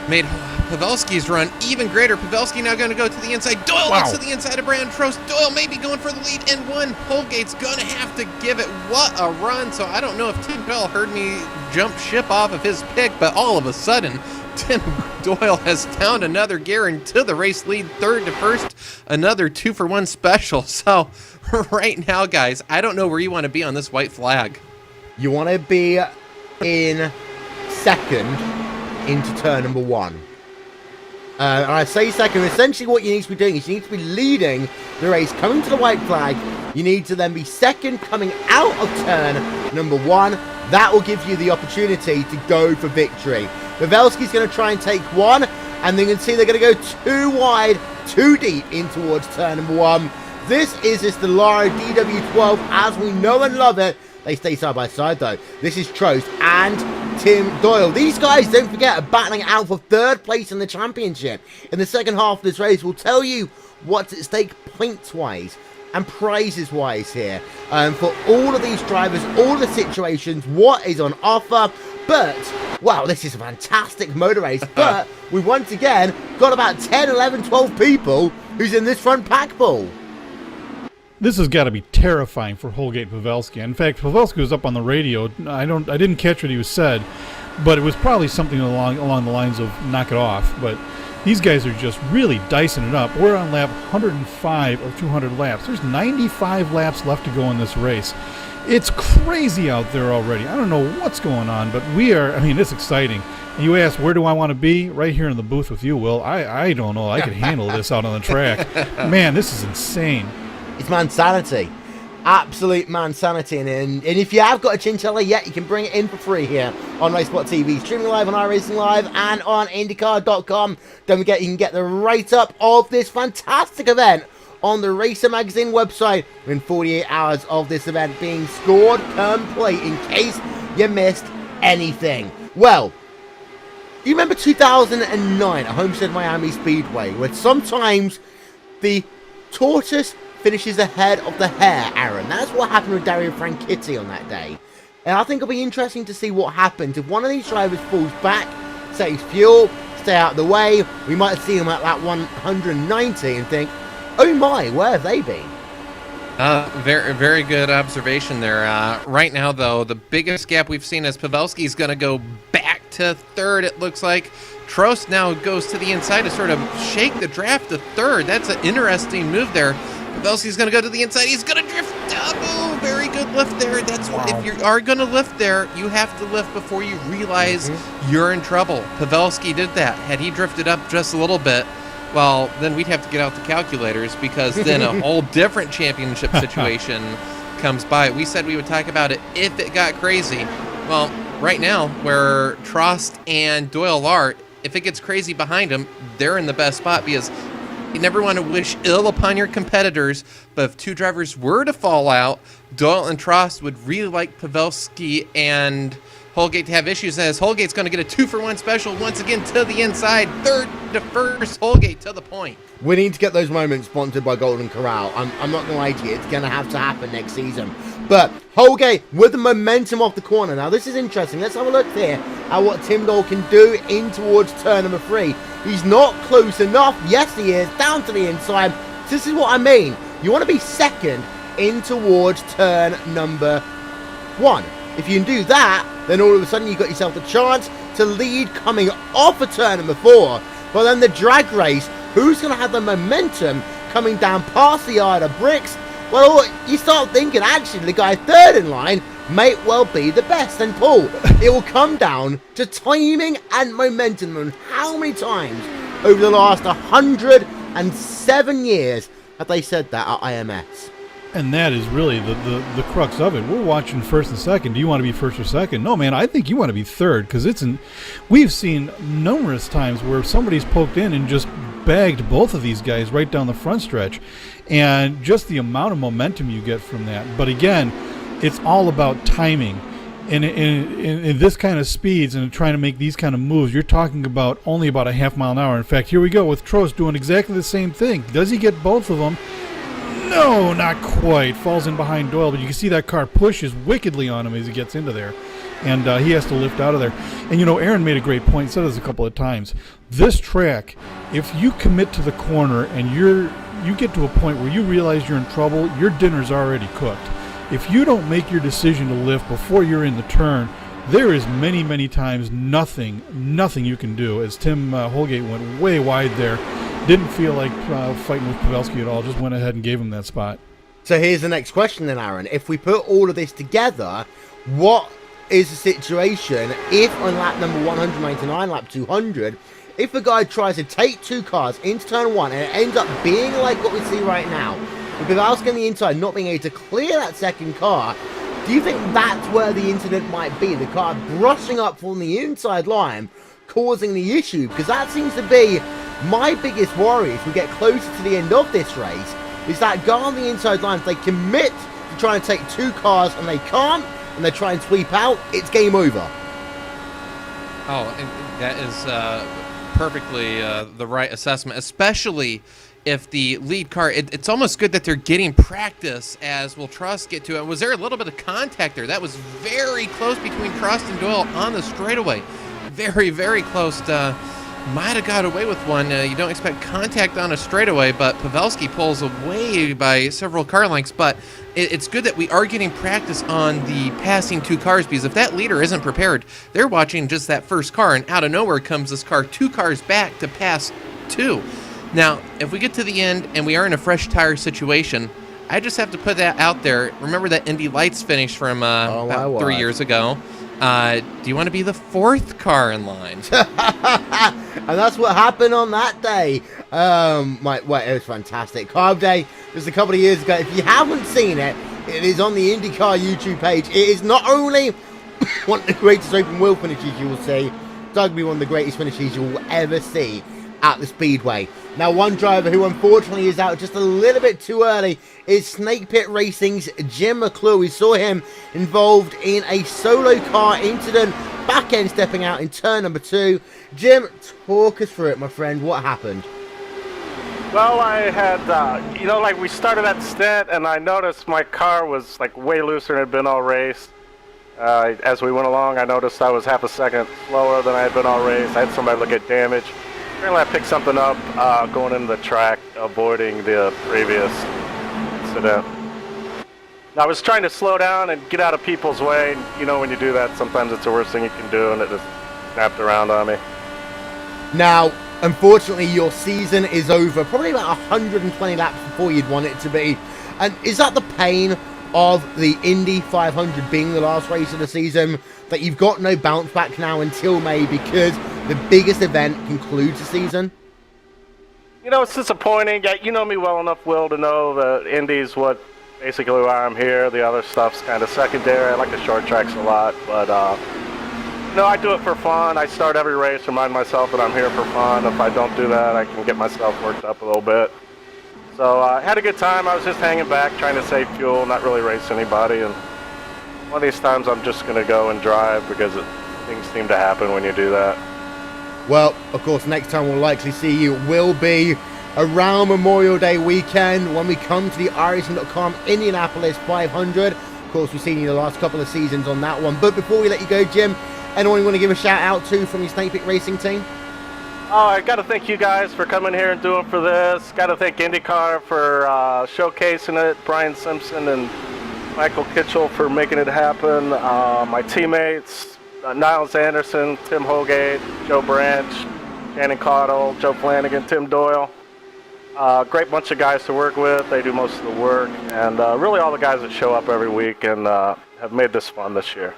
made Pavelski's run even greater. Pavelski now going to go to the inside. Doyle looks to the inside of Brandon Trost. Doyle maybe going for the lead in one. Holgate's going to have to give it. What a run. So I don't know if Tim Doyle heard me jump ship off of his pick, but all of a sudden, Tim Doyle has found another gear into the race lead, third to first, another 2-for-1 special. So right now, guys, I don't know where you want to be on this white flag. You want to be in second into turn number 1. And I say second, essentially what you need to be doing is you need to be leading the race, coming to the white flag. You need to then be second coming out of turn number 1. That will give you the opportunity to go for victory. Pavelski's going to try and take one, and then you can see they're going to go too wide, too deep in towards turn number 1. This is just the Lara DW12 as we know and love it. They stay side by side though. This is Trost and Tim Doyle. These guys, don't forget, are battling out for third place in the championship. In the second half of this race, we'll tell you what's at stake points-wise and prizes-wise here. For all of these drivers, all the situations, what is on offer. But, wow, this is a fantastic motor race. But we've once again got about 10, 11, 12 people who's in this front pack ball. This has got to be terrifying for Holgate Pavelski. In fact, Pavelski was up on the radio. I didn't catch what he was said, but it was probably something along the lines of knock it off. But these guys are just really dicing it up. We're on lap 105 of 200 laps. There's 95 laps left to go in this race. It's crazy out there already. I don't know what's going on, but it's exciting. And you ask, where do I want to be? Right here in the booth with you, Will. I don't know. I could handle this out on the track. Man, this is insane. It's mansanity. Absolute mansanity. And if you have got a chinchilla yet, you can bring it in for free here on RaceSpotTV. Streaming live on iRacing Live and on IndyCar.com. Don't forget, you can get the write-up of this fantastic event on the Racer Magazine website within 48 hours of this event being scored complete in case you missed anything. Well, you remember 2009 at Homestead Miami Speedway, where sometimes the tortoise finishes ahead of the hare, Aaron. That's what happened with Dario Franchitti on that day. And I think it'll be interesting to see what happens if one of these drivers falls back, saves fuel, stay out of the way. We might see him at that 190 and think, oh my, where have they been? Very, very good observation there. Right now, though, the biggest gap we've seen is Pavelski's going to go back to third, it looks like. Trost now goes to the inside to sort of shake the draft to third. That's an interesting move there. Pavelski's going to go to the inside. He's going to drift double. Very good lift there. That's what, if you are going to lift there, you have to lift before you realize you're in trouble. Pavelski did that. Had he drifted up just a little bit, well, then we'd have to get out the calculators, because then a whole different championship situation comes by. We said we would talk about it if it got crazy. Well, right now, where Trost and Doyle are, if it gets crazy behind them, they're in the best spot, because you never want to wish ill upon your competitors, but if two drivers were to fall out, Doyle and Trost would really like Pavelski and Holgate to have issues, as Holgate's going to get a 2-for-1 special once again to the inside, third to first, Holgate to the point. We need to get those moments sponsored by Golden Corral. I'm not going to lie to you, it's going to have to happen next season. But Holgate with the momentum off the corner. Now this is interesting. Let's have a look here at what Tim Doyle can do in towards turn number 3. He's not close enough. Yes, he is. Down to the inside. This is what I mean. You want to be second in towards turn number 1. If you can do that, then all of a sudden you've got yourself a chance to lead coming off of turn number 4. But then the drag race, who's going to have the momentum coming down past the yard of bricks? Well, you start thinking, actually, the guy third in line may well be the best. And Paul, it will come down to timing and momentum. And how many times over the last 107 years have they said that at IMS? And that is really the crux of it. We're watching first and second. Do you want to be first or second? No, man, I think you want to be third, because we've seen numerous times where somebody's poked in and just bagged both of these guys right down the front stretch. And just the amount of momentum you get from that. But again, it's all about timing. And in this kind of speeds and trying to make these kind of moves, you're talking about only about a half mile an hour. In fact, here we go with Trost doing exactly the same thing. Does he get both of them? No, not quite. Falls in behind Doyle, but you can see that car pushes wickedly on him as he gets into there. and he has to lift out of there. And Aaron made a great point. He said this a couple of times. This track, if you commit to the corner and you get to a point where you realize you're in trouble, your dinner's already cooked. If you don't make your decision to lift before you're in the turn, there is many, many times nothing you can do. As Tim Holgate went way wide there, didn't feel like fighting with Pavelski at all, just went ahead and gave him that spot. So here's the next question then, Aaron. If we put all of this together, what is the situation if on lap number 199, lap 200, if a guy tries to take two cars into turn one and it ends up being like what we see right now, with Pavelski on the inside not being able to clear that second car, do you think that's where the incident might be? The car brushing up from the inside line, causing the issue? Because that seems to be my biggest worry as we get closer to the end of this race, is that guy on the inside line, if they commit to trying to take two cars and they can't, and they try and sweep out, it's game over. Oh, and that is perfectly the right assessment, especially if the lead car, it's almost good that they're getting practice as we'll trust get to it. Was there a little bit of contact there? That was very close between Prost and Doyle on the straightaway. Very, very close. Might have got away with one. You don't expect contact on a straightaway, but Pavelski pulls away by several car lengths. But it's good that we are getting practice on the passing two cars, because if that leader isn't prepared, they're watching just that first car, and out of nowhere comes this car two cars back to pass two. Now, if we get to the end and we are in a fresh tire situation, I just have to put that out there. Remember that Indy Lights finish from about 3 years ago? Do you want to be the fourth car in line? And that's what happened on that day. It was fantastic. Carb Day was a couple of years ago. If you haven't seen it, it is on the IndyCar YouTube page. It is not only one of the greatest open wheel finishes you will see, it's arguably one of the greatest finishes you will ever see at the Speedway. Now, one driver who unfortunately is out just a little bit too early is Snake Pit Racing's Jim McClure. We saw him involved in a solo car incident, back end stepping out in turn number 2. Jim, talk us through it, my friend. What happened? Well, I had, we started that stint, and I noticed my car was, way looser and had been all raced. As we went along, I noticed I was half a second slower than I had been all raced. I had somebody look at damage. Apparently, I picked something up going into the track, avoiding the previous incident. I was trying to slow down and get out of people's way. When you do that, sometimes it's the worst thing you can do, and it just snapped around on me. Now, unfortunately, your season is over. Probably about 120 laps before you'd want it to be. And is that the pain of the Indy 500 being the last race of the season, that you've got no bounce back now until May because the biggest event concludes the season? It's disappointing. You know me well enough, Will, to know that Indy's basically why I'm here. The other stuff's kind of secondary. I like the short tracks a lot, but I do it for fun. I start every race, remind myself that I'm here for fun. If I don't do that, I can get myself worked up a little bit. So I had a good time. I was just hanging back, trying to save fuel, not really race anybody. And one of these times I'm just going to go and drive because things seem to happen when you do that. Well, of course, next time we'll likely see you will be around Memorial Day weekend when we come to the iRacing.com Indianapolis 500. Of course, we've seen you the last couple of seasons on that one. But before we let you go, Jim, anyone you want to give a shout out to from your Snake Pit Racing team? Oh, I got to thank you guys for coming here and doing for this. Got to thank IndyCar for showcasing it. Brian Simpson and Michael Kitchell for making it happen. My teammates, Niles Anderson, Tim Holgate, Joe Branch, Shannon Caudill, Joe Flanagan, Tim Doyle. Great bunch of guys to work with. They do most of the work. And really all the guys that show up every week and have made this fun this year.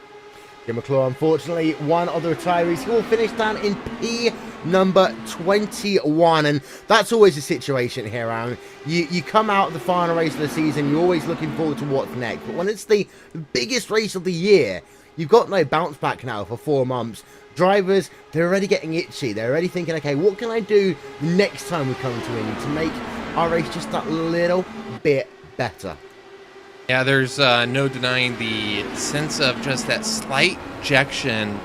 Jim McClure, unfortunately, one of the retirees. He will finish down in P number 21, and that's always the situation here, Aaron. You come out of the final race of the season, you're always looking forward to what's next, but when it's the biggest race of the year, you've got no bounce back now for 4 months. Drivers, they're already getting itchy. They're already thinking, okay, what can I do next time we come to Indy to make our race just that little bit better? Yeah, there's no denying the sense of just that slight ejection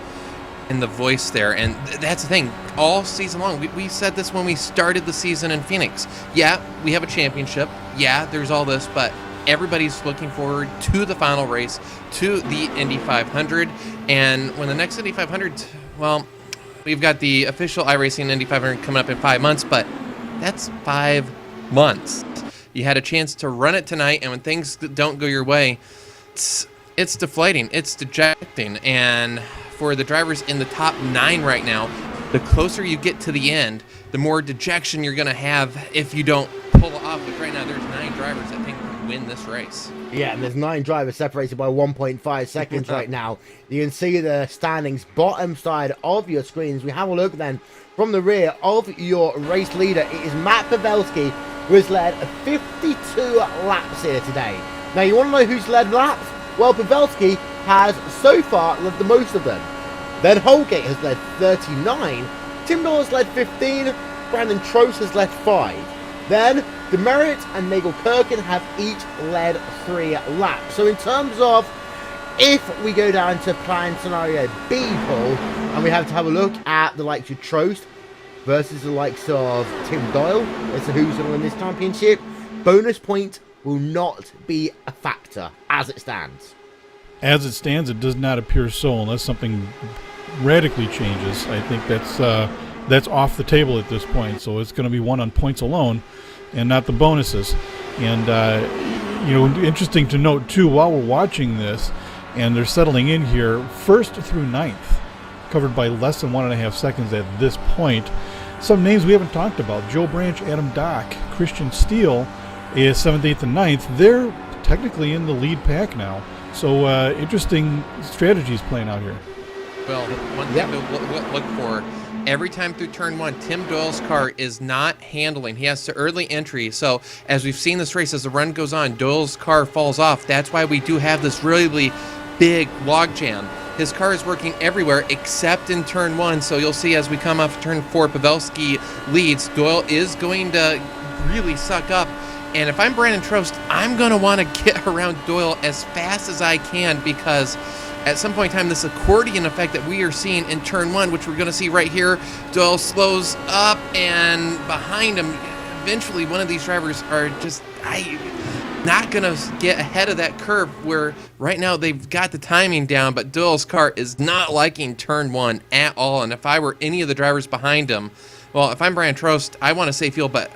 in the voice there. And that's the thing. All season long, we said this when we started the season in Phoenix. Yeah, we have a championship. Yeah, there's all this. But everybody's looking forward to the final race, to the Indy 500. And when the next Indy 500, well, we've got the official iRacing Indy 500 coming up in 5 months, but that's 5 months. You had a chance to run it tonight, and when things don't go your way, it's deflating, it's dejecting. And for the drivers in the top 9 right now, the closer you get to the end, the more dejection you're going to have if you don't pull it off. But right now, there's 9 drivers that think can win this race. Yeah, and there's 9 drivers separated by 1.5 seconds right now. You can see the standings bottom side of your screens. We have a look then from the rear of your race leader. It is Matt Pavelski, who has led 52 laps here today. Now, you want to know who's led laps? Well, Pavelski has so far led the most of them. Then Holgate has led 39, Tim Doyle has led 15, Brandon Trost has led 5. Then Demerit and Nagel Kirkin have each led 3 laps. So in terms of if we go down to plan scenario B, Paul, and we have to have a look at the likes of Trost versus the likes of Tim Doyle as to who's going to win this championship, bonus point will not be a factor as it stands. As it stands, it does not appear so, unless something radically changes. I think that's off the table at this point. So it's going to be won on points alone, and not the bonuses. And interesting to note too, while we're watching this, and they're settling in here, 1st through 9th, covered by less than 1.5 seconds at this point. Some names we haven't talked about: Joe Branch, Adam Dock, Christian Steele is 7th, 8th, and 9th. They're technically in the lead pack now. So interesting strategies playing out here. Well, one thing to look for, every time through turn 1, Tim Doyle's car is not handling. He has to early entry. So as we've seen this race, as the run goes on, Doyle's car falls off. That's why we do have this really big log jam. His car is working everywhere except in turn 1. So you'll see as we come off turn 4, Pavelski leads. Doyle is going to really suck up. And if I'm Brandon Trost, I'm going to want to get around Doyle as fast as I can, because at some point in time, this accordion effect that we are seeing in turn 1, which we're going to see right here, Doyle slows up, and behind him, eventually one of these drivers are just not going to get ahead of that curve, where right now they've got the timing down, but Doyle's car is not liking turn 1 at all. And if I were any of the drivers behind him, well, if I'm Brian Trost, I want to say field, but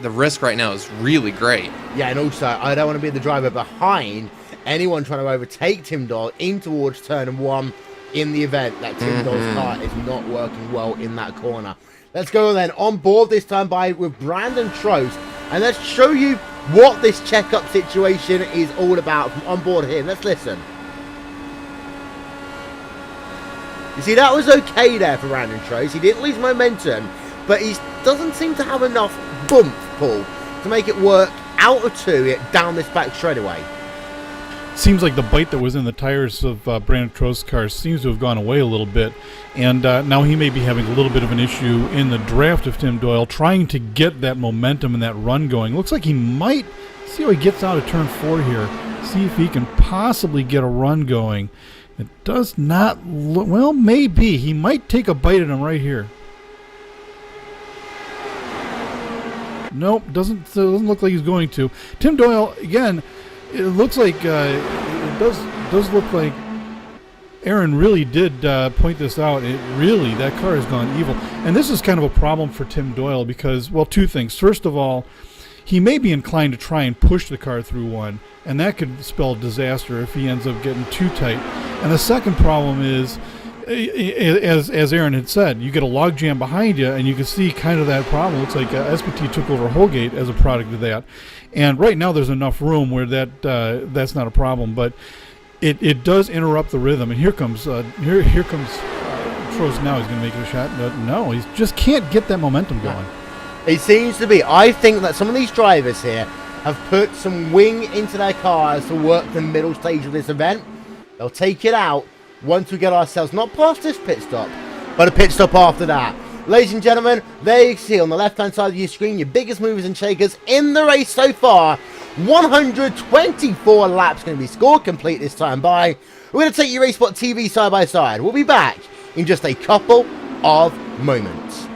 the risk right now is really great. Yeah, and also, I don't want to be the driver behind anyone trying to overtake Tim Doyle in towards turn 1 in the event that Tim Doyle's car is not working well in that corner. Let's go then on board this time with Brandon Trost, and let's show you what this checkup situation is all about from on board here. Let's listen. You see, that was okay there for Brandon Trost. He didn't lose momentum, but he doesn't seem to have enough bump pull to make it work out of 2 down this back straightaway. Seems like the bite that was in the tires of Brandon Trost's car seems to have gone away a little bit, and now he may be having a little bit of an issue in the draft of Tim Doyle, trying to get that momentum and that run going. Looks like he might see how he gets out of turn 4 here, see if he can possibly get a run going. It does not look, well, maybe. He might take a bite at him right here. Nope, doesn't look like he's going to. Tim Doyle, again, it looks like, it does look like Aaron really did point this out. That car has gone evil. And this is kind of a problem for Tim Doyle because, well, 2 things. First of all, he may be inclined to try and push the car through 1, and that could spell disaster if he ends up getting too tight. And the second problem is, as Aaron had said, you get a log jam behind you, and you can see kind of that problem. It looks like SPT took over Holgate as a product of that. And right now there's enough room where that's not a problem, but it does interrupt the rhythm. And here comes Trost now. He's going to make it a shot, but no, he just can't get that momentum going. It seems to be. I think that some of these drivers here have put some wing into their cars to work the middle stage of this event. They'll take it out once we get ourselves not past this pit stop, but a pit stop after that. Ladies and gentlemen, there you see on the left-hand side of your screen your biggest movers and shakers in the race so far. 124 laps going to be scored complete this time by. We're going to take your RaceSpotTV side by side. We'll be back in just a couple of moments.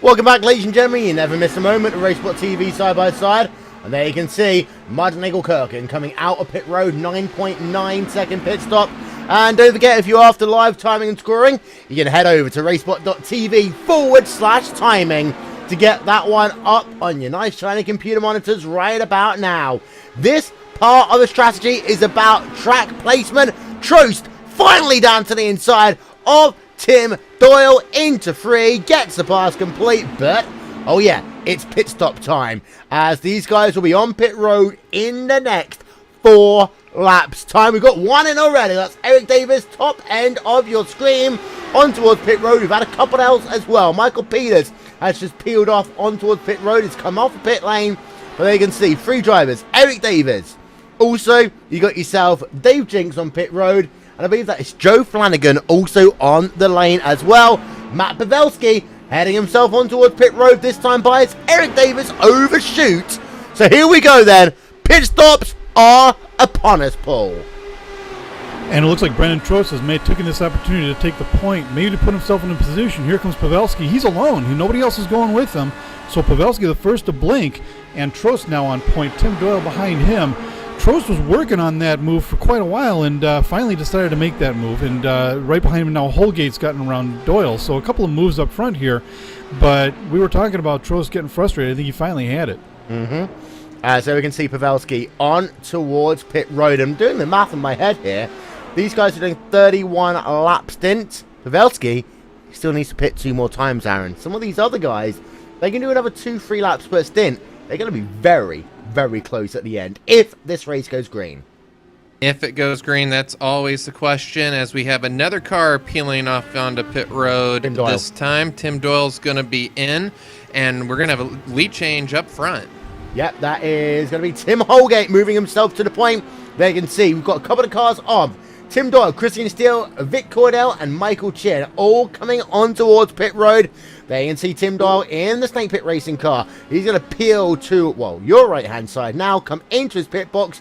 Welcome back, ladies and gentlemen. You never miss a moment of RaceSpotTV side by side. And there you can see Mudnagel-Kirkin coming out of pit road, 9.9 second pit stop. And don't forget, if you're after live timing and scoring, you can head over to RaceSpot.tv/timing to get that one up on your nice shiny computer monitors right about now. This part of the strategy is about track placement. Trost finally down to the inside of Tim Doyle into 3, gets the pass complete, but oh yeah, it's pit stop time, as these guys will be on pit road in the next 4 laps time. We've got one in already. That's Eric Davis, top end of your screen, on towards pit road. We've had a couple else as well. Michael Peters has just peeled off on towards pit road. He's come off the pit lane, but there you can see 3 drivers. Eric Davis. Also, you got yourself Dave Jinks on pit road, and I believe that is Joe Flanagan also on the lane as well. Matt Pavelski heading himself on towards pit road, this time by as Eric Davis overshoots. So here we go then. Pit stops are upon us, Paul. And it looks like Brendan Trost has taken this opportunity to take the point, maybe to put himself in a position. Here comes Pavelski. He's alone. Nobody else is going with him. So Pavelski the first to blink, and Trost now on point. Tim Doyle behind him. Trost was working on that move for quite a while and finally decided to make that move. And right behind him now, Holgate's gotten around Doyle. So a couple of moves up front here. But we were talking about Trost getting frustrated. I think he finally had it. So we can see Pavelski on towards pit road. I'm doing the math in my head here. These guys are doing 31 lap stints. Pavelski still needs to pit 2 more times, Aaron. Some of these other guys, they can do another 2-3 laps per stint. They're going to be very, very close at the end if this race goes green. If it goes green, that's always the question, as we have another car peeling off onto pit road this time. Tim Doyle's going to be in, and we're going to have a lead change up front. Yep, that is going to be Tim Holgate moving himself to the point. There you can see we've got a couple of cars of Tim Doyle, Christian Steele, Vic Cordell, and Michael Chin all coming on towards pit road. There you can see Tim Doyle in the Snake Pit Racing car. He's going to peel to, well, your right-hand side now, come into his pit box.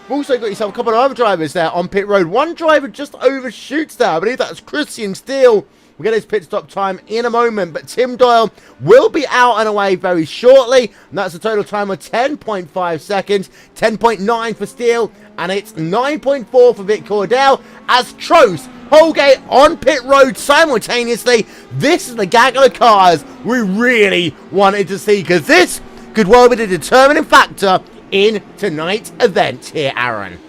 We've also got yourself a couple of other drivers there on pit road. One driver just overshoots there. I believe that's Christian Steele. We'll get his pit stop time in a moment, but Tim Doyle will be out and away very shortly, and that's a total time of 10.5 seconds, 10.9 for Steele, and it's 9.4 for Vic Cordell, as Trost, Holgate on pit road simultaneously. This is the gaggle of cars we really wanted to see, because this could well be the determining factor in tonight's event here, Aaron.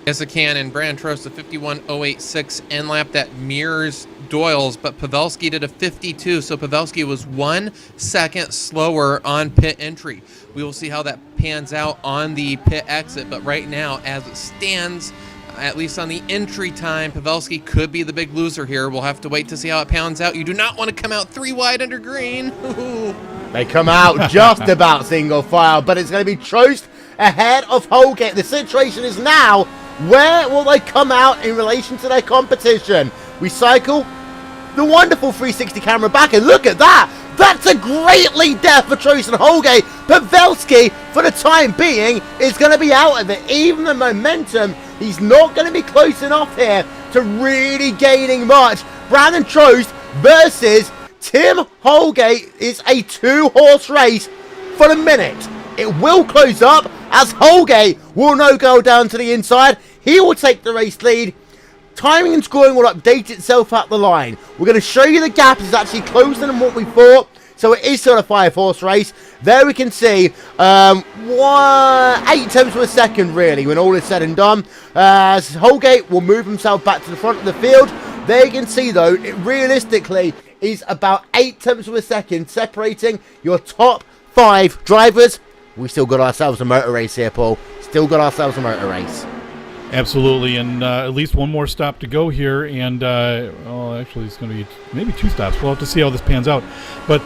Yes, it can, and Brandon Trost a 51.086 end lap that mirrors Doyle's, but Pavelski did a 52, so Pavelski was 1 second slower on pit entry. We will see how that pans out on the pit exit, but right now, as it stands, at least on the entry time, Pavelski could be the big loser here. We'll have to wait to see how it pans out. You do not want to come out 3 wide under green. They come out just about single file, but it's going to be Trost ahead of Holgate. The situation is now, where will they come out in relation to their competition? We cycle the wonderful 360 camera back, and look at that. That's a great lead there for Trost and Holgate. Pavelski, for the time being, is going to be out of it. Even the momentum, he's not going to be close enough here to really gaining much. Brandon Trost versus Tim Holgate is a 2-horse race for the minute. It will close up as Holgate will now go down to the inside. He will take the race lead. Timing and scoring will update itself at the line. We're going to show you the gap is actually closer than what we thought. So it is still a 5-horse race. There we can see 8 tenths of a second, really, when all is said and done. As Holgate will move himself back to the front of the field. There you can see, though, it realistically is about 8 tenths of a second separating your top 5 drivers. We still got ourselves a motor race here, Paul. Still got ourselves a motor race. Absolutely, and at least one more stop to go here, and well, actually it's going to be maybe 2 stops. We'll have to see how this pans out. But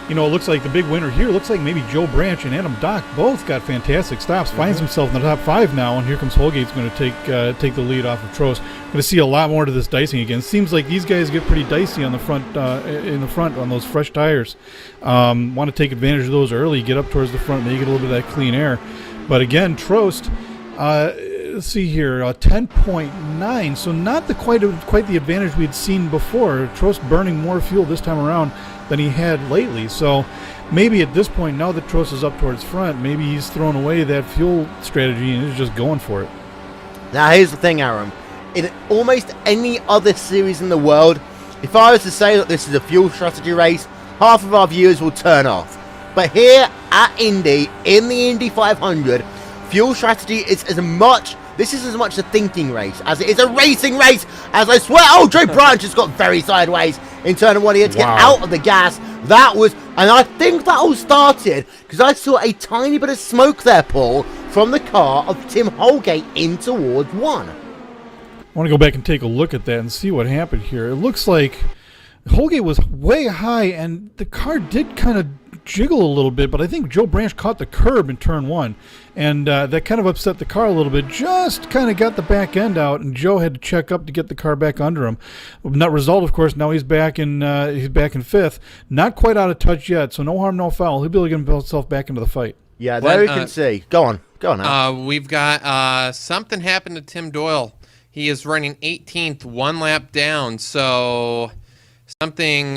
you know, it looks like the big winner here looks like maybe Joe Branch and Adam Dock both got fantastic stops. Finds himself in the top 5 now, and here comes Holgate's going to take the lead off of Trost. Going to see a lot more to this dicing again. Seems like these guys get pretty dicey on the front in the front on those fresh tires. Want to take advantage of those early, get up towards the front, maybe get a little bit of that clean air. But again, Trost. let's see here, 10.9. So not quite the advantage we had seen before. Trost burning more fuel this time around than he had lately. So maybe at this point, now that Trost is up towards front, maybe he's thrown away that fuel strategy and is just going for it. Now here's the thing, Aaron. In almost any other series in the world, if I was to say that this is a fuel strategy race, half of our viewers will turn off. But here at Indy, in the Indy 500, fuel strategy is as much a thinking race as it is a racing race. As I swear, oh, Joe Branch has got very sideways in turn one here to get out of the gas. And I think that all started because I saw a tiny bit of smoke there, Paul, from the car of Tim Holgate in towards one. I want to go back and take a look at that and see what happened here. It looks like Holgate was way high, and the car did kind of jiggle a little bit, but I think Joe Branch caught the curb in turn one, and that kind of upset the car a little bit. Just kind of got the back end out, and Joe had to check up to get the car back under him. Net result, of course, now he's back in fifth. Not quite out of touch yet, so no harm, no foul. He'll be able to get himself back into the fight. Yeah, there you can see. Go on now. We've got something happened to Tim Doyle. He is running 18th, one lap down, so something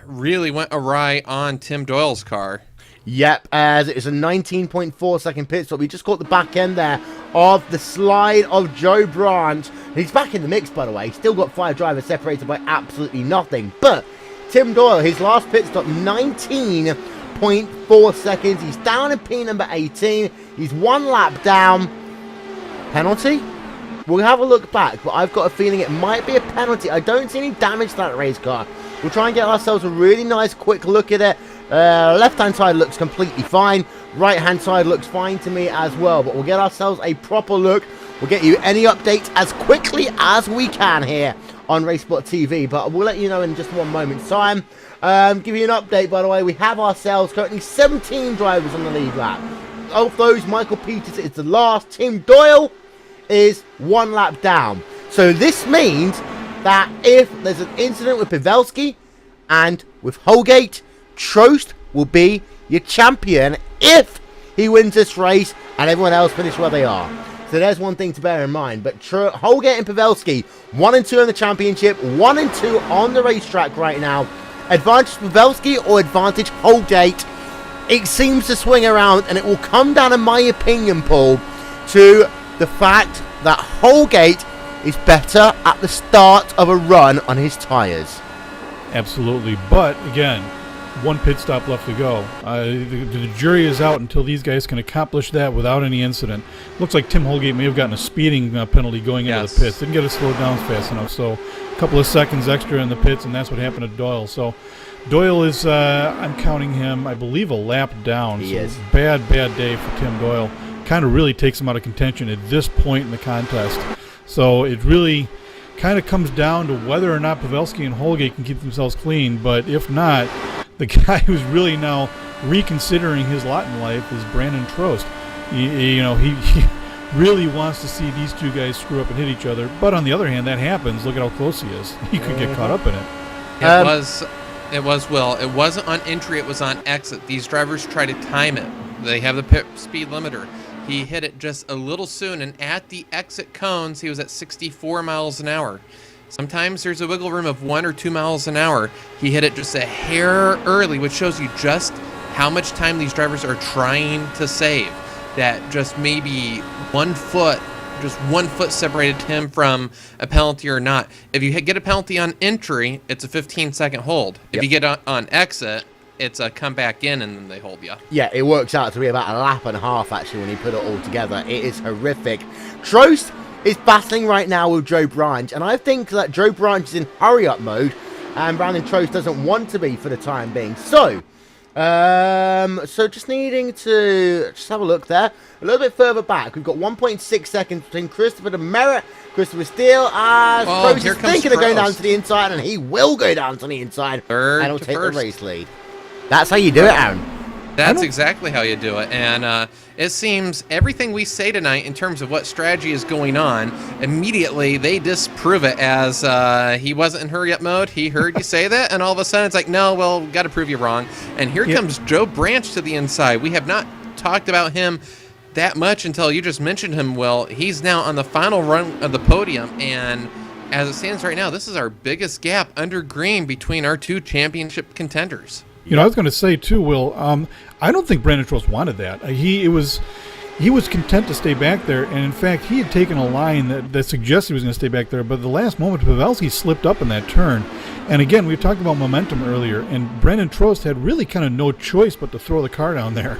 really went awry on Tim Doyle's car. Yep, as it is a 19.4 second pit stop. We just caught the back end there of the slide of Joe Branch. He's back in the mix, by the way. Still got 5 drivers separated by absolutely nothing. But Tim Doyle, his last pit stop, 19.4 seconds. He's down in P number 18. He's 1 lap down. Penalty? We'll have a look back, but I've got a feeling it might be a penalty. I don't see any damage to that race car. We'll try and get ourselves a really nice quick look at it. Left-hand side looks completely fine. Right-hand side looks fine to me as well. But we'll get ourselves a proper look. We'll get you any updates as quickly as we can here on RaceSpotTV. But we'll let you know in just one moment's time. Give you an update, by the way. We have ourselves currently 17 drivers on the lead lap. Of those, Michael Peters is the last. Tim Doyle is 1 lap down. So this means that if there's an incident with Pavelski and with Holgate, Trost will be your champion if he wins this race and everyone else finish where they are. So there's one thing to bear in mind. But Holgate and Pavelski, 1 and 2 in the championship, 1 and 2 on the racetrack right now. Advantage Pavelski or advantage Holgate? It seems to swing around, and it will come down, in my opinion, Paul, to the fact that Holgate is better at the start of a run on his tyres. Absolutely, but again, 1 pit stop left to go. The jury is out until these guys can accomplish that without any incident. Looks like Tim Holgate may have gotten a speeding penalty going into the pits. Didn't get it slowed down fast enough, so a couple of seconds extra in the pits, and that's what happened to Doyle. So Doyle is, I'm counting him, I believe, a lap down. He is. Bad day for Tim Doyle. Kind of really takes him out of contention at this point in the contest. So it really kind of comes down to whether or not Pavelski and Holgate can keep themselves clean. But if not, the guy who's really now reconsidering his lot in life is Brandon Trost. He really wants to see these two guys screw up and hit each other. But on the other hand, that happens. Look at how close he is. He could get caught up in it. It was, Will. It wasn't on entry. It was on exit. These drivers try to time it. They have the pit speed limiter. He hit it just a little soon, and at the exit cones, he was at 64 miles an hour. Sometimes there's a wiggle room of 1 or 2 miles an hour. He hit it just a hair early, which shows you just how much time these drivers are trying to save. That just maybe 1 foot, just 1 foot separated him from a penalty or not. If you get a penalty on entry, it's a 15-second hold. If you get on exit, it's a come back in and then they hold you. Yeah, it works out to be about a lap and a half, actually, when you put it all together. It is horrific. Trost is battling right now with Joe Branch, and I think that Joe Branch is in hurry-up mode, and Brandon Trost doesn't want to be for the time being. So just needing to just have a look there. A little bit further back, we've got 1.6 seconds between Christopher DeMerit, Christopher Steele, as Trost is thinking of going down to the inside, and he will go down to the inside, and he'll take the race lead. That's how you do it, Aaron. That's exactly how you do it. And it seems everything we say tonight in terms of what strategy is going on, immediately they disprove it as he wasn't in hurry-up mode. He heard you say that, and all of a sudden it's like, no, well, got to prove you wrong. And here comes Joe Branch to the inside. We have not talked about him that much until you just mentioned him, Will. He's now on the final run of the podium, and as it stands right now, this is our biggest gap under green between our two championship contenders. You know, I was going to say too, Will. I don't think Brandon Trost wanted that. He was content to stay back there, and in fact, he had taken a line that suggested he was going to stay back there. But the last moment, Pavelski slipped up in that turn, and again, we talked about momentum earlier, and Brandon Trost had really kind of no choice but to throw the car down there.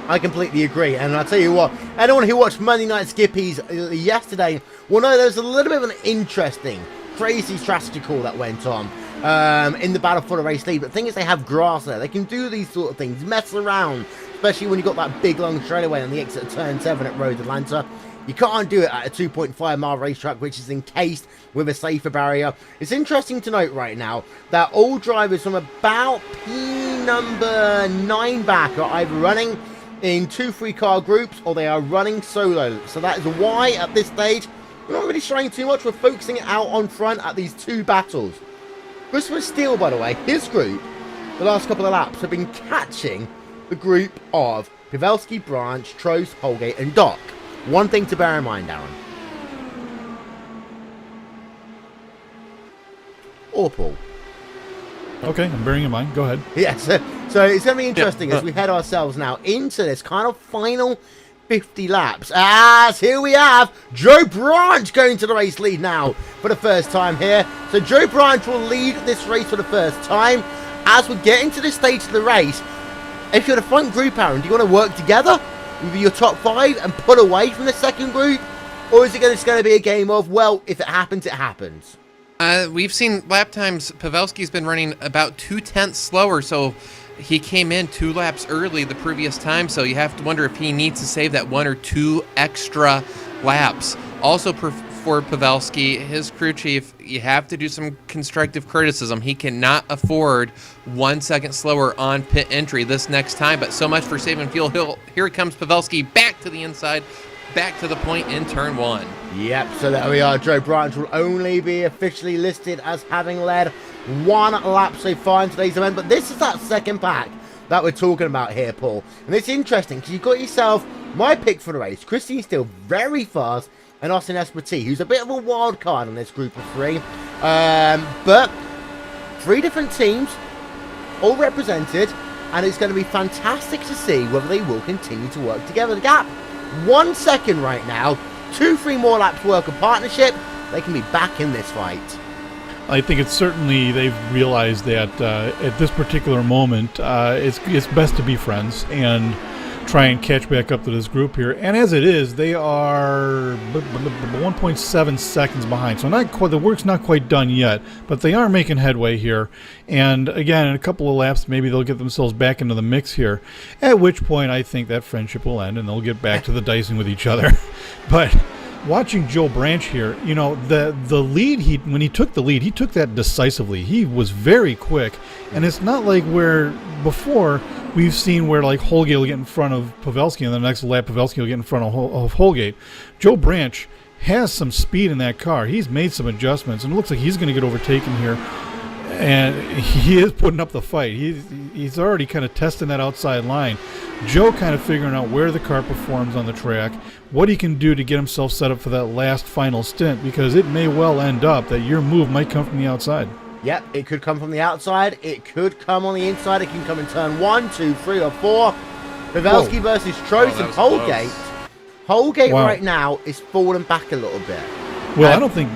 I completely agree, and I'll tell you what, anyone who watched Monday Night Skippies yesterday will know there's a little bit of an interesting, crazy strategy call that went on in the battle for the race lead. But the thing is, they have grass there. They can do these sort of things, mess around, especially when you've got that big long straightaway on the exit of turn 7 at Road Atlanta. You can't do it at a 2.5-mile racetrack, which is encased with a safer barrier. It's interesting to note right now that all drivers from about P number 9 back are either running in 2-3 car groups or they are running solo. So that is why at this stage we're not really trying too much. We're focusing out on front at these two battles. Christopher Steele, by the way, his group, the last couple of laps have been catching the group of Pavelski, Branch, Trost, Holgate and Doc. One thing to bear in mind, Aaron. Or Paul. Okay, I'm bearing in mind. Go ahead. Yes, so it's going to be interesting as we head ourselves now into this kind of final 50 laps. As here we have Joe Branch going to the race lead now for the first time here. So Joe Branch will lead this race for the first time. As we get into this stage of the race, if you're the front group, Aaron, do you want to work together with your top 5 and pull away from the second group? Or is it just going to be a game of, well, if it happens, it happens? We've seen lap times. Pavelski's been running about 0.2 slower, so he came in 2 laps early the previous time, so you have to wonder if he needs to save that 1 or 2 extra laps. Also for Pavelski, his crew chief, you have to do some constructive criticism. He cannot afford 1 second slower on pit entry this next time, but so much for saving fuel. Here comes Pavelski back to the inside, back to the point in turn 1. Yep, so there we are. Joe Branch will only be officially listed as having led 1 lap so far in today's event, but this is that second pack that we're talking about here, Paul. And it's interesting because you've got yourself my pick for the race, Christine Steele, very fast, and Austin Espartee, who's a bit of a wild card in this group of 3. But 3 different teams, all represented, and it's going to be fantastic to see whether they will continue to work together. The gap, 1 second right now. 2-3 more laps work of partnership, they can be back in this fight. I think it's certainly they've realized that at this particular moment it's best to be friends and try and catch back up to this group here. And as it is, they are 1.7 seconds behind. So not quite, the work's not quite done yet, but they are making headway here. And again, in a couple of laps, maybe they'll get themselves back into the mix here, at which point I think that friendship will end and they'll get back to the dicing with each other. But watching Joe Branch here, you know, the lead, when he took the lead, he took that decisively. He was very quick, and it's not like where before we've seen where like Holgate will get in front of Pavelski, and the next lap Pavelski will get in front of Holgate. Joe Branch has some speed in that car. He's made some adjustments, and it looks like he's going to get overtaken here. And he is putting up the fight. He's already kind of testing that outside line. Joe kind of figuring out where the car performs on the track, what he can do to get himself set up for that last final stint, because it may well end up that your move might come from the outside. Yep, it could come from the outside. It could come on the inside. It can come in turn 1, 2, 3, or 4. Pavelski versus Trost and Holgate. Close. Holgate right now is falling back a little bit. Well, I don't think...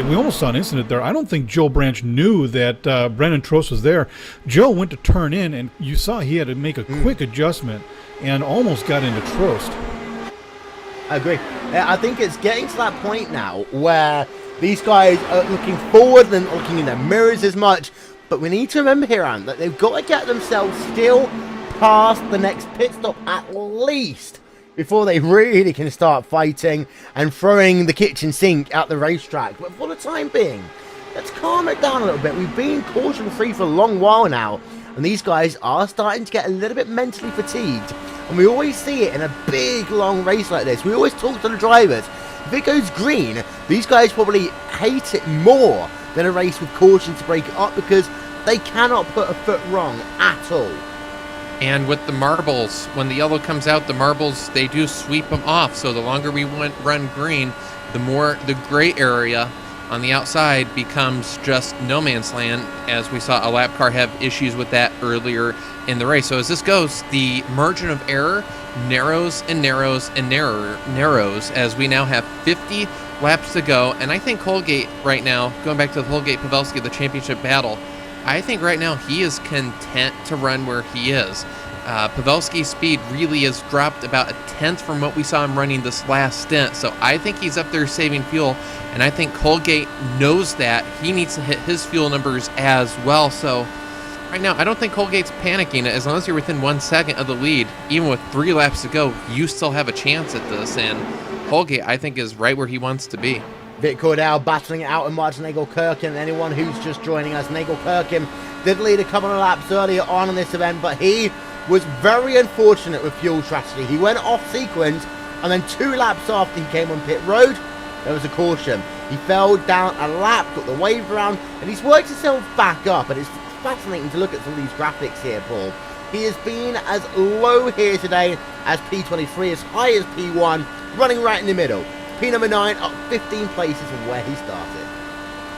we almost saw an incident there. I don't think Joe Branch knew that Brendan Trost was there. Joe went to turn in, and you saw he had to make a quick adjustment and almost got into Trost. I agree. I think it's getting to that point now where these guys are looking forward and looking in their mirrors as much. But we need to remember here, Aaron, that they've got to get themselves still past the next pit stop at least before they really can start fighting and throwing the kitchen sink at the racetrack. But for the time being, let's calm it down a little bit. We've been caution-free for a long while now, and these guys are starting to get a little bit mentally fatigued. And we always see it in a big, long race like this. We always talk to the drivers. If it goes green, these guys probably hate it more than a race with caution to break it up, because they cannot put a foot wrong at all. And with the marbles, when the yellow comes out, the marbles, they do sweep them off. So the longer we run green, the more the gray area on the outside becomes just no man's land, as we saw a lap car have issues with that earlier in the race. So as this goes, the margin of error narrows and narrows and narrows as we now have 50 laps to go. And I think Holgate right now, going back to the Holgate-Pavelski, the championship battle, I think right now he is content to run where he is. Pavelski's speed really has dropped about a tenth from what we saw him running this last stint. So I think he's up there saving fuel, and I think Holgate knows that. He needs to hit his fuel numbers as well. So right now, I don't think Holgate's panicking. As long as you're within 1 second of the lead, even with 3 laps to go, you still have a chance at this. And Holgate, I think, is right where he wants to be. Vic Cordell battling it out with Martin Nagel-Kirkin. Anyone who's just joining us, Nagel-Kirkin did lead a couple of laps earlier on in this event, but he was very unfortunate with fuel strategy. He went off sequence, and then 2 laps after he came on pit road, there was a caution. He fell down a lap, got the wave around, and he's worked himself back up. And it's fascinating to look at some of these graphics here, Paul. He has been as low here today as P23, as high as P1, running right in the middle. P number 9 up 15 places from where he started.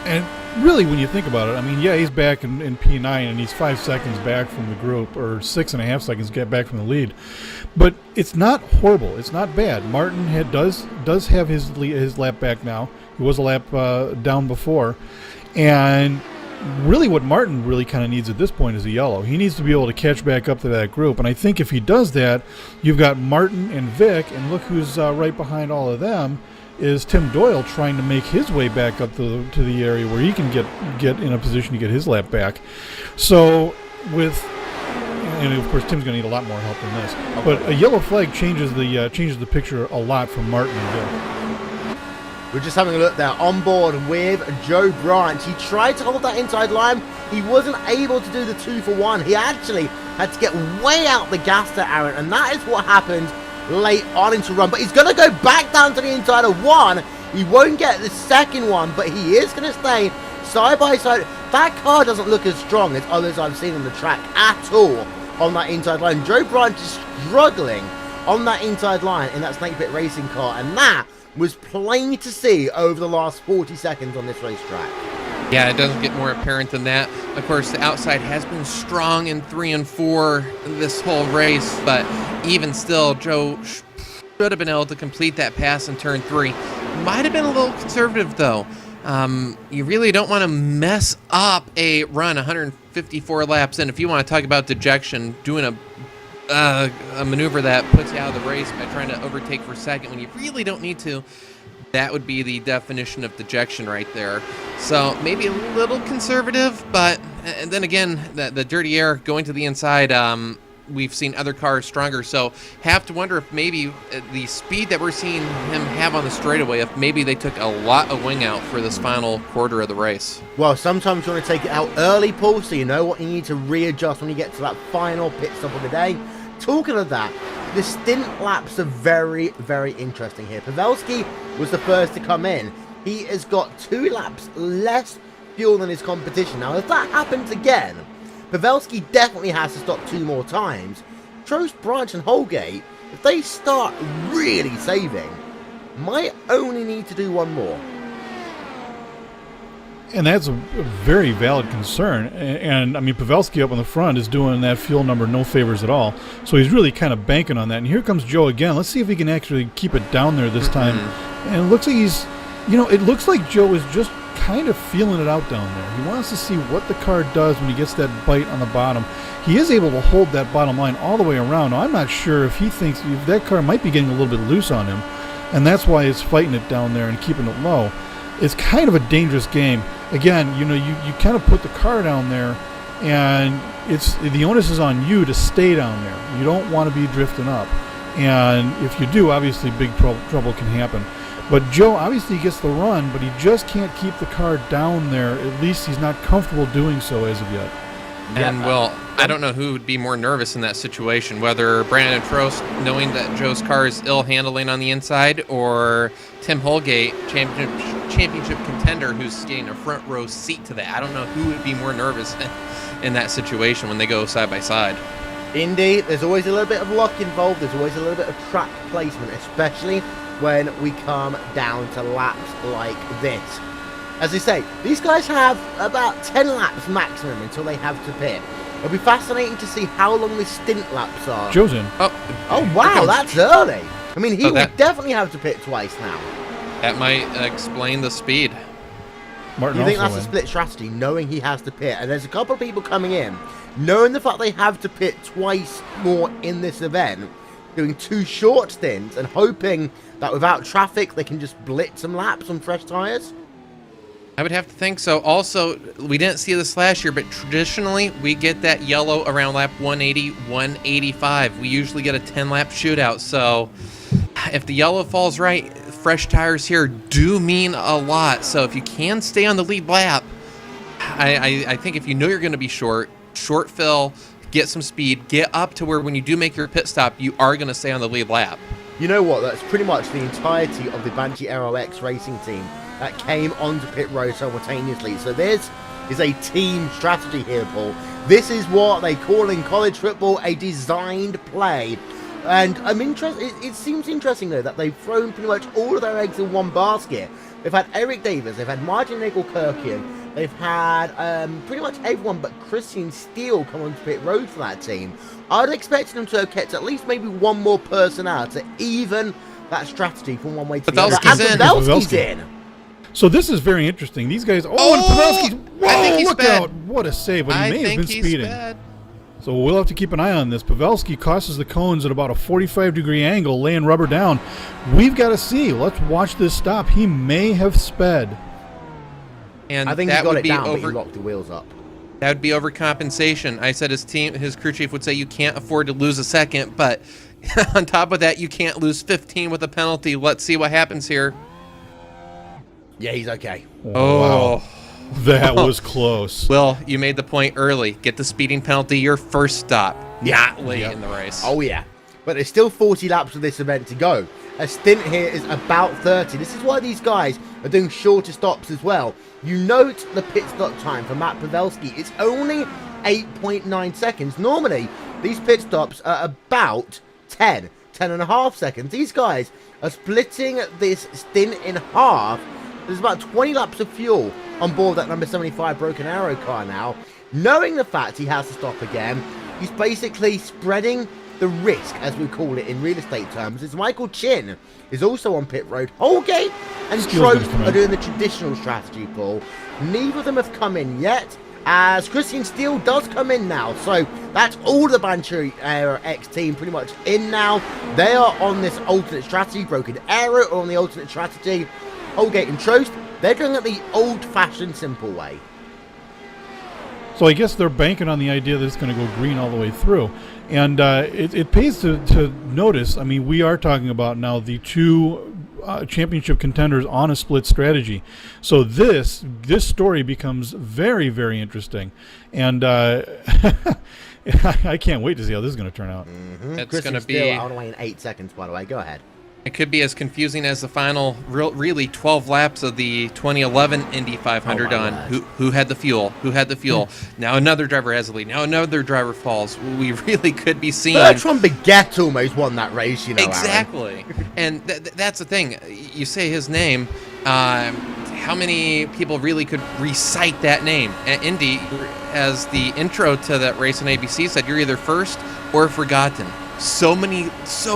And really, when you think about it, I mean, yeah, he's back in P9, and he's 5 seconds back from the group, or 6.5 seconds get back from the lead. But it's not horrible. It's not bad. Martin does have his lap back now. He was a lap down before. And really what Martin really kind of needs at this point is a yellow. He needs to be able to catch back up to that group. And I think if he does that, you've got Martin and Vic, and look who's right behind all of them, is Tim Doyle trying to make his way back up to the area where he can get in a position to get his lap back. So and of course Tim's going to need a lot more help than this. But a yellow flag changes the picture a lot for Martin and Vic. We're just having a look there on board with Joe Branch. He tried to hold that inside line. He wasn't able to do the 2-for-1. He actually had to get way out the gas there, Aaron, and that is what happened late on into run. But he's going to go back down to the inside of 1. He won't get the second one, but he is going to stay side by side. That car doesn't look as strong as others I've seen on the track at all on that inside line. Joe Branch is struggling on that inside line in that Snake Pit Racing car, and that was plain to see over the last 40 seconds on this racetrack. Yeah, it doesn't get more apparent than that. Of course, the outside has been strong in 3 and 4 this whole race, but even still, Joe should have been able to complete that pass in turn 3. Might have been a little conservative, though. You really don't want to mess up a run 154 laps in. If you want to talk about dejection, doing a maneuver that puts you out of the race by trying to overtake for second when you really don't need to, that would be the definition of dejection right there. So maybe a little conservative, but and then again, the dirty air going to the inside, we've seen other cars stronger, so have to wonder if maybe the speed that we're seeing him have on the straightaway, if maybe they took a lot of wing out for this final quarter of the race. Well, sometimes you want to take it out early, Paul, so you know what you need to readjust when you get to that final pit stop of the day. Talking of that, the stint laps are very, very interesting here. Pavelski was the first to come in. He has got 2 laps less fuel than his competition. Now, if that happens again, Pavelski definitely has to stop 2 more times. Trost, Branch, and Holgate, if they start really saving, might only need to do 1 more. And that's a very valid concern. And I mean, Pavelski up on the front is doing that fuel number no favors at all. So he's really kind of banking on that. And here comes Joe again. Let's see if he can actually keep it down there this time. And it looks like it looks like Joe is just kind of feeling it out down there. He wants to see what the car does when he gets that bite on the bottom. He is able to hold that bottom line all the way around. Now, I'm not sure if he thinks that car might be getting a little bit loose on him. And that's why he's fighting it down there and keeping it low. It's kind of a dangerous game. Again, you kind of put the car down there, and the onus is on you to stay down there. You don't want to be drifting up. And if you do, obviously big trouble can happen. But Joe obviously gets the run, but he just can't keep the car down there. At least he's not comfortable doing so as of yet. And, well, I don't know who would be more nervous in that situation, whether Brandon Trost, knowing that Joe's car is ill handling on the inside, or Tim Holgate, championship contender, who's getting a front row seat to that. I don't know who would be more nervous in that situation when they go side by side. Indy, there's always a little bit of luck involved. There's always a little bit of track placement, especially when we come down to laps like this. As I say, these guys have about 10 laps maximum until they have to pit. It'll be fascinating to see how long the stint laps are. Joe's in. Oh wow, that's early. I mean, he would definitely have to pit twice now. That might explain the speed. Martin you think also that's a split strategy, knowing he has to pit? And there's a couple of people coming in, knowing the fact they have to pit twice more in this event, doing 2 short stints and hoping that without traffic they can just blitz some laps on fresh tires. I would have to think so. Also, we didn't see this last year, but traditionally we get that yellow around lap 180, 185. We usually get a 10-lap shootout. So if the yellow falls right, fresh tires here do mean a lot. So if you can stay on the lead lap, I think if you know you're going to be short fill, get some speed, get up to where when you do make your pit stop, you are going to stay on the lead lap. You know what? That's pretty much the entirety of the Banshee Aero X racing team that came onto pit road simultaneously. So this is a team strategy here, Paul. This is what they call in college football a designed play. And I'm interested. It seems interesting, though, that they've thrown pretty much all of their eggs in one basket. They've had Eric Davis, they've had Martin Nagel-Kirkian, they've had pretty much everyone but Christian Steele come onto pit road for that team. I'd expect them to have kept at least maybe one more person out to even that strategy from one way to the other. And Pavelski's in. So this is very interesting. These guys. And Pavelski's. Whoa! Look out! What a save! But he may have been speeding. So we'll have to keep an eye on this. Pavelski crosses the cones at about a 45-degree angle, laying rubber down. We've got to see. Let's watch this stop. He may have sped. And I think that he got would it be down, but he locked the wheels up. That would be overcompensation. I said his crew chief would say you can't afford to lose a second, but on top of that, you can't lose 15 with a penalty. Let's see what happens here. Yeah, he's okay. Oh. Wow. That was close. Well, you made the point early. Get the speeding penalty your first stop, not late in the race. Oh, yeah. But there's still 40 laps of this event to go. A stint here is about 30. This is why these guys are doing shorter stops as well. You note the pit stop time for Matt Pavelski. It's only 8.9 seconds. Normally, these pit stops are about 10 and a half seconds. These guys are splitting this stint in half. There's about 20 laps of fuel on board that number 75 Broken Arrow car now. Knowing the fact he has to stop again, he's basically spreading the risk, as we call it in real estate terms. As Michael Chin is also on pit road. Holgate and Trost are doing the traditional strategy, Paul. Neither of them have come in yet, as Christian Steele does come in now. So that's all the Banshee Aero X team pretty much in now. They are on this alternate strategy. Broken Arrow are on the alternate strategy. Holgate and Trost, they're doing it the old-fashioned, simple way. So I guess they're banking on the idea that it's going to go green all the way through. And it pays to notice, I mean, we are talking about now the 2 championship contenders on a split strategy. So this story becomes very, very interesting. And I can't wait to see how this is going to turn out. It's going to be out of the way in 8 seconds, by the way. Go ahead. It could be as confusing as the final, really 12 laps of the 2011 Indy 500 on who had the fuel, Now another driver has the lead. Now another driver falls. We really could be seeing. Bertrand Baguette almost won that race, you know. Exactly. And that's the thing. You say his name. How many people really could recite that name? At Indy, as the intro to that race on ABC said, you're either first or forgotten. So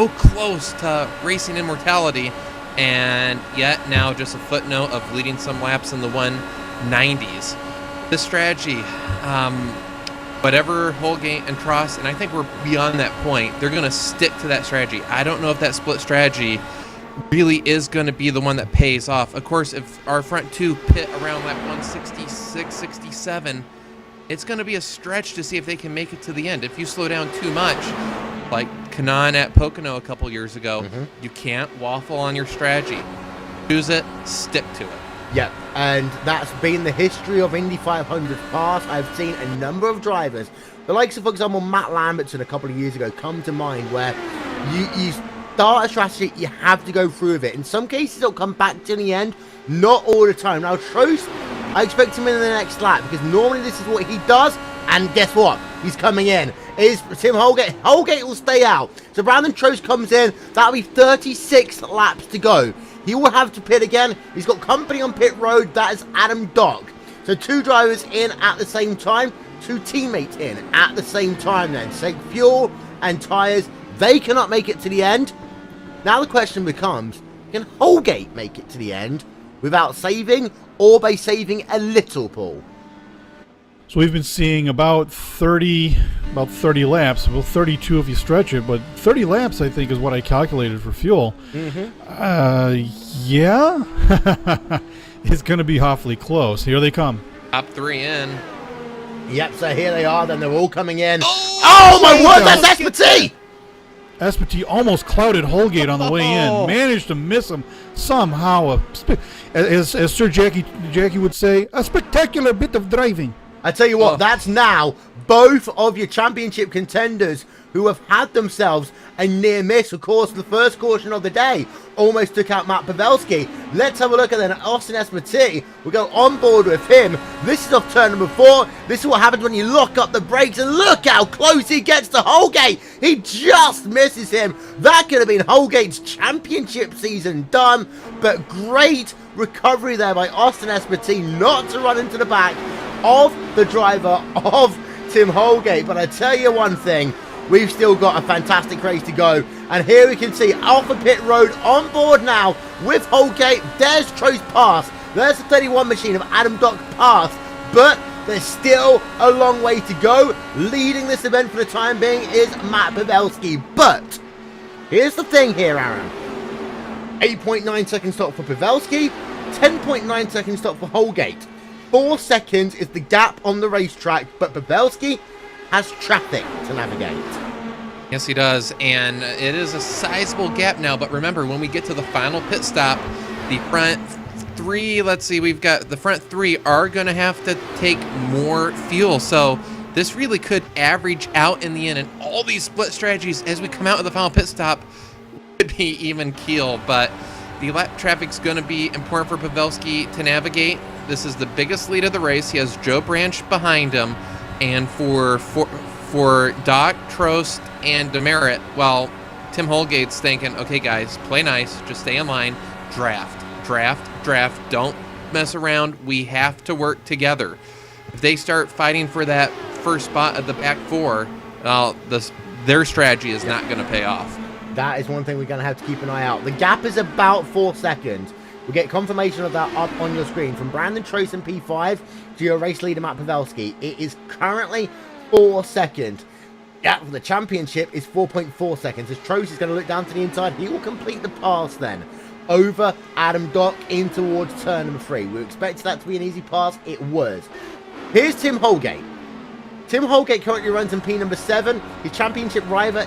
close to racing immortality, and yet now just a footnote of leading some laps in the 190s. This strategy, whatever Holgate and Trost, and I think we're beyond that point, they're going to stick to that strategy. I don't know if that split strategy really is going to be the one that pays off. Of course, if our front 2 pit around lap 166, 67, it's going to be a stretch to see if they can make it to the end. If you slow down too much, like Kanaan at Pocono a couple years ago, you can't waffle on your strategy. Choose it, stick to it. Yeah, and that's been the history of Indy 500 cars. I've seen a number of drivers, the likes of, for example, Matt Lambertson a couple of years ago, come to mind, where you start a strategy, you have to go through with it. In some cases, it'll come back to the end, not all the time. Now, Trost, I expect him in the next lap, because normally this is what he does, and guess what? He's coming in is Tim Holgate. Holgate will stay out. So Brandon Trost comes in. That'll be 36 laps to go. He will have to pit again. He's got company on pit road. That is Adam Dock. So 2 drivers in at the same time. 2 teammates in at the same time then. Save fuel and tyres. They cannot make it to the end. Now the question becomes, can Holgate make it to the end without saving or by saving a little, Paul? So we've been seeing about 30 laps, well 32 if you stretch it, but 30 laps I think is what I calculated for fuel. Yeah, it's going to be awfully close. Here they come. Top 3 in. Yep, so here they are, then they're all coming in. Oh my word, that's Espati! Espati almost clouded Holgate on the way in. Managed to miss him somehow. As Sir Jackie would say, a spectacular bit of driving. I tell you what, that's now both of your championship contenders who have had themselves a near miss. Of course, the first caution of the day almost took out Matt Pavelski. Let's have a look at then Austin Espati. We'll go on board with him. This is off turn number 4. This is what happens when you lock up the brakes, and look how close he gets to Holgate. He just misses him. That could have been Holgate's championship season done, but great recovery there by Austin Espati not to run into the back of the driver of Tim Holgate. But I tell you one thing, we've still got a fantastic race to go. And here we can see Alpha Pit Road on board now with Holgate. There's Trost pass. There's the 31 machine of Adam Dock pass. But there's still a long way to go. Leading this event for the time being is Matt Pavelski. But here's the thing here, Aaron. 8.9 second stop for Pavelski. 10.9 second stop for Holgate. 4 seconds is the gap on the racetrack, but Pavelski has traffic to navigate. Yes, he does, and it is a sizable gap now, but remember, when we get to the final pit stop, the front 3, let's see, we've got the front 3 are going to have to take more fuel, so this really could average out in the end, and all these split strategies as we come out of the final pit stop would be even keel, but the lap traffic's going to be important for Pavelski to navigate. This is the biggest lead of the race. He has Joe Branch behind him. And for Doc, Trost, and Demerit, well, Tim Holgate's thinking, okay, guys, play nice. Just stay in line. Draft, draft, draft. Don't mess around. We have to work together. If they start fighting for that first spot at the back 4, their strategy is not going to pay off. That is one thing we're going to have to keep an eye out. The gap is about 4 seconds. We'll get confirmation of that up on your screen. From Brandon Trost in P5 to your race leader, Matt Pavelski, it is currently 4 seconds. Gap for the championship is 4.4 seconds. As Trost is going to look down to the inside, he will complete the pass then over Adam Dock in towards turn number 3. We expected that to be an easy pass. It was. Here's Tim Holgate. Tim Holgate currently runs in P number 7. His championship rival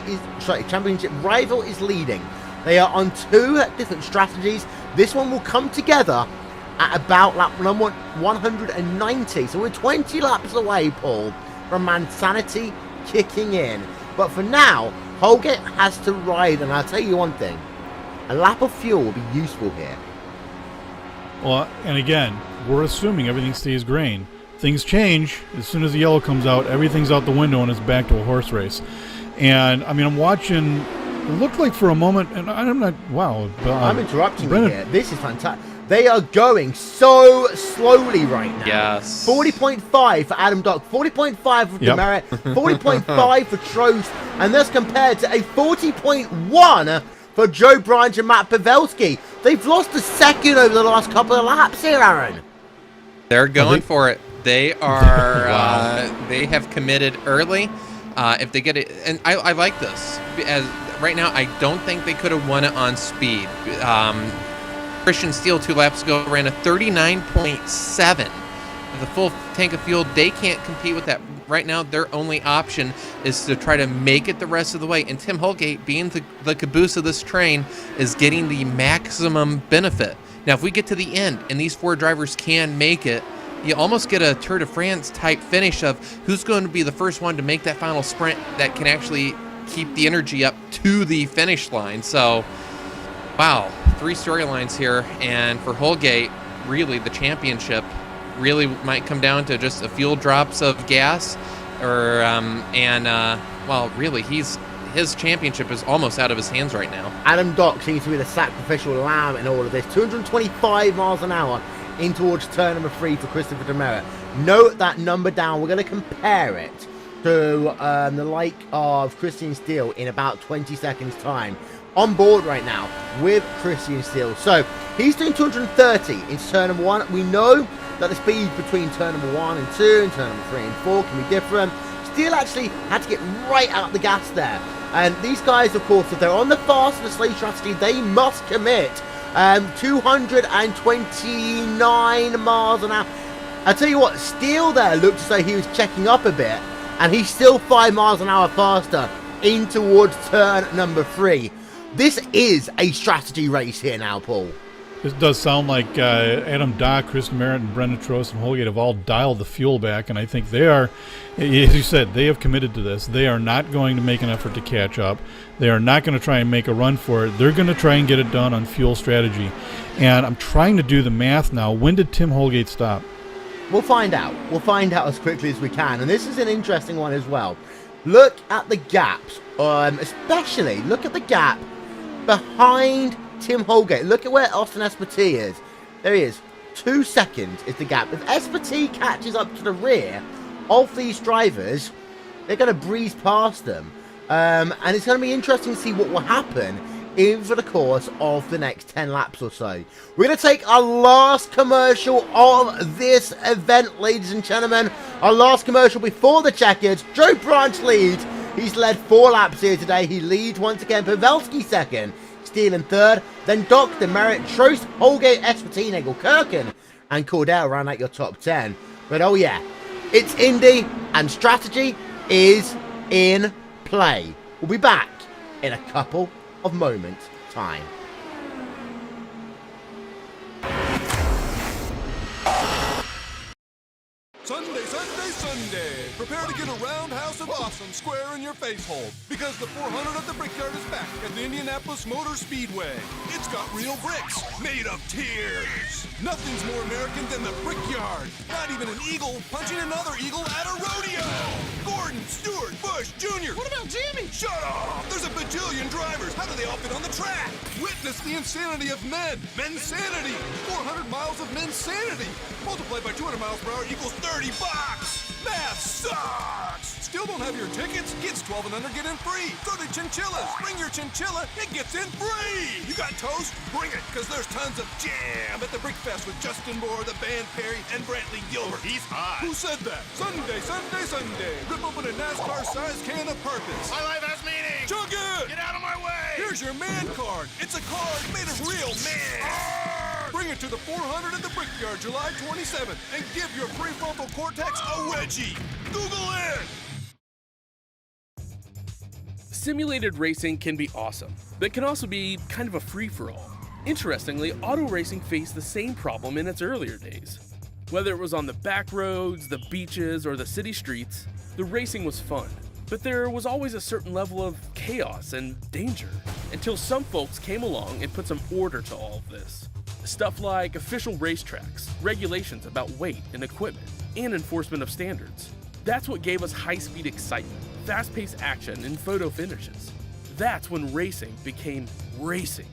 is leading. They are on 2 different strategies. This one will come together at about lap number 190. So we're 20 laps away, Paul, from Mansanity kicking in. But for now, Holgate has to ride, and I'll tell you one thing. A lap of fuel will be useful here. Well, and again, we're assuming everything stays green. Things change. As soon as the yellow comes out, everything's out the window and it's back to a horse race. And, I mean, I'm watching... It looked like for a moment, and I'm not, wow. I'm interrupting you here. This is fantastic. They are going so slowly right now. Yes. 40.5 for Adam Dock, 40.5 for Demerit, 40.5 for Trost, and that's compared to a 40.1 for Joe Branch and Matt Pavelski. They've lost a second over the last couple of laps here, Aaron. They're going for it. They are, they have committed early. If they get it, and I like this, as right now, I don't think they could have won it on speed. Christian Steele 2 laps ago ran a 39.7 with a full tank of fuel. They can't compete with that. Right now, their only option is to try to make it the rest of the way. And Tim Holgate, being the caboose of this train, is getting the maximum benefit. Now, if we get to the end and these 4 drivers can make it, you almost get a Tour de France type finish of who's going to be the first one to make that final sprint that can actually keep the energy up to the finish line. So, wow, 3 storylines here. And for Holgate, really the championship really might come down to just a few drops of gas well, really, his championship is almost out of his hands right now. Adam Dock seems to be the sacrificial lamb in all of this. 225 miles an hour in towards turn number 3 for Christopher Demerit. Note that number down. We're going to compare it to the like of Christian Steele in about 20 seconds time. On board right now with Christian Steele. So he's doing 230 in turn number 1. We know that the speed between turn number 1 and 2 and turn number 3 and 4 can be different. Steele actually had to get right out the gas there. And these guys, of course, if they're on the fast and the slate strategy, they must commit 229 miles an hour. I tell you what, Steele there looked as though he was checking up a bit, and he's still 5 miles an hour faster in towards turn number 3. This is a strategy race here now, Paul. This does sound like Adam Dock, Chris Merritt, and Brendan Trost and Holgate have all dialed the fuel back, and I think they are, as you said, they have committed to this. They are not going to make an effort to catch up. They are not going to try and make a run for it. They're going to try and get it done on fuel strategy. And I'm trying to do the math now. When did Tim Holgate stop? We'll find out. We'll find out as quickly as we can. And this is an interesting one as well. Look at the gaps, especially look at the gap behind Tim Holgate. Look at where Austin Espartee is. There he is. 2 seconds is the gap. If Espartee catches up to the rear of these drivers, they're going to breeze past them. And it's going to be interesting to see what will happen over the course of the next 10 laps or so. We're going to take our last commercial of this event, ladies and gentlemen. Our last commercial before the checkers. Joe Branch leads. He's led 4 laps here today. He leads once again. Pavelski second. Steele in third. Then Dock, Demerit, Trost, Holgate, Espartee, Nagel, Kirkin, and Cordell round out your top 10. But oh yeah, it's Indy, and strategy is in play. We'll be back in a couple of moments' time. Sunday, Sunday, Sunday. Prepare to get a roundhouse of awesome square in your face hole, because the 400 at the Brickyard is back at the Indianapolis Motor Speedway. It's got real bricks made of tears. Nothing's more American than the Brickyard. Not even an eagle punching another eagle at a rodeo. Gordon, Stewart, Bush, Jr. What about Jimmy? Shut up! There's a bajillion drivers. How do they all fit on the track? Witness the insanity of men. Mensanity. 400 miles of mensanity. Multiplied by 200 miles per hour equals $30. Math sucks! Still don't have your tickets? Kids 12 and under get in free. Go to Chinchillas. Bring your chinchilla. It gets in free. You got toast? Bring it, because there's tons of jam at the Brick Fest with Justin Moore, the band Perry, and Brantley Gilbert. He's hot. Who said that? Sunday, Sunday, Sunday. Rip open a NASCAR-sized can of purpose. My life has meaning. Chug it! Get out of my way! Here's your man card. It's a card made of real man. Bring it to the 400 at the Brickyard July 27th and give your prefrontal cortex a wedgie. Google it! Simulated racing can be awesome, but it can also be kind of a free-for-all. Interestingly, auto racing faced the same problem in its earlier days. Whether it was on the back roads, the beaches, or the city streets, the racing was fun. But there was always a certain level of chaos and danger, until some folks came along and put some order to all of this. Stuff like official racetracks, regulations about weight and equipment, and enforcement of standards. That's what gave us high-speed excitement, fast-paced action, and photo finishes. That's when racing became racing.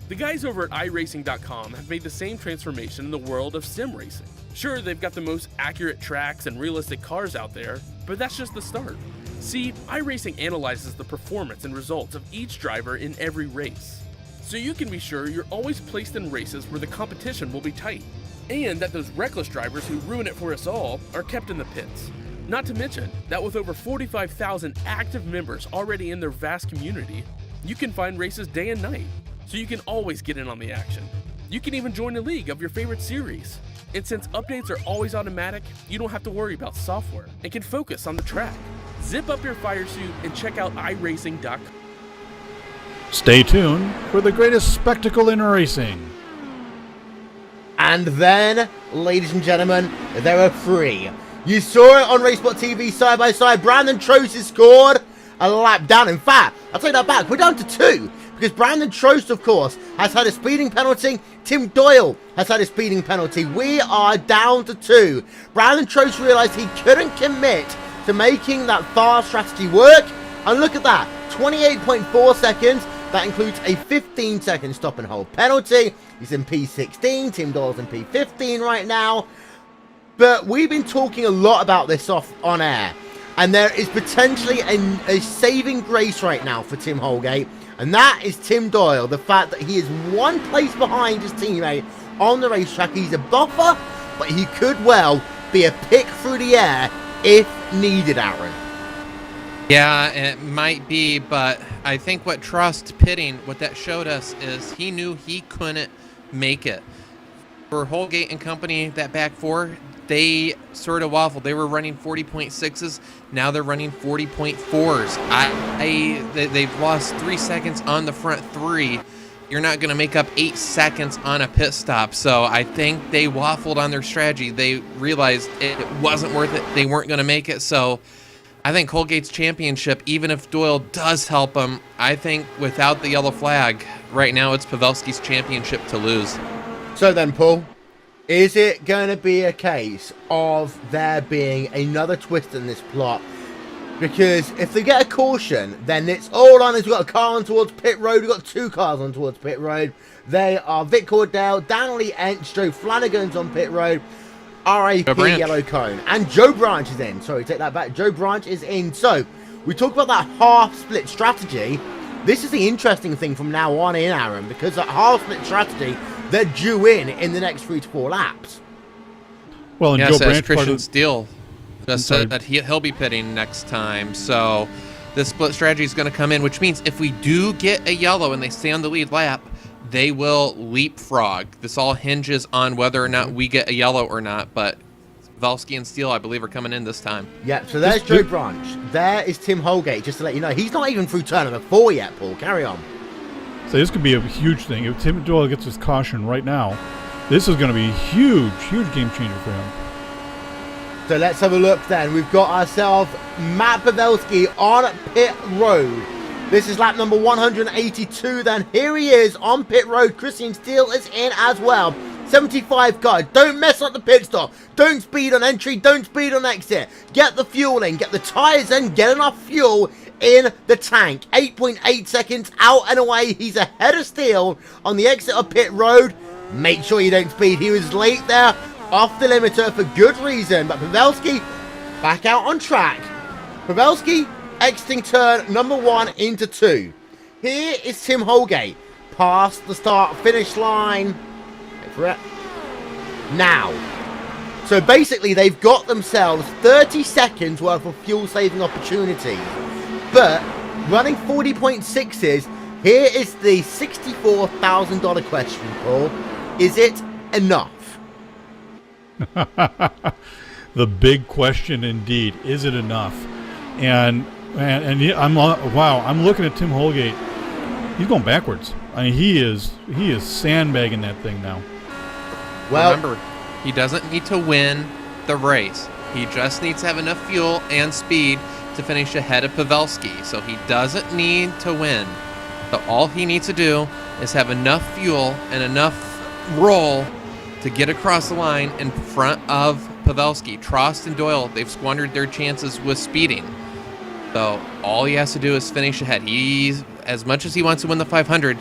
The guys over at iRacing.com have made the same transformation in the world of sim racing. Sure, they've got the most accurate tracks and realistic cars out there, but that's just the start. See, iRacing analyzes the performance and results of each driver in every race, so you can be sure you're always placed in races where the competition will be tight, and that those reckless drivers who ruin it for us all are kept in the pits. Not to mention that with over 45,000 active members already in their vast community, you can find races day and night, so you can always get in on the action. You can even join a league of your favorite series. And since updates are always automatic, you don't have to worry about software and can focus on the track. Zip up your fire suit and check out iRacing.com. Stay tuned for the greatest spectacle in racing. And then, ladies and gentlemen, there are 3. You saw it on RaceSpotTV side by side. Brandon Trost has scored a lap down. In fact, I'll take that back. We're down to 2. Because Brandon Trost, of course, has had a speeding penalty. Tim Doyle has had a speeding penalty. We are down to 2. Brandon Trost realized he couldn't commit to making that fast strategy work. And look at that, 28.4 seconds. That includes a 15-second stop and hold penalty. He's in P16, Tim Doyle's in P15 right now. But we've been talking a lot about this on air. And there is potentially a saving grace right now for Tim Holgate. And that is Tim Doyle. The fact that he is one place behind his teammate on the racetrack. He's a buffer, but he could well be a pick through the air if needed, Aaron. Yeah, it might be, but I think what Trust pitting, what that showed us is he knew he couldn't make it. For Holgate and company, that back four, they sort of waffled. They were running 40.6s. Now they're running 40.4s. They've lost 3 seconds on the front three. You're not going to make up 8 seconds on a pit stop. So I think they waffled on their strategy. They realized it wasn't worth it. They weren't going to make it. So I think Holgate's championship, even if Doyle does help him, I think without the yellow flag, right now it's Pavelski's championship to lose. So then, Paul, is it going to be a case of there being another twist in this plot? Because if they get a caution, then it's all on. We've got a car on towards pit road. We've got 2 cars on towards pit road. They are Vic Cordell, Danley Ench, Joe Flanagan's on pit road. RAP Yellow Cone. And Joe Branch is in. Sorry, take that back. Joe Branch is in. So, we talk about that half-split strategy. This is the interesting thing from now on in, Aaron, because that half-split strategy, they're due in the next 3 to 4 laps. Well, and yes, Joe Branch, Christian Steele just said that he'll be pitting next time. So this split strategy is going to come in, which means if we do get a yellow and they stay on the lead lap, they will leapfrog. This all hinges on whether or not we get a yellow or not, but Pavelski and Steele, I believe, are coming in this time. Yeah, so there's Joe Branch. There is Tim Holgate, just to let you know. He's not even through turn number 4 yet, Paul. Carry on. So this could be a huge thing. If Tim Doyle gets his caution right now, this is going to be a huge, huge game changer for him. So let's have a look then. We've got ourselves Matt Pavelski on pit road. This is lap number 182 then. Here he is on pit road. Christian Steele is in as well. 75 car. Don't mess up the pit stop. Don't speed on entry. Don't speed on exit. Get the fuel in. Get the tyres in. Get enough fuel in the tank. 8.8 seconds out and away. He's ahead of Steele on the exit of pit road. Make sure you don't speed. He was late there off the limiter for good reason. But Pavelski back out on track. Pavelski exiting turn number 1 into 2. Here is Tim Holgate past the start finish line. Wait for it. Now. So basically they've got themselves 30 seconds worth of fuel saving opportunity. But running 40.6s, here is the $64,000 question, Paul. Is it enough? The big question indeed. Is it enough? And I'm looking at Tim Holgate. He's going backwards. I mean, he is sandbagging that thing now. Well, remember, he doesn't need to win the race. He just needs to have enough fuel and speed to finish ahead of Pavelski. So he doesn't need to win. So all he needs to do is have enough fuel and enough roll to get across the line in front of Pavelski. Trost and Doyle, they've squandered their chances with speeding. So all he has to do is finish ahead. He's, as much as he wants to win the 500,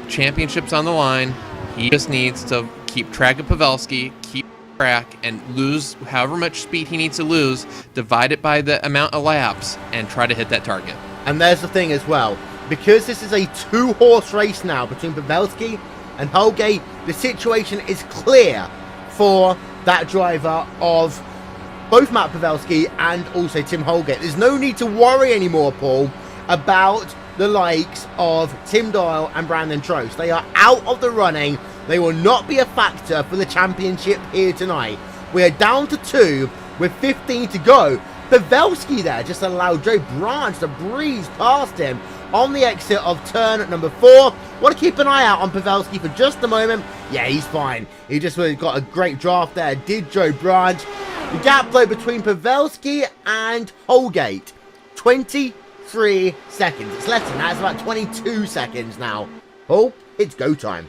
championship's on the line. He just needs to keep track of Pavelski, keep track, and lose however much speed he needs to lose, divide it by the amount of laps, and try to hit that target. And there's the thing as well. Because this is a 2-horse race now between Pavelski and Holgate, the situation is clear for that driver of both Matt Pavelski and also Tim Holgate. There's no need to worry anymore, Paul, about the likes of Tim Doyle and Brandon Trost. They are out of the running. They will not be a factor for the championship here tonight. We are down to 2 with 15 to go. Pavelski there just allowed Joe Branch to breeze past him on the exit of turn number 4. Want to keep an eye out on Pavelski for just a moment. Yeah, he's fine. He just got a great draft there. Did Joe Branch. The gap though between Pavelski and Holgate, 23 seconds. It's less than that. It's about 22 seconds now. Oh, it's go time.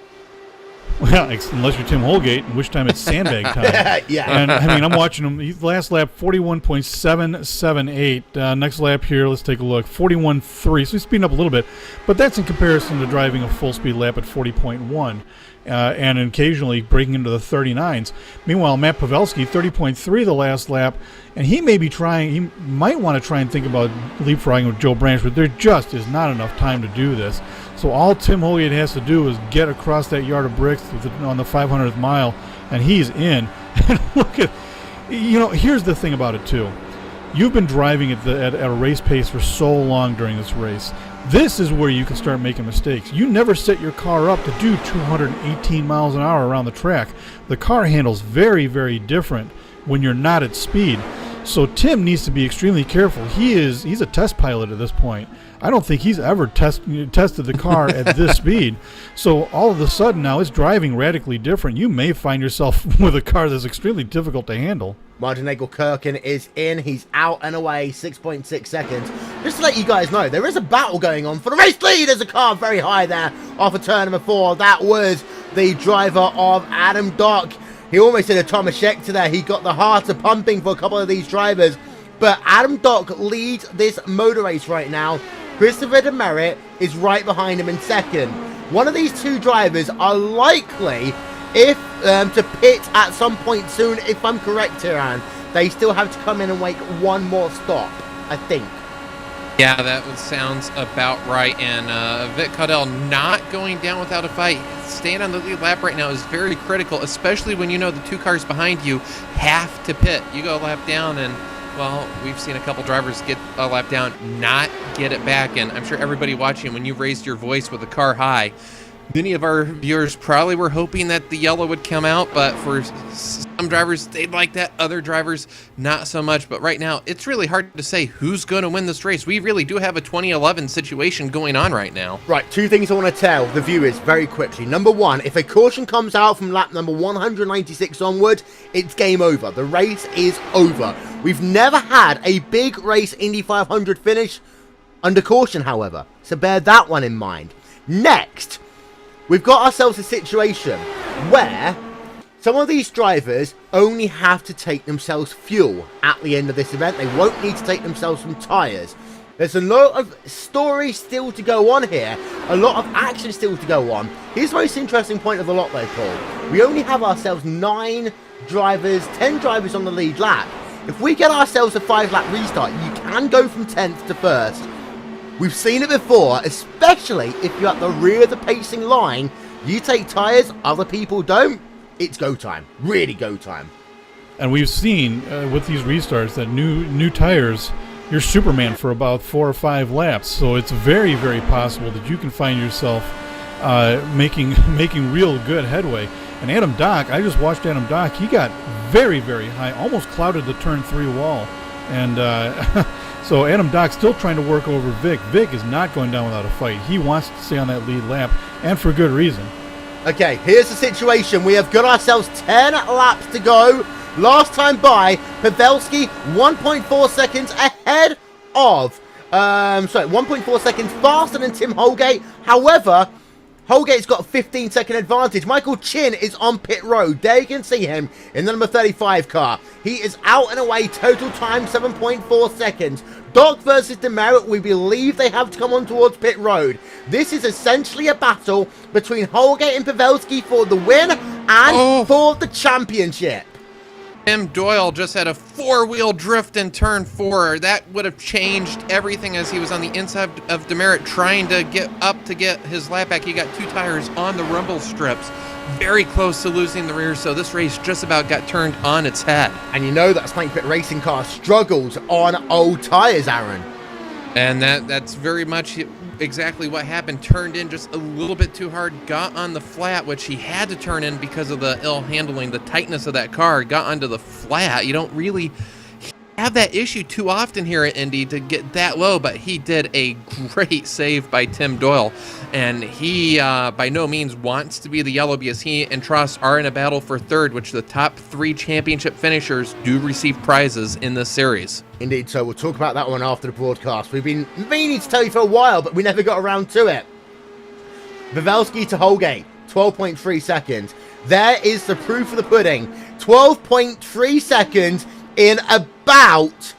Well, unless you're Tim Holgate, in which time it's sandbag time. Yeah. And, I mean, I'm watching him. Last lap, 41.778. Next lap here, let's take a look. 41.3. So he's speeding up a little bit. But that's in comparison to driving a full-speed lap at 40.1. And occasionally breaking into the 39s. Meanwhile, Matt Pavelski, 30.3 the last lap. And he may be trying, he might want to try and think about leapfrogging with Joe Branch, but there just is not enough time to do this. So all Tim Holgate has to do is get across that yard of bricks on the 500th mile, and he's in. And look at, here's the thing about it too. You've been driving at a race pace for so long during this race. This is where you can start making mistakes. You never set your car up to do 218 miles an hour around the track. The car handles very, very different when you're not at speed. So Tim needs to be extremely careful. He's a test pilot at this point. I don't think he's ever tested the car at this speed. So all of a sudden now it's driving radically different. You may find yourself with a car that's extremely difficult to handle. Martin Nagel-Kirkin is in. He's out and away, 6.6 seconds. Just to let you guys know, there is a battle going on for the race lead. There's a car very high there off of turn number 4. That was the driver of Adam Dock. He almost did a Thomas Schechter there. He got the heart of pumping for a couple of these drivers. But Adam Dock leads this motor race right now. Christopher Demerit is right behind him in second. One of these two drivers are likely to pit at some point soon, if I'm correct here, Anne. They still have to come in and make one more stop, I think. Yeah, that sounds about right. And Vic Caudell not going down without a fight. Staying on the lead lap right now is very critical, especially when you know the two cars behind you have to pit. You go a lap down and, well, we've seen a couple drivers get a lap down, not get it back. And I'm sure everybody watching, when you raised your voice with the car high, many of our viewers probably were hoping that the yellow would come out, but for some drivers, they'd like that. Other drivers, not so much. But right now, it's really hard to say who's going to win this race. We really do have a 2011 situation going on right now. Right, two things I want to tell the viewers very quickly. Number one, if a caution comes out from lap number 196 onward, it's game over. The race is over. We've never had a big race Indy 500 finish under caution, however. So bear that one in mind. Next, we've got ourselves a situation where some of these drivers only have to take themselves fuel at the end of this event. They won't need to take themselves some tyres. There's a lot of story still to go on here. A lot of action still to go on. Here's the most interesting point of the lot though, Paul. We only have ourselves 10 drivers on the lead lap. If we get ourselves a 5-lap restart, you can go from 10th to 1st. We've seen it before, especially if you're at the rear of the pacing line. You take tyres, other people don't. It's go time. Really go time. And we've seen with these restarts that new tires, you're Superman for about 4 or 5 laps. So it's very, very possible that you can find yourself making real good headway. And Adam Dock, I just watched Adam Dock. He got very, very high, almost clouded the turn 3 wall. And so Adam Dock's still trying to work over Vic. Vic is not going down without a fight. He wants to stay on that lead lap, and for good reason. Okay, here's the situation. We have got ourselves 10 laps to go. Last time by, Pavelski 1.4 seconds ahead of, 1.4 seconds faster than Tim Holgate. However, Holgate's got a 15-second advantage. Michael Chin is on pit road. There you can see him in the number 35 car. He is out and away. Total time 7.4 seconds. Dock versus Demerit. We believe they have to come on towards pit road. This is essentially a battle between Holgate and Pavelski for the win and for the championship. Tim Doyle just had a 4-wheel drift in turn 4. That would have changed everything as he was on the inside of Demerit trying to get up to get his lap back. He got 2 tires on the rumble strips. Very close to losing the rear, so this race just about got turned on its head. And you know that Snake Pit Racing car struggles on old tires, Aaron. And that's very much exactly what happened. Turned in just a little bit too hard, got on the flat, which he had to turn in because of the ill handling, the tightness of that car, got onto the flat. You don't really have that issue too often here at Indy to get that low, but he did a great save by Tim Doyle. And he by no means wants to be the yellow, because he and Trost are in a battle for third, which the top 3 championship finishers do receive prizes in this series. Indeed, so we'll talk about that one after the broadcast. We've been meaning to tell you for a while, but we never got around to it. Pavelski to Holgate. 12.3 seconds. There is the proof of the pudding. 12.3 seconds in about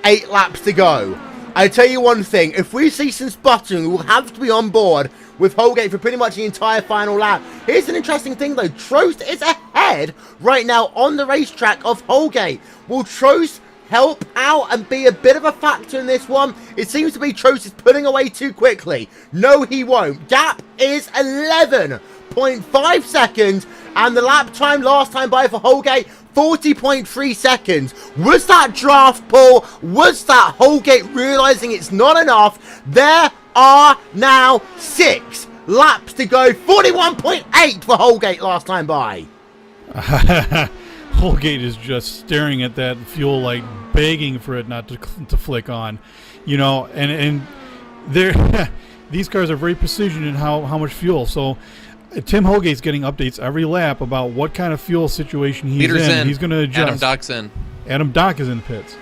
8 laps to go. I tell you one thing, if we see some sputtering, we'll have to be on board with Holgate for pretty much the entire final lap. Here's an interesting thing though, Trost is ahead right now on the racetrack of Holgate. Will Trost help out and be a bit of a factor in this one? It seems to be Trost is putting away too quickly. No, he won't. Gap is 11.5 seconds, and the lap time last time by for Holgate, 40.3 seconds. Was that draft pull? Was that Holgate realizing it's not enough? There are now 6 laps to go. 41.8 for Holgate last time by. Holgate is just staring at that fuel, like begging for it not to flick on, you know. And they're these cars are very precision in how much fuel. So Tim Holgate's getting updates every lap about what kind of fuel situation he's in. He's going to adjust. Adam Dock's in. Adam Dock is in the pits.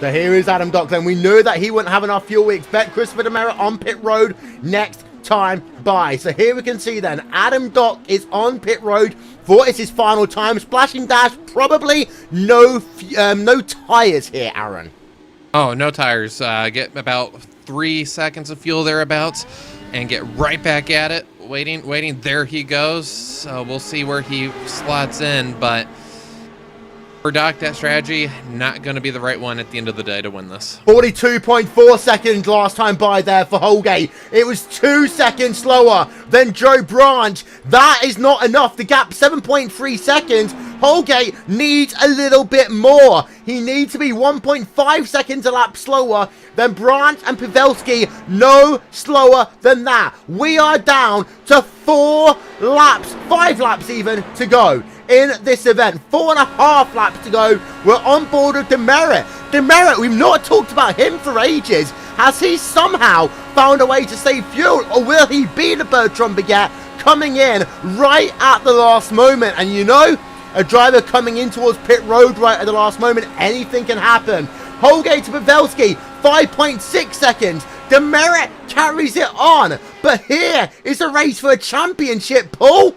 So here is Adam Dock. Then we knew that he wouldn't have enough fuel. We expect Christopher Demera on pit road next time by. So here we can see then Adam Dock is on pit road for his final time. Splashing dash, probably no tires here, Aaron. Oh, no tires. Get about 3 seconds of fuel thereabouts and get right back at it. Waiting. There he goes. So we'll see where he slots in, but for Doc, that strategy not going to be the right one at the end of the day to win this. 42.4 seconds last time by there for Holgate. It was 2 seconds slower than Joe Branch. That is not enough. The gap 7.3 seconds. Holgate needs a little bit more. He needs to be 1.5 seconds a lap slower than Branch and Pavelski. No slower than that. We are down to 4 laps, 5 laps even to go in this event. 4.5 laps to go. We're on board with Demera. Demera, we've not talked about him for ages. Has he somehow found a way to save fuel, or will he be the Bertrand Baguette coming in right at the last moment? And you know, a driver coming in towards pit road right at the last moment, anything can happen. Holgate to Pavelski, 5.6 seconds. Demera carries it on. But here is a race for a championship, Paul.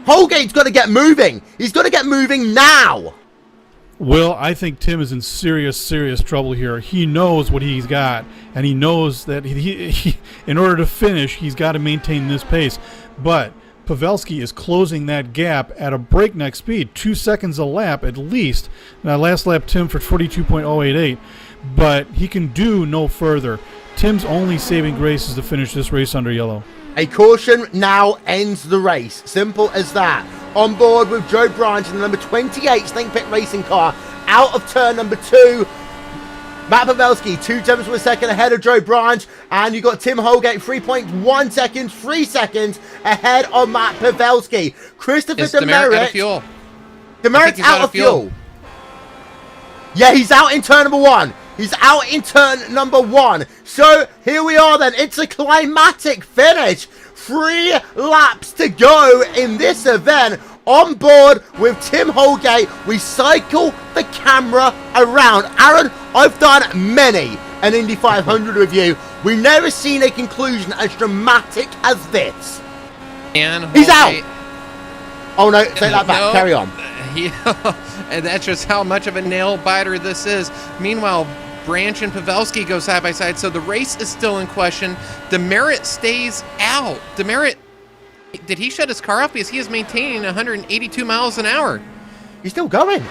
Holgate's got to get moving. He's got to get moving now. Well, I think Tim is in serious trouble here. He knows what he's got, and he knows that he in order to finish, he's got to maintain this pace. But Pavelski is closing that gap at a breakneck speed, 2 seconds a lap at least. Now, last lap, Tim for 42.088, but he can do no further. Tim's only saving grace is to finish this race under yellow. A caution now ends the race. Simple as that. On board with Joe Branch in the number 28 Snake Pit Racing car. Out of turn number 2. Matt Pavelski, 2 tenths of a second ahead of Joe Branch. And you got Tim Holgate, 3.1 seconds, 3 seconds ahead of Matt Pavelski. Christopher Demerit. Demerit's out of fuel. Yeah, he's out in turn number 1. He's out in turn number 1. So here we are then. It's a climatic finish. 3 laps to go in this event. On board with Tim Holgate, we cycle the camera around. Aaron, I've done many an Indy 500 review. We've never seen a conclusion as dramatic as this. And he's out. Oh no, take that back. No, Carry on. And that's just how much of a nail biter this is. Meanwhile, Branch and Pavelski go side by side, so the race is still in question. Demerit stays out. Demerit, did he shut his car off? Because he is maintaining 182 miles an hour. He's still going.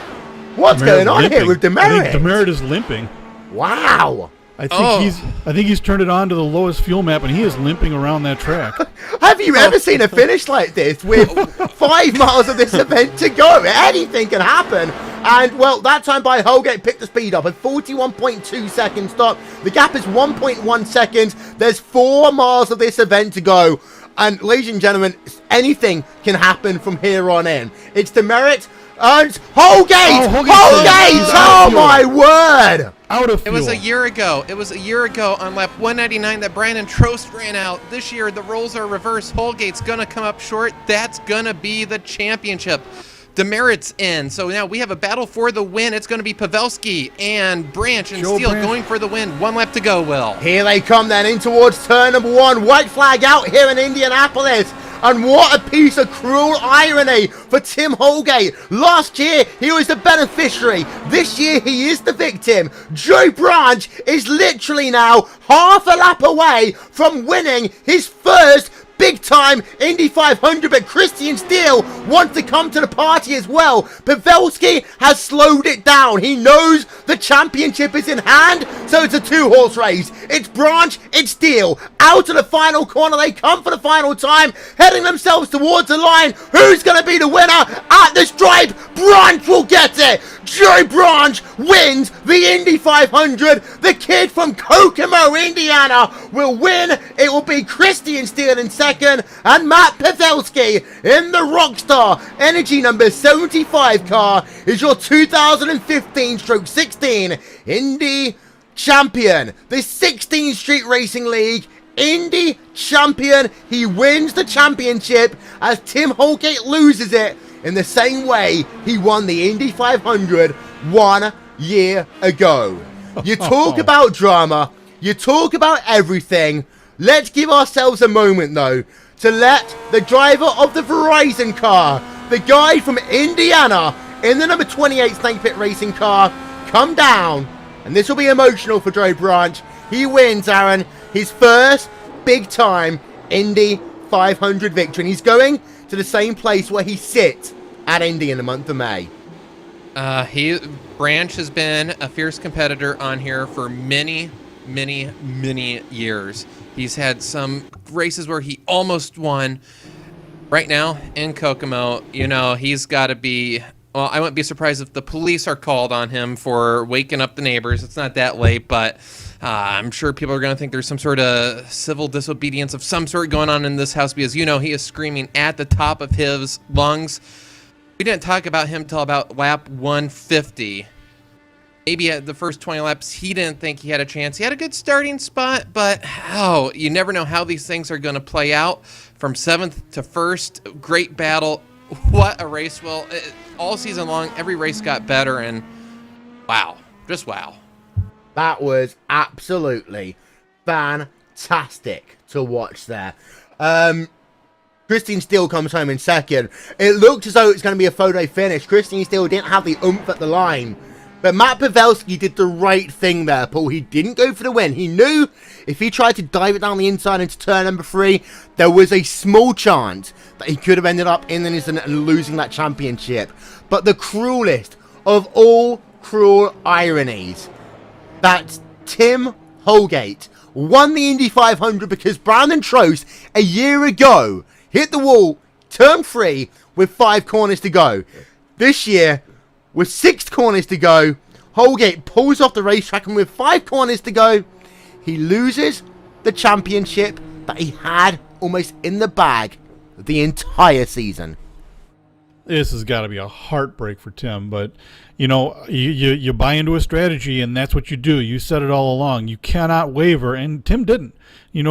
What's going on here with Demerit? I think Demerit is limping. Wow. I think he's turned it on to the lowest fuel map, and he is limping around that track. Have you ever seen a finish like this with 5 miles of this event to go? Anything can happen. And, well, that time by Holgate picked the speed up at 41.2 seconds stop. The gap is 1.1 seconds. There's 4 miles of this event to go. And, ladies and gentlemen, anything can happen from here on in. It's Demerit and Holgate! Holgate! Oh, my word! Out of fuel. It was a year ago. It was a year ago on lap 199 that Brandon Trost ran out. This year, the roles are reversed. Holgate's going to come up short. That's going to be the championship. Demerit's in. So now we have a battle for the win. It's going to be Pavelski and Branch and Steele going for the win. 1 lap to go, Will. Here they come then in towards turn number 1. White flag out here in Indianapolis. And what a piece of cruel irony for Tim Holgate. Last year, he was the beneficiary. This year, he is the victim. Joe Branch is literally now half a lap away from winning his first big-time Indy 500, but Christian Steele wants to come to the party as well. Pavelski has slowed it down. He knows the championship is in hand, so it's a two-horse race. It's Branch, it's Steele. Out of the final corner, they come for the final time, heading themselves towards the line. Who's going to be the winner? At the stripe, Branch will get it. Joe Branch wins the Indy 500. The kid from Kokomo, Indiana, will win. It will be Christian Steele in second, and Matt Pavelski in the Rockstar Energy number 75 car is your 2015/16 Indy champion. The 16th Street Racing League Indy champion. He wins the championship as Tim Holgate loses it in the same way he won the Indy 500 1 year ago. You talk about drama, you talk about everything. Let's give ourselves a moment though to let the driver of the Verizon car, the guy from Indiana in the number 28 Snake Pit Racing car, come down. And this will be emotional for Joe Branch. He wins, Aaron, his first big time Indy 500 victory. And he's going to the same place where he sits at Indy in the month of May. Branch has been a fierce competitor on here for many years. He's had some races where he almost won. Right now in Kokomo, he's got to be. Well, I wouldn't be surprised if the police are called on him for waking up the neighbors. It's not that late, but I'm sure people are going to think there's some sort of civil disobedience of some sort going on in this house because, he is screaming at the top of his lungs. We didn't talk about him till about lap 150. Maybe at the first 20 laps, he didn't think he had a chance. He had a good starting spot, but you never know how these things are going to play out. From 7th to 1st, great battle. What a race, Will. All season long, every race got better, and wow. Just wow. That was absolutely fantastic to watch there. Christian Steele comes home in second. It looked as though it's going to be a photo finish. Christian Steele didn't have the oomph at the line. But Matt Pavelski did the right thing there, Paul. He didn't go for the win. He knew if he tried to dive it down the inside into turn number 3, there was a small chance that he could have ended up in and losing that championship. But the cruelest of all cruel ironies, that Tim Holgate won the Indy 500 because Brandon Trost a year ago hit the wall, turn 3 with 5 corners to go. This year, with 6 corners to go, Holgate pulls off the racetrack, and with 5 corners to go, he loses the championship that he had almost in the bag the entire season. This has got to be a heartbreak for Tim, but you buy into a strategy, and that's what you do. You said it all along. You cannot waver, and Tim didn't.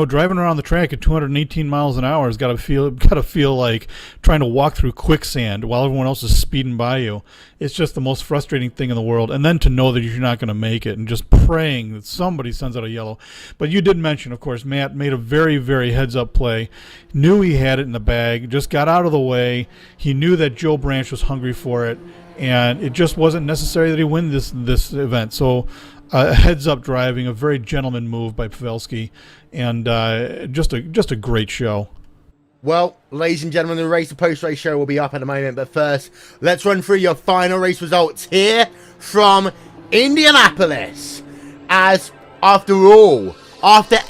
Driving around the track at 218 miles an hour has got to feel like trying to walk through quicksand while everyone else is speeding by you. It's just the most frustrating thing in the world. And then to know that you're not going to make it, and just praying that somebody sends out a yellow. But you did mention, of course, Matt made a very, very heads-up play. Knew he had it in the bag. Just got out of the way. He knew that Joe Branch was hungry for it, and it just wasn't necessary that he win this event. So heads-up driving, a very gentleman move by Pavelski, and just a great show. Well, ladies and gentlemen, the race, the post-race show will be up in a moment, but first, let's run through your final race results here from Indianapolis. As after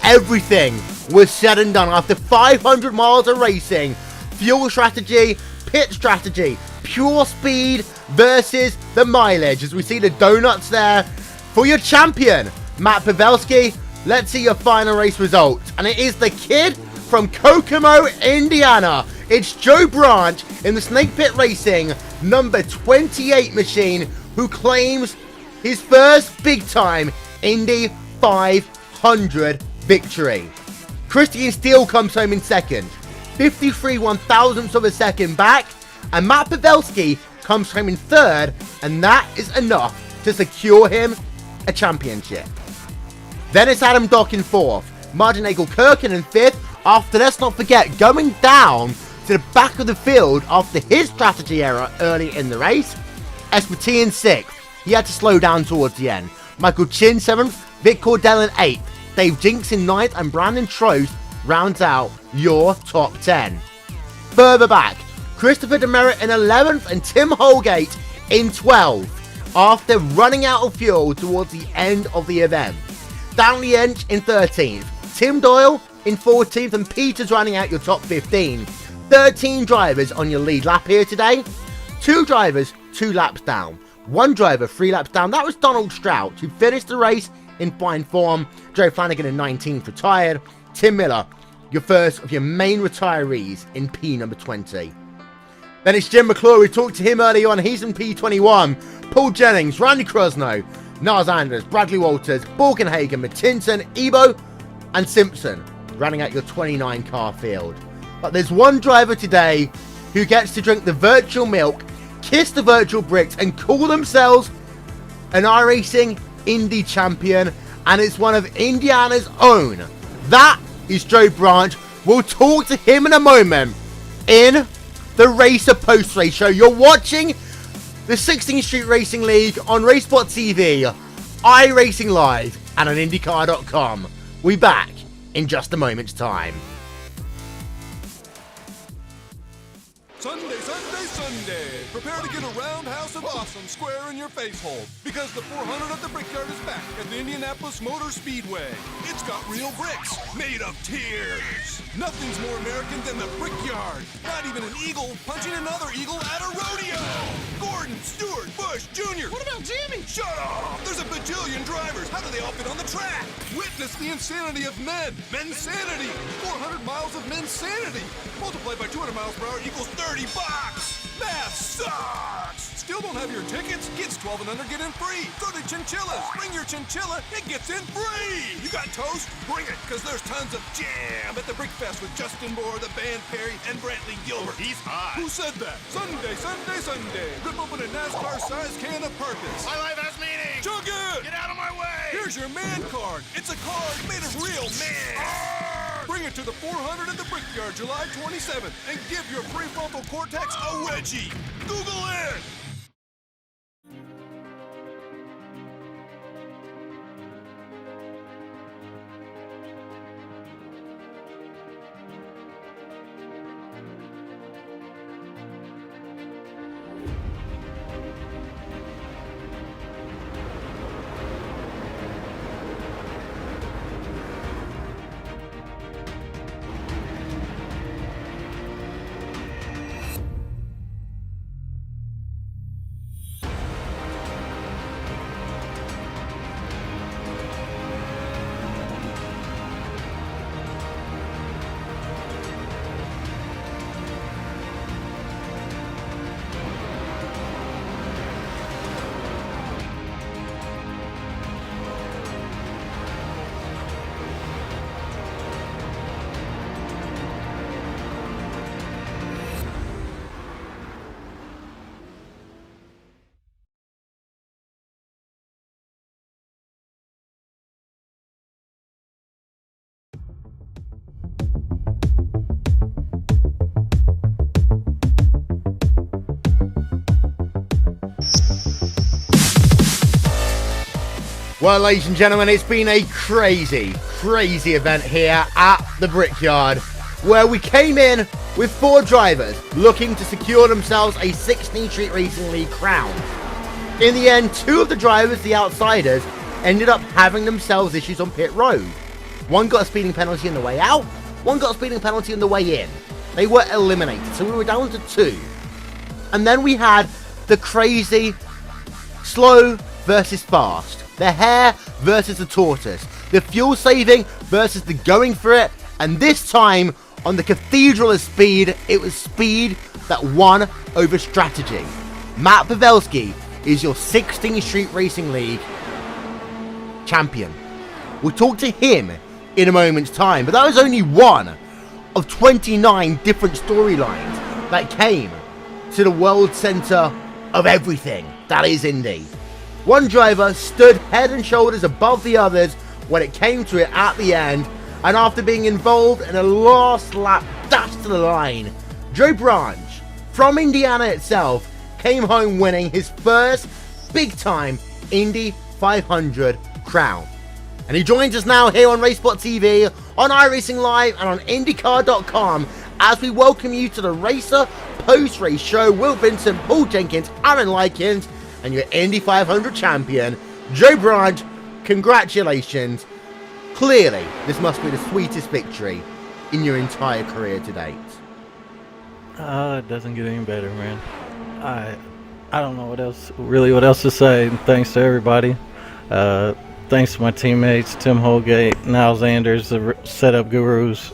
everything was said and done, after 500 miles of racing, fuel strategy, pit strategy, pure speed versus the mileage, as we see the donuts there. For your champion, Matt Pavelski, let's see your final race results. And it is the kid from Kokomo, Indiana. It's Joe Branch in the Snake Pit Racing number 28 machine, who claims his first big-time Indy 500 victory. Christian Steele comes home in second, 53 1,000ths of a second back. And Matt Pavelski comes home in third, and that is enough to secure him a championship. Then it's Adam Dock in fourth, Martin Nagel-Kirkin in fifth. After, let's not forget, going down to the back of the field after his strategy error early in the race. Espati in 6th. He had to slow down towards the end. Michael Chin 7th. Vic Cordell in 8th. Dave Jinks in 9th. And Brandon Trost rounds out your top 10. Further back, Christopher Demerit in 11th and Tim Holgate in 12th after running out of fuel towards the end of the event. Stanley Ench in 13th. Tim Doyle in 14th and Peters rounding out your top 15. 13 drivers on your lead lap here today. 2 drivers 2 laps down. 1 driver 3 laps down. That was Donald Strout, who finished the race in fine form. Joe Flanagan in 19th retired. Tim Miller, your first of your main retirees in P number 20. Then it's Jim McClure. We talked to him early on. He's in P21. Paul Jennings, Randy Krosno, Nars Anders, Bradley Walters, Borgenhagen, Mattinson, Ebo, and Simpson, running out your 29 car field. But there's one driver today who gets to drink the virtual milk, kiss the virtual bricks, and call themselves an iRacing Indy champion, and it's one of Indiana's own. That is Joe Branch. We'll talk to him in a moment in the Racer Post-Race Show. You're watching the 16th Street Racing League on RaceSpotTV, iRacing Live, and on IndyCar.com. We'll be back in just a moment's time. Sunday, Sunday, Sunday. Prepare to get a roundhouse of awesome square in your face hole because the 400 at the Brickyard is back at the Indianapolis Motor Speedway. It's got real bricks made of tears. Nothing's more American than the Brickyard. Not even an eagle punching another eagle at a rodeo. Gordon, Stewart, Bush, Jr. What about Jimmy? Shut up! There's a bajillion drivers. How do they all fit on the track? Witness the insanity of men. Mensanity. 400 miles of mensanity. Multiplied by 200 miles per hour equals $30. Math sucks! Still don't have your tickets? Kids 12 and under get in free. Go to Chinchillas. Bring your chinchilla. It gets in free. You got toast? Bring it, because there's tons of jam at the Brick Fest with Justin Moore, the band Perry, and Brantley Gilbert. He's hot. Who said that? Sunday, Sunday, Sunday. Rip open a NASCAR-sized can of purpose. My life has meaning. Chug it! Get out of my way! Here's your man card. It's a card made of real man. Bring it to the 400 at the Brickyard July 27th and give your prefrontal cortex a wedgie. Google it! Well, ladies and gentlemen, it's been a crazy event here at the Brickyard, where we came in with 4 drivers looking to secure themselves a 16th Street Racing League crown. In the end, 2 of the drivers, the outsiders, ended up having themselves issues on pit road. One got a speeding penalty on the way out, one got a speeding penalty on the way in. They were eliminated, so we were down to 2. And then we had the crazy slow versus fast. The hare versus the tortoise. The fuel saving versus the going for it. And this time, on the Cathedral of Speed, it was speed that won over strategy. Matt Pavelski is your 16th Street Racing League champion. We'll talk to him in a moment's time. But that was only one of 29 different storylines that came to the world center of everything that is Indy. One driver stood head and shoulders above the others when it came to it at the end, and after being involved in a last lap dash to the line, Joe Branch, from Indiana itself, came home winning his first big-time Indy 500 crown. And he joins us now here on RaceSpotTV, on iRacing Live, and on IndyCar.com as we welcome you to the Racer post-race show. Will Vincent, Paul Jenkins, Aaron Likens, and your Indy 500 champion, Joe Branch. Congratulations. Clearly, this must be the sweetest victory in your entire career to date. It doesn't get any better, man. I don't know what else to say. Thanks to everybody. Thanks to my teammates, Tim Holgate, Niles Anders, the setup gurus,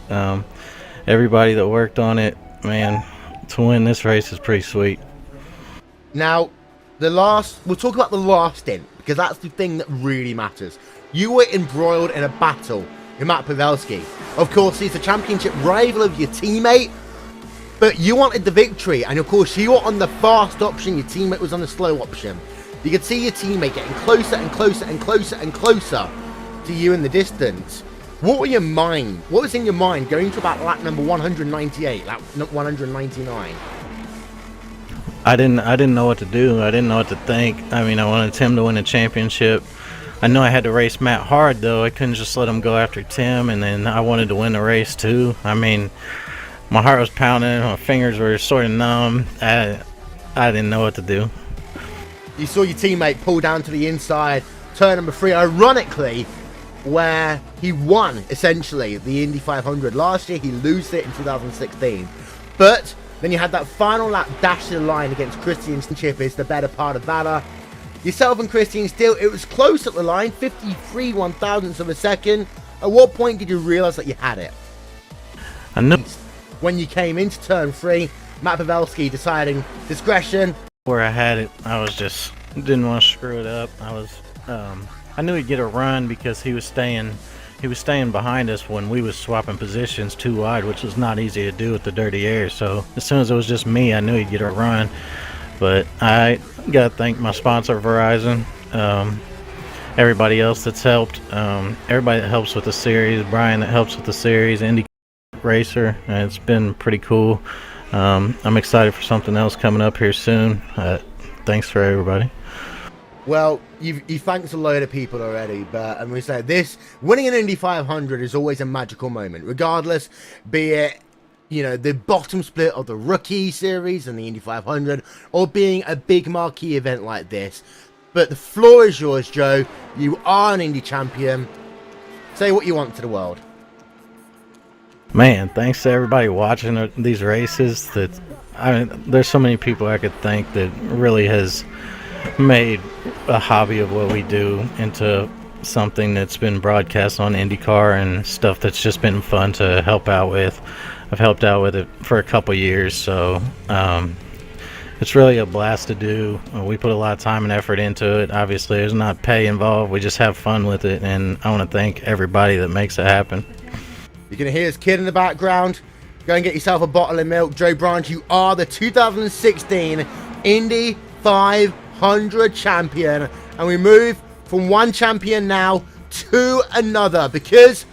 everybody that worked on it. Man, to win this race is pretty sweet. Now, we'll talk about the last stint, because that's the thing that really matters. You were embroiled in a battle with Matt Pavelski. Of course, he's the championship rival of your teammate, but you wanted the victory, and of course, you were on the fast option, your teammate was on the slow option. You could see your teammate getting closer and closer and closer and closer to you in the distance. What was in your mind going to about lap number 198, lap 199? I didn't know what to do. I didn't know what to think. I mean, I wanted Tim to win a championship. I know I had to race Matt hard, though. I couldn't just let him go after Tim, and then I wanted to win the race, too. I mean, my heart was pounding. My fingers were sort of numb. I didn't know what to do. You saw your teammate pull down to the inside, turn number 3, ironically, where he won, essentially, the Indy 500. Last year, he lost it in 2016. But then you had that final lap dash to the line against Christian Chip is the better part of valor. Yourself and Christian still, it was close at the line, 53 1,000ths of a second. At what point did you realize that you had it? I knew. When you came into turn 3, Matt Pavelski deciding discretion. Where I had it, I was just didn't want to screw it up. I knew he'd get a run because he was staying behind us when we was swapping positions too wide, which was not easy to do with the dirty air. So as soon as it was just me, I knew he'd get a run. But I gotta thank my sponsor, Verizon, everybody else that's helped, everybody that helps with the series, Brian that helps with the series, Indy Racer. It's been pretty cool. I'm excited for something else coming up here soon. Thanks for everybody. Well, you thanked a load of people already, but I'm going to say this, winning an Indy 500 is always a magical moment, regardless, be it, the bottom split of the Rookie Series and the Indy 500, or being a big marquee event like this. But the floor is yours, Joe. You are an Indy champion. Say what you want to the world. Man, thanks to everybody watching these races. There's so many people I could thank that really has made a hobby of what we do into something that's been broadcast on IndyCar and stuff that's just been fun to help out with. I've helped out with it for a couple years, so it's really a blast to do. We put a lot of time and effort into it. Obviously, there's not pay involved. We just have fun with it, and I want to thank everybody that makes it happen. You can hear his kid in the background. Go and get yourself a bottle of milk. Joe Branch, you are the 2016 Indy 500 champion. And we move from one champion now to another, because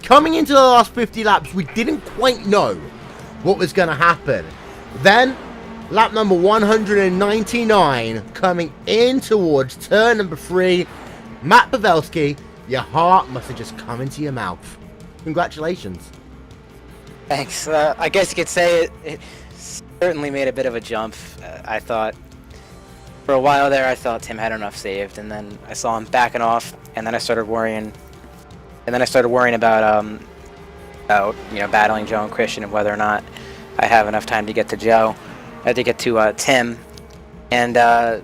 coming into the last 50 laps, we didn't quite know what was going to happen. Then, lap number 199, coming in towards turn number 3, Matt Pavelski, your heart must have just come into your mouth. Congratulations. Thanks. I guess you could say it certainly made a bit of a jump. I thought, for a while there, I thought Tim had enough saved, and then I saw him backing off, and then I started worrying. And then I started worrying about battling Joe and Christian and whether or not I have enough time to get to Joe. I had to get to Tim, and the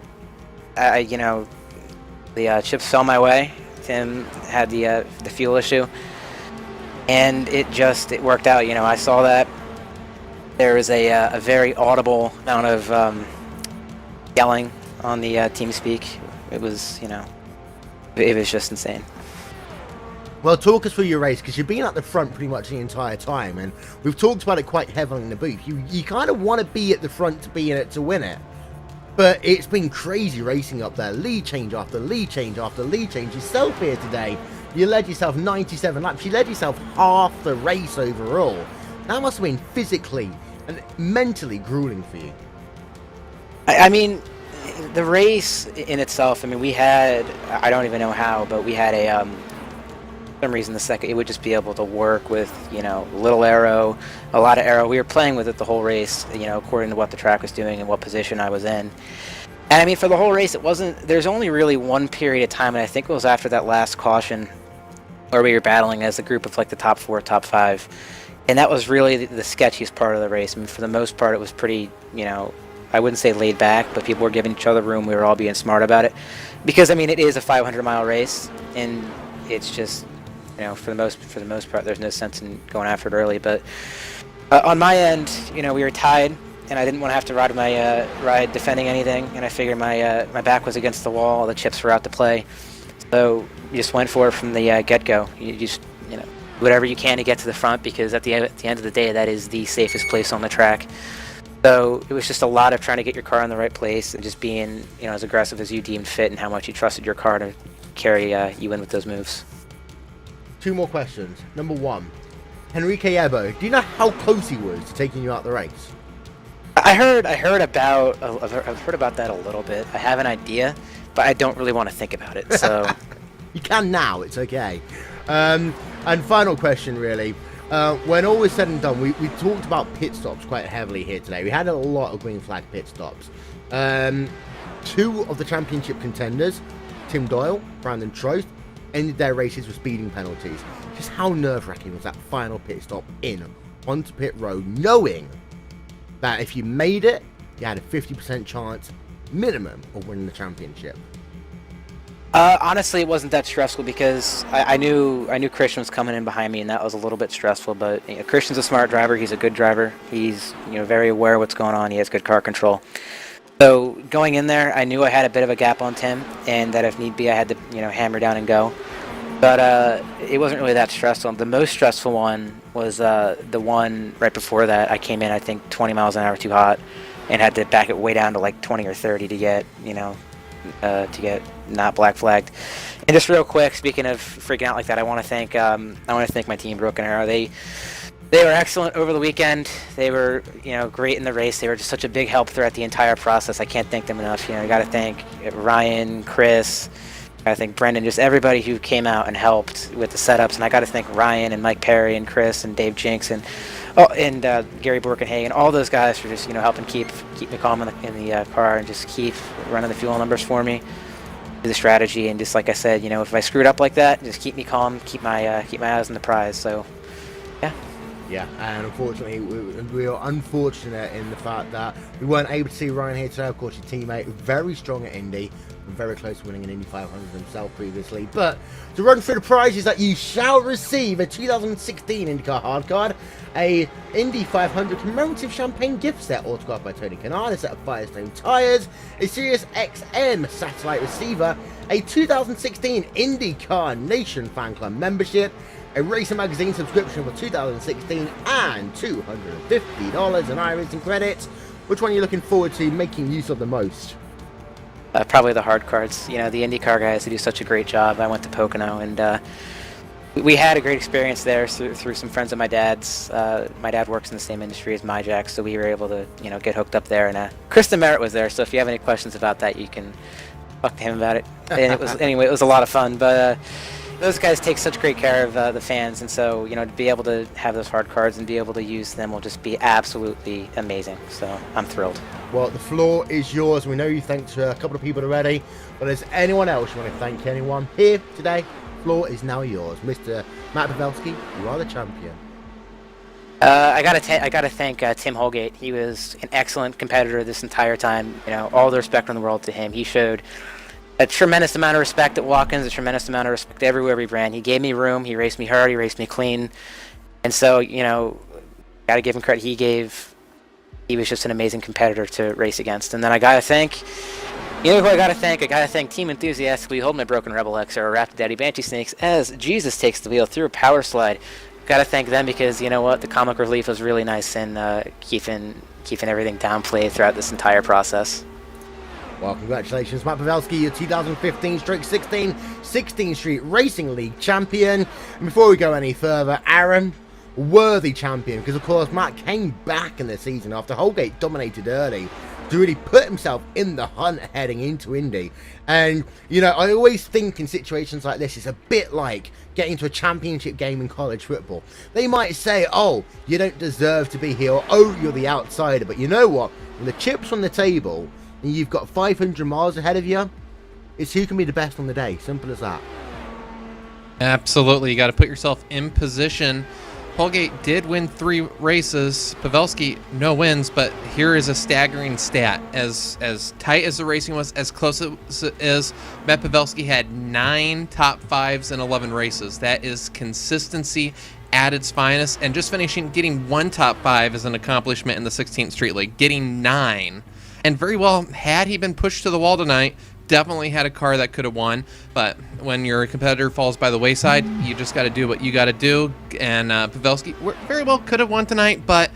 chips fell my way. Tim had the fuel issue. And it worked out. I saw that there was a very audible amount of yelling on the TeamSpeak. It was, it was just insane. Well, talk us through your race, because you've been at the front pretty much the entire time, and we've talked about it quite heavily in the booth. You kind of want to be at the front to be in it to win it. But it's been crazy racing up there. Lead change after lead change after lead change. Yourself here today, you led yourself 97 laps. You led yourself half the race overall. That must have been physically and mentally grueling for you? I mean, the race in itself, I mean, we had, I don't even know how, but we had a, for some reason, it would just be able to work with, you know, little aero, a lot of aero. We were playing with it the whole race, you know, according to what the track was doing and what position I was in. And I mean, for the whole race, there's only really one period of time, and I think it was after that last caution where we were battling as a group of like the top 4, top 5. And that was really the sketchiest part of the race. I mean, for the most part, it was pretty, you know, I wouldn't say laid back, but people were giving each other room. We were all being smart about it. Because, I mean, it is a 500-mile race, and it's just, you know, for the most part, there's no sense in going after it early. But on my end, you know, we were tied, and I didn't want to have to ride defending anything, and I figured my back was against the wall, the chips were out to play. So you just went for it from the get-go. You just, you know, whatever you can to get to the front, because at the end of the day, that is the safest place on the track. So it was just a lot of trying to get your car in the right place and just being, you know, as aggressive as you deemed fit and how much you trusted your car to carry you in with those moves. 2 more questions. Number 1, Henrique Ebo, do you know how close he was to taking you out the race? I've heard about that a little bit. I have an idea, but I don't really want to think about it. So you can now. It's okay. And final question, really. When all is said and done, we talked about pit stops quite heavily here today. We had a lot of green flag pit stops. 2 of the championship contenders, Tim Doyle, Brandon Trost, ended their races with speeding penalties. Just how nerve-wracking was that final pit stop onto pit road, knowing that if you made it, you had a 50% chance minimum of winning the championship? Honestly, it wasn't that stressful because I knew Christian was coming in behind me, and that was a little bit stressful. But you know, Christian's a smart driver. He's a good driver. He's, you know, very aware of what's going on. He has good car control. So going in there, I knew I had a bit of a gap on Tim, and that if need be, I had to, you know, hammer down and go. But it wasn't really that stressful. The most stressful one was the one right before that. I came in, I think, 20 miles an hour too hot, and had to back it way down to like 20 or 30 to get, you know, to get not black flagged. And just real quick, speaking of freaking out like that, I want to thank my team, Broken Arrow. They were excellent over the weekend. They were, you know, great in the race. They were just such a big help throughout the entire process. I can't thank them enough. You know, I got to thank Ryan, Chris, I think Brendan, just everybody who came out and helped with the setups. And I got to thank Ryan and Mike Perry and Chris and Dave Jinks and Gary Borkenhagen, all those guys for just, you know, helping keep me calm in the car and just keep running the fuel numbers for me, do the strategy, and just like I said, you know, if I screwed up like that, just keep me calm, keep my eyes on the prize. So, yeah. Yeah, and unfortunately, we are unfortunate in the fact that we weren't able to see Ryan here today. Of course, your teammate, very strong at Indy, and very close to winning an Indy 500 himself previously. But to run through the prizes that you shall receive: a 2016 IndyCar hard card, a Indy 500 commemorative champagne gift set autographed by Tony Kanaan, a set of Firestone tires, a Sirius XM satellite receiver, a 2016 IndyCar Nation fan club membership, a Racer Magazine subscription for 2016, and $250 in iRacing credits. Which one are you looking forward to making use of the most? Probably the hard cards. You know, the IndyCar guys, they do such a great job. I went to Pocono, and we had a great experience there through some friends of my dad's. My dad works in the same industry as my Jack, so we were able to, you know, get hooked up there. And Kristen Merritt was there, so if you have any questions about that, you can talk to him about it. And it was a lot of fun. But those guys take such great care of the fans, and so, you know, to be able to have those hard cards and be able to use them will just be absolutely amazing. So I'm thrilled. Well, the floor is yours. We know you thanked a couple of people already, but is anyone else you want to thank anyone here today? The floor is now yours. Mr. Matt Pavelski, you are the champion. I gotta thank Tim Holgate. He was an excellent competitor this entire time. You know, all the respect in the world to him. He showed a tremendous amount of respect at Watkins, a tremendous amount of respect everywhere we ran. He gave me room. He raced me hard. He raced me clean. And so, you know, got to give him credit. He was just an amazing competitor to race against. And then I got to thank, you know who I got to thank? I got to thank Team Enthusiastically Hold My Broken Rebel X or Raptor Daddy Banshee Snakes as Jesus takes the wheel through a power slide. Got to thank them because, you know what, the comic relief was really nice in keeping everything downplayed throughout this entire process. Well, congratulations, Matt Pavelski, your 2015/16 16th Street Racing League champion. And before we go any further, Aaron, worthy champion, because of course Matt came back in the season after Holgate dominated early to really put himself in the hunt heading into Indy. And, you know, I always think in situations like this, it's a bit like getting to a championship game in college football. They might say, oh, you don't deserve to be here, or oh, you're the outsider. But you know what? When the chip's on the table and you've got 500 miles ahead of you, it's who can be the best on the day. Simple as that. Absolutely. You got to put yourself in position. Holgate did win 3 races. Pavelski, no wins, but here is a staggering stat. As tight as the racing was, as close as it is, Matt Pavelski had 9 top 5s in 11 races. That is consistency at its finest. And just getting 1 top 5 is an accomplishment in the 16th Street League. Getting 9. And very well, had he been pushed to the wall tonight, definitely had a car that could have won, but when your competitor falls by the wayside, you just got to do what you got to do. And Pavelski very well could have won tonight, but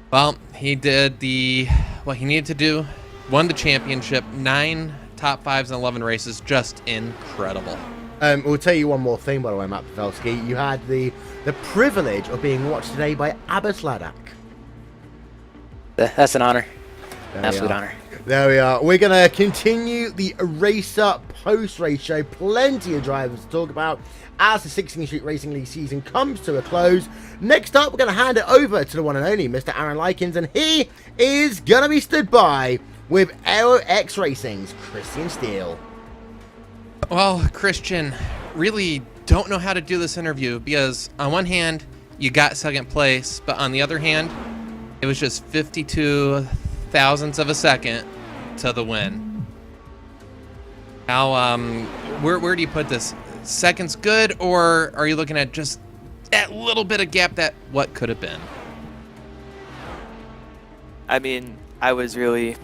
well, he did what he needed to do, won the championship, 9 top 5s in 11 races, just incredible. We'll tell you one more thing, by the way, Matt Pavelski. You had the privilege of being watched today by Abbas Ladak. That's an honor. Absolute honor. There we are. We're going to continue the Race Up post-race show. Plenty of drivers to talk about as the 16th Street Racing League season comes to a close. Next up, we're going to hand it over to the one and only Mr. Aaron Likens, and he is going to be stood by with AeroX Racing's Christian Steele. Well, Christian, really don't know how to do this interview because on one hand, you got second place, but on the other hand, it was just 52 thousandths of a second to the win. How where do you put this? Seconds good, or are you looking at just that little bit of gap that what could have been? I mean, I was really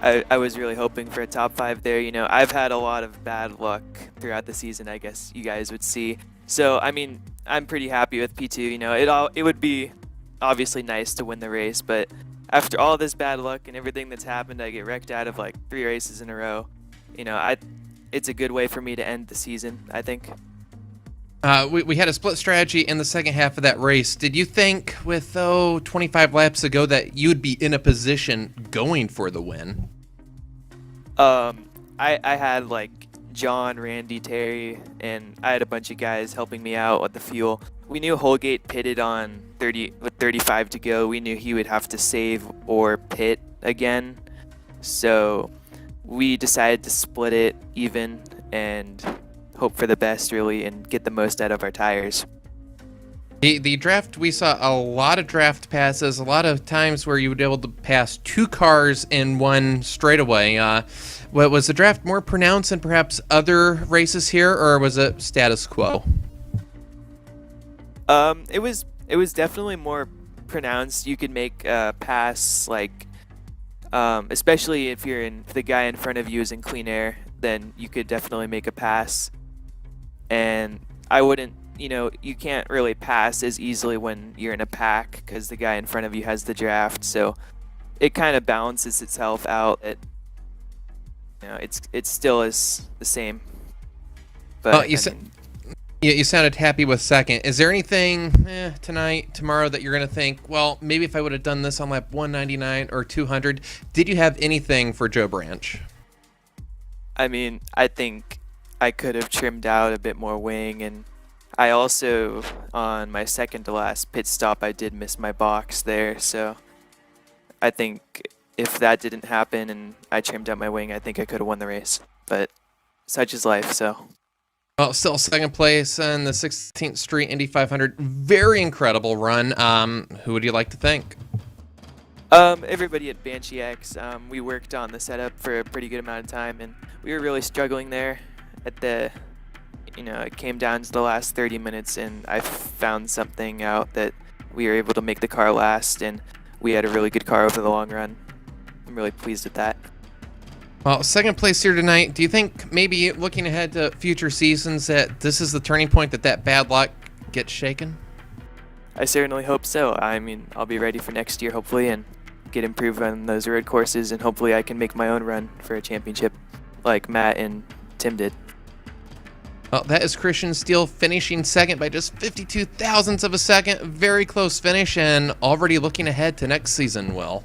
hoping for a top 5 there. You know, I've had a lot of bad luck throughout the season, I guess you guys would see. So, I mean, I'm pretty happy with P2. You know, it would be obviously nice to win the race, but after all this bad luck and everything that's happened, I get wrecked out of like 3 races in a row. You know, it's a good way for me to end the season, I think. We had a split strategy in the second half of that race. Did you think with 25 laps ago that you'd be in a position going for the win? I had like John, Randy, Terry, and I had a bunch of guys helping me out with the fuel. We knew Holgate pitted on 35 to go. We knew he would have to save or pit again. So we decided to split it even and hope for the best, really, and get the most out of our tires. The draft, we saw a lot of draft passes, a lot of times where you would be able to pass 2 cars in one straightaway. Was the draft more pronounced than perhaps other races here, or was it status quo? It was definitely more pronounced. You could make a pass, like, especially if the guy in front of you is in clean air, then you could definitely make a pass. And I wouldn't, you know, you can't really pass as easily when you're in a pack because the guy in front of you has the draft. So it kind of balances itself out. You know, it still is the same. But you sounded happy with second. Is there anything tonight, tomorrow that you're going to think, well, maybe if I would have done this on lap 199 or 200, did you have anything for Joe Branch? I mean, I think I could have trimmed out a bit more wing, and I also, on my second to last pit stop, I did miss my box there, so I think if that didn't happen and I trimmed out my wing, I think I could have won the race, but such is life, so. Well, still second place in the 16th Street Indy 500. Very incredible run. Who would you like to thank? Everybody at Banshee X. We worked on the setup for a pretty good amount of time, and we were really struggling there at it came down to the last 30 minutes, and I found something out that we were able to make the car last, and we had a really good car over the long run. I'm really pleased with that. Well, second place here tonight. Do you think maybe looking ahead to future seasons that this is the turning point that bad luck gets shaken? I certainly hope so. I mean, I'll be ready for next year, hopefully, and get improved on those road courses, and hopefully I can make my own run for a championship like Matt and Tim did. Well, that is Christian Steele finishing second by just 52 thousandths of a second. Very close finish and already looking ahead to next season, Will.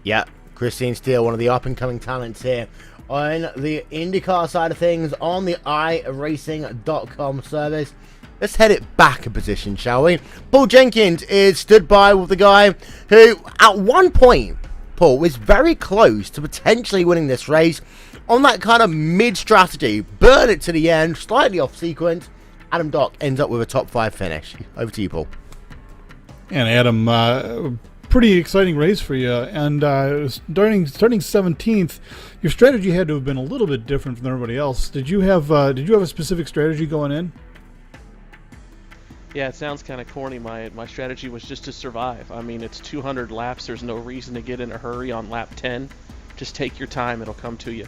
Yeah, Christian Steele, one of the up-and-coming talents here on the IndyCar side of things on the iRacing.com service. Let's head it back a position, shall we? Paul Jenkins is stood by with the guy who, at one point, Paul, was very close to potentially winning this race on that kind of mid-strategy. Burn it to the end, slightly off sequence. Adam Dock ends up with a top 5 finish. Over to you, Paul. And Adam, pretty exciting race for you. And starting 17th, your strategy had to have been a little bit different from everybody else. Did you have a specific strategy going in? Yeah, it sounds kind of corny. My strategy was just to survive. I mean, it's 200 laps. There's no reason to get in a hurry on lap 10. Just take your time. It'll come to you.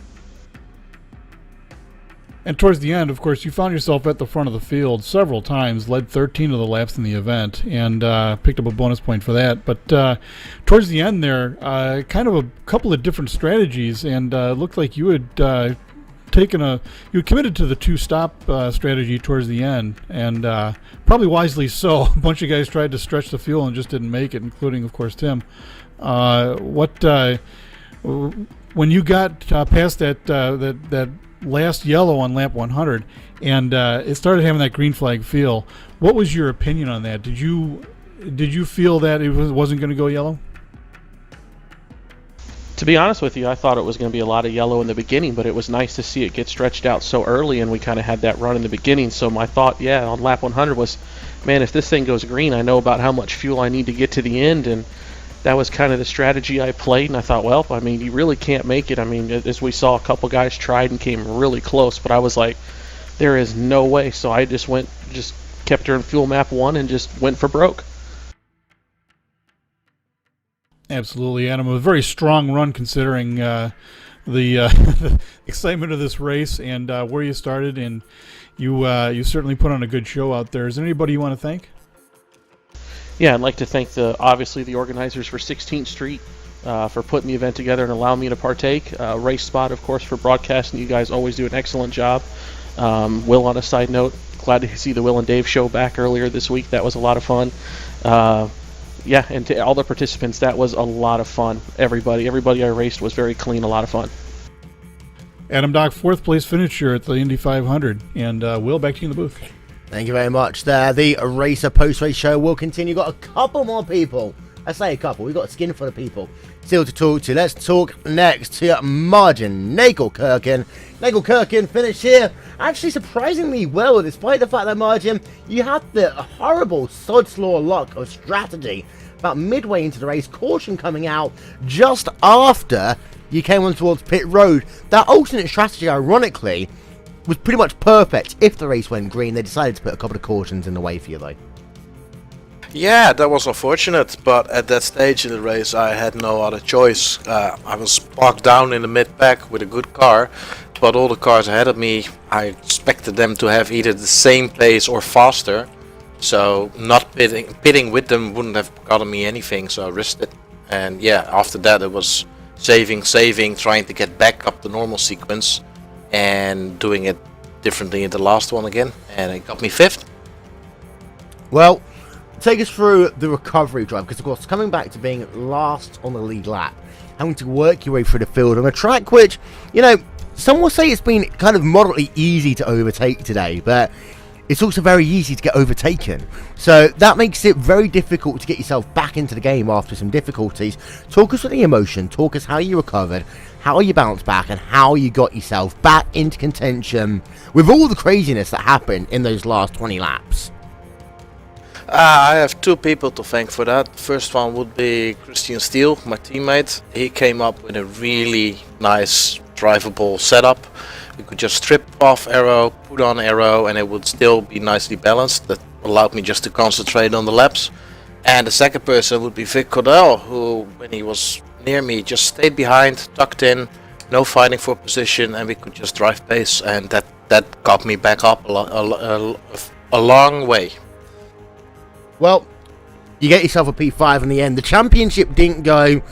And towards the end, of course, you found yourself at the front of the field several times, led 13 of the laps in the event, and picked up a bonus point for that. But towards the end there, kind of a couple of different strategies, and looked like you had you committed to the two-stop strategy towards the end, and probably wisely so. A bunch of guys tried to stretch the fuel and just didn't make it, including, of course, Tim. When you got past that last yellow on lap 100, and it started having that green flag feel, what was your opinion on that? Did you feel that it wasn't going to go yellow? To be honest with you, I thought it was going to be a lot of yellow in the beginning, but it was nice to see it get stretched out so early, and we kind of had that run in the beginning. So my thought, on lap 100 was, man, if this thing goes green, I know about how much fuel I need to get to the end, and that was kind of the strategy I played. And I thought, well, I mean, you really can't make it. I mean, as we saw, a couple guys tried and came really close, but I was like, there is no way. So I just kept her in fuel map 1 and just went for broke. Absolutely, Adam. A very strong run considering the excitement of this race and where you started, and you certainly put on a good show out there. Is there anybody you want to thank? Yeah, I'd like to thank obviously the organizers for 16th Street for putting the event together and allowing me to partake. RaceSpot, of course, for broadcasting. You guys always do an excellent job. Will, on a side note, glad to see the Will and Dave show back earlier this week. That was a lot of fun. And to all the participants, that was a lot of fun. Everybody I raced was very clean, a lot of fun. Adam Dock, 4th place finisher at the Indy 500. And Will, back to you in the booth. Thank you very much there. The Racer post-race show will continue. Got a couple more people. I say a couple. We've got a skin full of people still to talk to. Let's talk next to Margin Nagel-Kirkin. Nagel-Kirkin finished here actually surprisingly well, despite the fact that, Margin, you had the horrible sod's law luck of strategy about midway into the race. Caution coming out just after you came on towards pit road. That alternate strategy, ironically, was pretty much perfect. If the race went green, they decided to put a couple of cautions in the way for you, though. Yeah, that was unfortunate, but at that stage in the race I had no other choice. I was bogged down in the mid-pack with a good car, but all the cars ahead of me, I expected them to have either the same pace or faster, so not pitting with them wouldn't have gotten me anything, so I risked it. And yeah, after that it was saving, trying to get back up the normal sequence and doing it differently in the last one again, and it got me 5th. Well, take us through the recovery drive, because of course coming back to being last on the lead lap, having to work your way through the field on a track which, some will say it's been kind of moderately easy to overtake today, but it's also very easy to get overtaken. So that makes it very difficult to get yourself back into the game after some difficulties. Talk us through the emotion, talk us how you recovered, how you bounced back, and how you got yourself back into contention with all the craziness that happened in those last 20 laps. I have 2 people to thank for that. The first one would be Christian Steele, my teammate. He came up with a really nice drivable setup. We could just strip off aero, put on aero, and it would still be nicely balanced. That allowed me just to concentrate on the laps. And the second person would be Vic Cordell, who, when he was near me, just stayed behind, tucked in, no fighting for position, and we could just drive pace, and that got me back up a long way. Well, you get yourself a P5 in the end. The championship didn't go,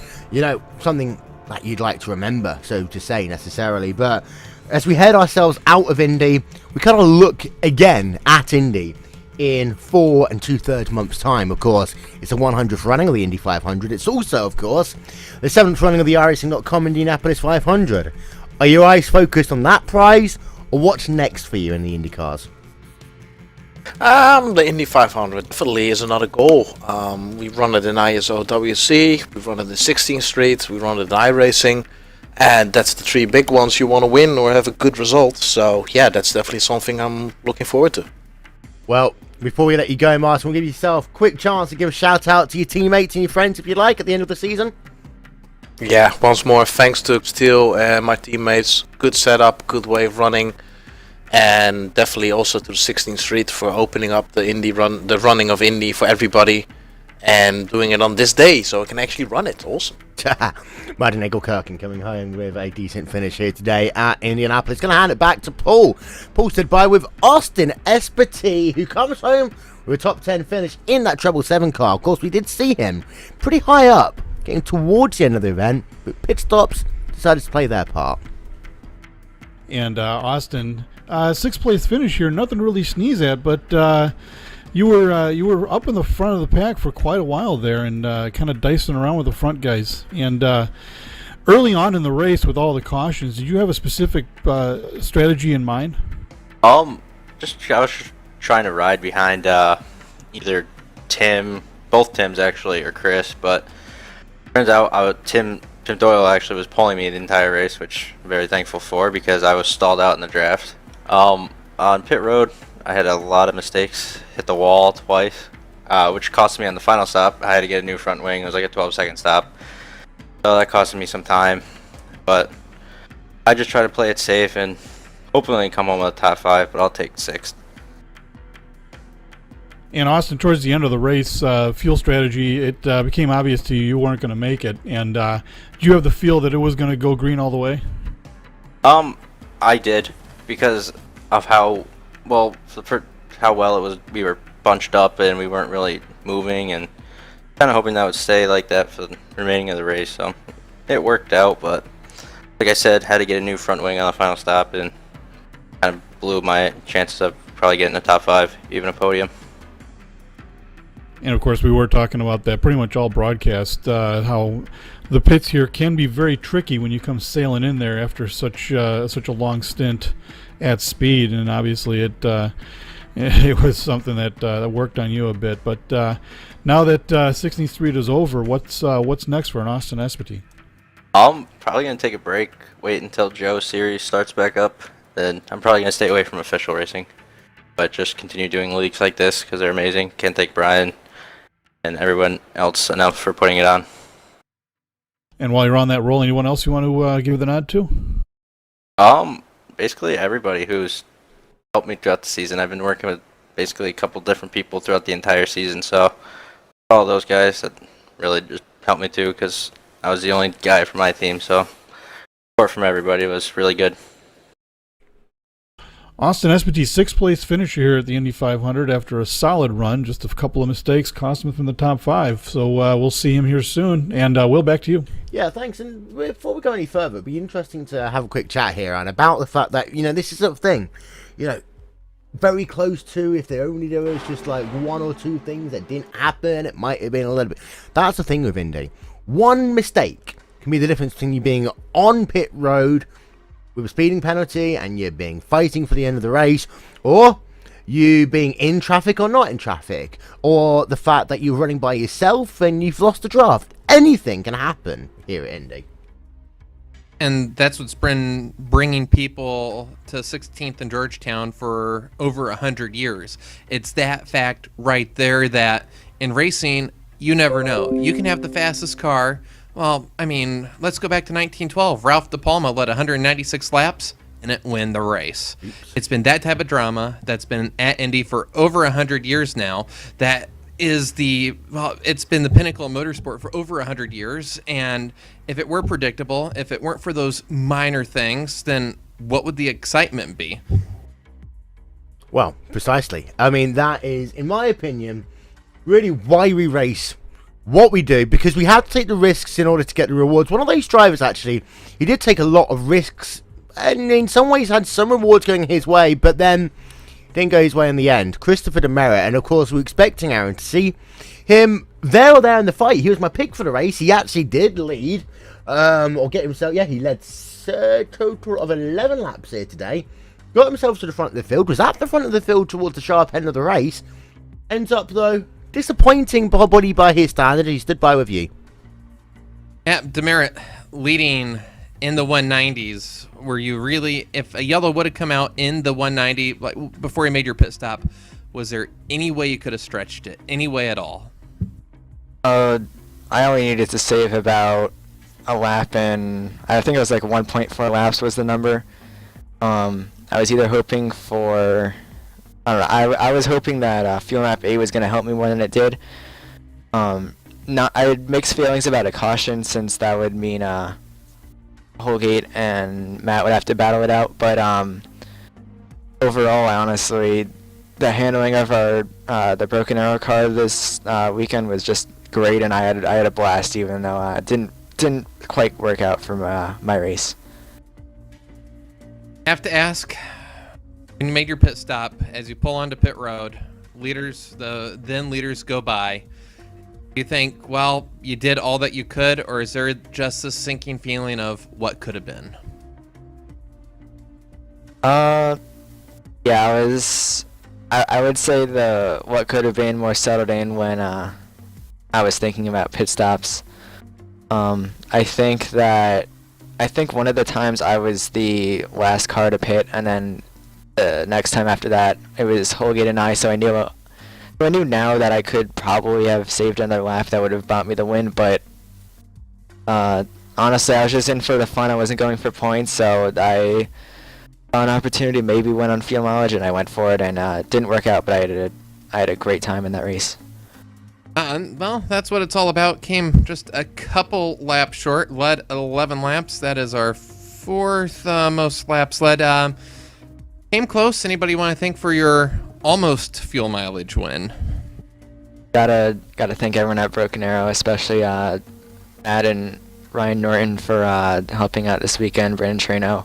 something that you'd like to remember, so to say, necessarily. But as we head ourselves out of Indy, we kind of look again at Indy in 4 2/3 months' time. Of course, it's the 100th running of the Indy 500. It's also, of course, the 7th running of the iRacing.com Indianapolis 500. Are your eyes focused on that prize, or what's next for you in the Indy cars? The Indy 500 definitely is another goal. We run it in ISO WC, we run it in 16th Street, we run it in iRacing, and that's the 3 big ones you want to win or have a good result. So yeah, that's definitely something I'm looking forward to. Well, before we let you go, Martin, we'll give yourself a quick chance to give a shout out to your teammates and your friends if you'd like at the end of the season. Yeah, once more, thanks to Steele and my teammates. Good setup, good way of running, and definitely also to the 16th Street for opening up the Indy run, the running of Indy for everybody, and doing it on this day so I can actually run it. Awesome. Martin Egelkirchen coming home with a decent finish here today at Indianapolis. Going to hand it back to Paul. Paul stood by with Austin Espity, who comes home with a top 10 finish in that Treble 7 car. Of course, we did see him pretty high up, getting towards the end of the event, but pit stops decided to play their part. And Austin, 6th place finish here, nothing to really sneeze at, but you were up in the front of the pack for quite a while there, and kind of dicing around with the front guys. And early on in the race, with all the cautions, did you have a specific strategy in mind? I was just trying to ride behind either Tim, both Tims actually, or Chris, but turns out Tim Doyle actually was pulling me the entire race, which I'm very thankful for because I was stalled out in the draft. On pit road, I had a lot of mistakes, hit the wall twice, which cost me on the final stop. I had to get a new front wing. It was like a 12-second stop, so that costed me some time, but I just try to play it safe and hopefully come home with a top 5, but I'll take 6th. And Austin, towards the end of the race, fuel strategy, it became obvious to you weren't going to make it. And do you have the feel that it was going to go green all the way? I did, because of how well it was. We were bunched up and we weren't really moving, and kind of hoping that would stay like that for the remaining of the race. So it worked out, but like I said, had to get a new front wing on the final stop, and kind of blew my chances of probably getting a top 5, even a podium. And of course, we were talking about that pretty much all broadcast, how the pits here can be very tricky when you come sailing in there after such a long stint at speed. And obviously, it was something that worked on you a bit. But now that 16th Street is over, what's next for an Austin Espity? I'm probably gonna take a break, wait until Joe's series starts back up. Then I'm probably gonna stay away from official racing, but just continue doing leagues like this because they're amazing. Can't thank Brian and everyone else enough for putting it on. And while you're on that roll, anyone else you want to give the nod to? Basically everybody who's helped me throughout the season. I've been working with basically a couple different people throughout the entire season, so all those guys that really just helped me too, because I was the only guy for my team, so support from everybody was really good. Austin Espity, 6th place finisher here at the Indy 500 after a solid run. Just a couple of mistakes cost him from the top 5. So we'll see him here soon. And Will, back to you. Yeah, thanks. And before we go any further, it'd be interesting to have a quick chat here and about the fact that, this is sort of thing, very close to, if there was just like 1 or 2 things that didn't happen, it might have been a little bit. That's the thing with Indy. One mistake can be the difference between you being on pit road with a speeding penalty and you being fighting for the end of the race, or you being in traffic or not in traffic, or the fact that you're running by yourself and you've lost the draft. Anything can happen here at Indy. And that's what's been bringing people to 16th and Georgetown for over 100 years. It's that fact right there that in racing, you never know. You can have the fastest car. Well, I mean, let's go back to 1912. Ralph De Palma led 196 laps and it win the race. Oops. It's been that type of drama that's been at Indy for over 100 years now. That is it's been the pinnacle of motorsport for over 100 years. And if it were predictable, if it weren't for those minor things, then what would the excitement be? Well, precisely. I mean, that is, in my opinion, really why we race what we do, because we have to take the risks in order to get the rewards. One of those drivers, actually, he did take a lot of risks and in some ways had some rewards going his way, but then didn't go his way in the end. Christopher Demerit, and of course we're expecting Aaron to see him there or there in the fight. He was my pick for the race. He actually did lead, or get himself, he led a total of 11 laps here today. Got himself to the front of the field, was at the front of the field towards the sharp end of the race. Ends up, though, disappointing body by his standard. He stood by with you. Yeah, Demerit leading in the 190s. Were you really, if a yellow would have come out in the 190, like before you made your pit stop, was there any way you could have stretched it? Any way at all? I only needed to save about a lap, and I think it was like 1.4 laps was the number. I was either hoping for, I don't know, I was hoping that fuel map 8 was going to help me more than it did. I had mixed feelings about a caution, since that would mean Holgate and Matt would have to battle it out, but overall, I honestly, the handling of our the Broken Arrow car this weekend was just great, and I had a blast, even though it didn't quite work out for my race. Have to ask, when you made your pit stop, as you pull onto pit road, the then leaders go by. Do you think, well, you did all that you could, or is there just this sinking feeling of what could have been? Yeah, I would say the what could have been more settled in when I was thinking about pit stops. I think one of the times I was the last car to pit, and then the next time after that it was Holgate and I, so I knew now that I could probably have saved another lap that would have bought me the win, but honestly, I was just in for the fun. I wasn't going for points, so I saw an opportunity, maybe went on fuel mileage, and I went for it, and it didn't work out, but I had a great time in that race. Well, that's what it's all about. Came just a couple laps short, led 11 laps. That is our fourth most laps led. Came close. Anybody want to thank for your almost fuel mileage win? Gotta thank everyone at Broken Arrow, especially Matt and Ryan Norton for helping out this weekend. Brandon Treno,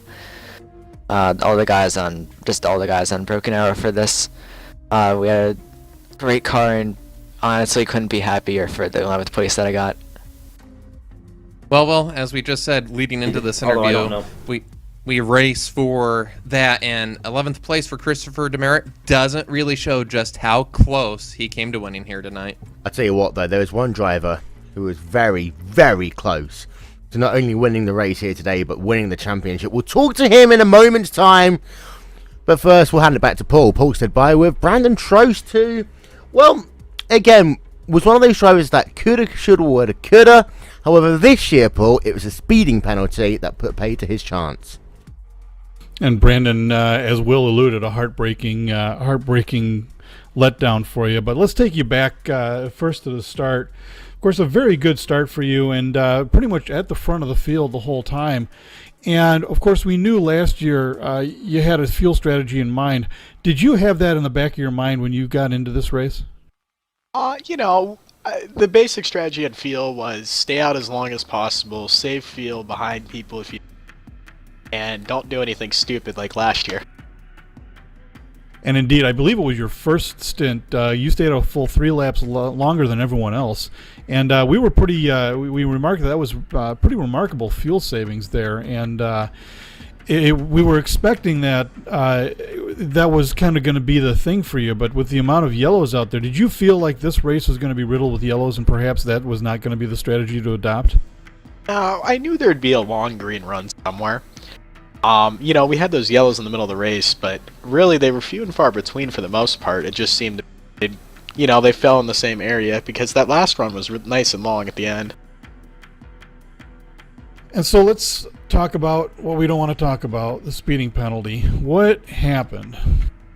all the guys on Broken Arrow for this. We had a great car, and honestly couldn't be happier for the 11th place that I got. Well, as we just said, leading into this interview, we race for that, and 11th place for Christopher Demerit doesn't really show just how close he came to winning here tonight. I tell you what, though, there was one driver who was very, very close to not only winning the race here today, but winning the championship. We'll talk to him in a moment's time, but first we'll hand it back to Paul. Paul stood by with Brandon Trost, who, well, again, was one of those drivers that coulda, shoulda, woulda, coulda. However, this year, Paul, it was a speeding penalty that put paid to his chance. And Brandon, as Will alluded, a heartbreaking letdown for you. But let's take you back first to the start. Of course, a very good start for you, and pretty much at the front of the field the whole time. And, of course, we knew last year you had a fuel strategy in mind. Did you have that in the back of your mind when you got into this race? The basic strategy at fuel was stay out as long as possible, save fuel behind people and don't do anything stupid like last year. And indeed, I believe it was your first stint. You stayed a full 3 laps longer than everyone else, and we were pretty. We remarked that was pretty remarkable fuel savings there, and we were expecting that that was kind of going to be the thing for you. But with the amount of yellows out there, did you feel like this race was going to be riddled with yellows, and perhaps that was not going to be the strategy to adopt? I knew there'd be a long green run somewhere. We had those yellows in the middle of the race, but really they were few and far between for the most part. It just seemed they fell in the same area because that last run was nice and long at the end. And so let's talk about what we don't want to talk about, the speeding penalty. What happened?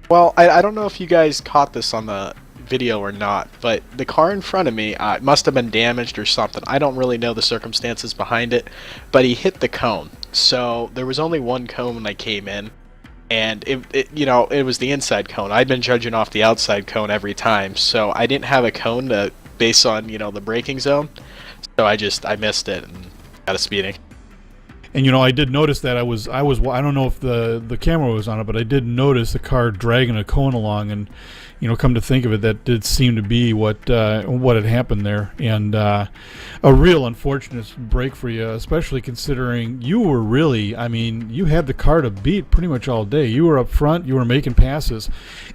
Well, I don't know if you guys caught this on the video or not, but the car in front of me must have been damaged or something. I don't really know the circumstances behind it, but he hit the cone. So there was only one cone when I came in, and it was the inside cone. I'd been judging off the outside cone every time, so I didn't have a cone to base on the braking zone. So I missed it and got a speeding. And I did notice that I don't know if the camera was on it, but I did notice the car dragging a cone along, and come to think of it, that did seem to be what had happened there, and a real unfortunate break for you, especially considering you were really, you had the car to beat pretty much all day. You were up front, you were making passes,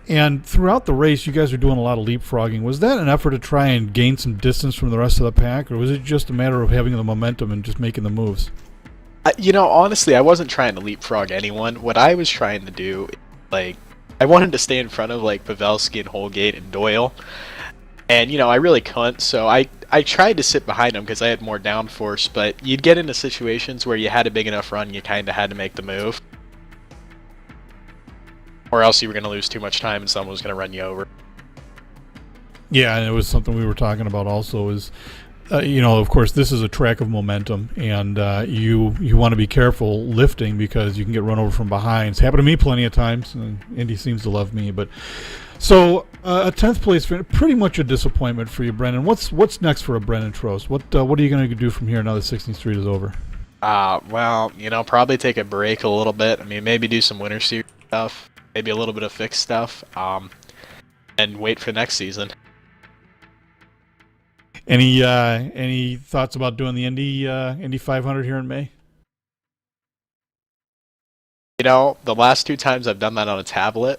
and throughout the race, you guys were doing a lot of leapfrogging. Was that an effort to try and gain some distance from the rest of the pack, or was it just a matter of having the momentum and just making the moves? Honestly, I wasn't trying to leapfrog anyone. What I was trying to do, I wanted to stay in front of Pavelski and Holgate and Doyle, and I really couldn't. So I tried to sit behind them because I had more downforce. But you'd get into situations where you had a big enough run, you kind of had to make the move, or else you were going to lose too much time and someone was going to run you over. Yeah, and it was something we were talking about also. Is of course, this is a track of momentum, and you want to be careful lifting because you can get run over from behind. It's happened to me plenty of times, and Indy seems to love me. But so a 10th place finish, pretty much a disappointment for you, Brennan. What's next for a Brennan Trost? What are you going to do from here now that 16th Street is over? Well, probably take a break a little bit. Maybe do some Winter Series stuff, maybe a little bit of fixed stuff, and wait for next season. Any thoughts about doing the Indy 500 here in May? The last 2 times I've done that on a tablet.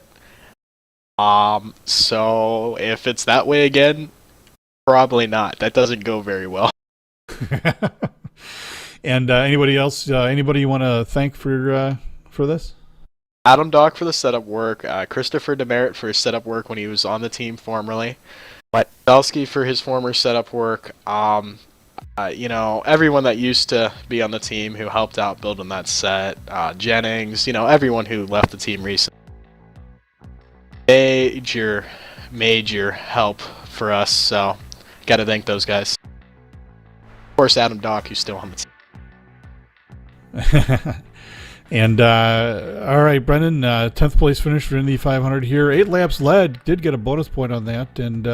So if it's that way again, probably not. That doesn't go very well. And anybody else? Anybody you want to thank for this? Adam Dock for the setup work. Christopher Demerit for his setup work when he was on the team formerly. Pavelski for his former setup work. Everyone that used to be on the team who helped out building that set. Jennings, everyone who left the team recently. Major help for us, so gotta thank those guys. Of course, Adam Dock, who's still on the team. And all right, Brendan, 10th place finish for Indy 500 here. 8 laps led, did get a bonus point on that, and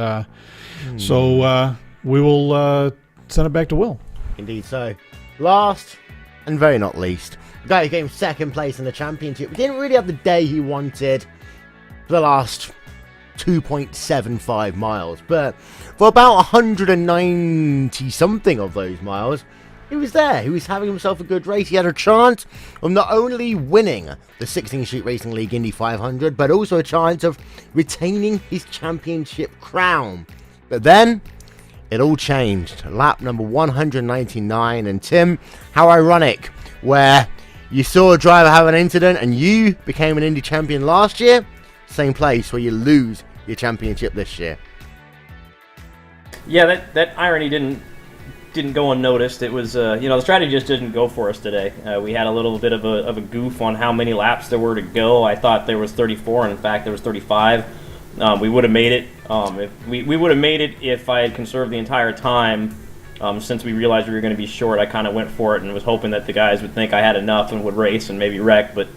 so we will send it back to Will. Indeed so. Last, and very not least, the guy who came second place in the championship. We didn't really have the day he wanted for the last 2.75 miles, but for about 190 something of those miles, he was there. He was having himself a good race. He had a chance of not only winning the 16th Street Racing League Indy 500, but also a chance of retaining his championship crown. But then, it all changed. Lap number 199, and Tim, how ironic, where you saw a driver have an incident and you became an Indy champion last year, same place where you lose your championship this year. Yeah, that irony didn't go unnoticed. It was, the strategy just didn't go for us today. We had a little bit of a goof on how many laps there were to go. I thought there was 34, and in fact there was 35. We would have made it. If we would have made it if I had conserved the entire time. Since we realized we were going to be short, I kind of went for it and was hoping that the guys would think I had enough and would race and maybe wreck. But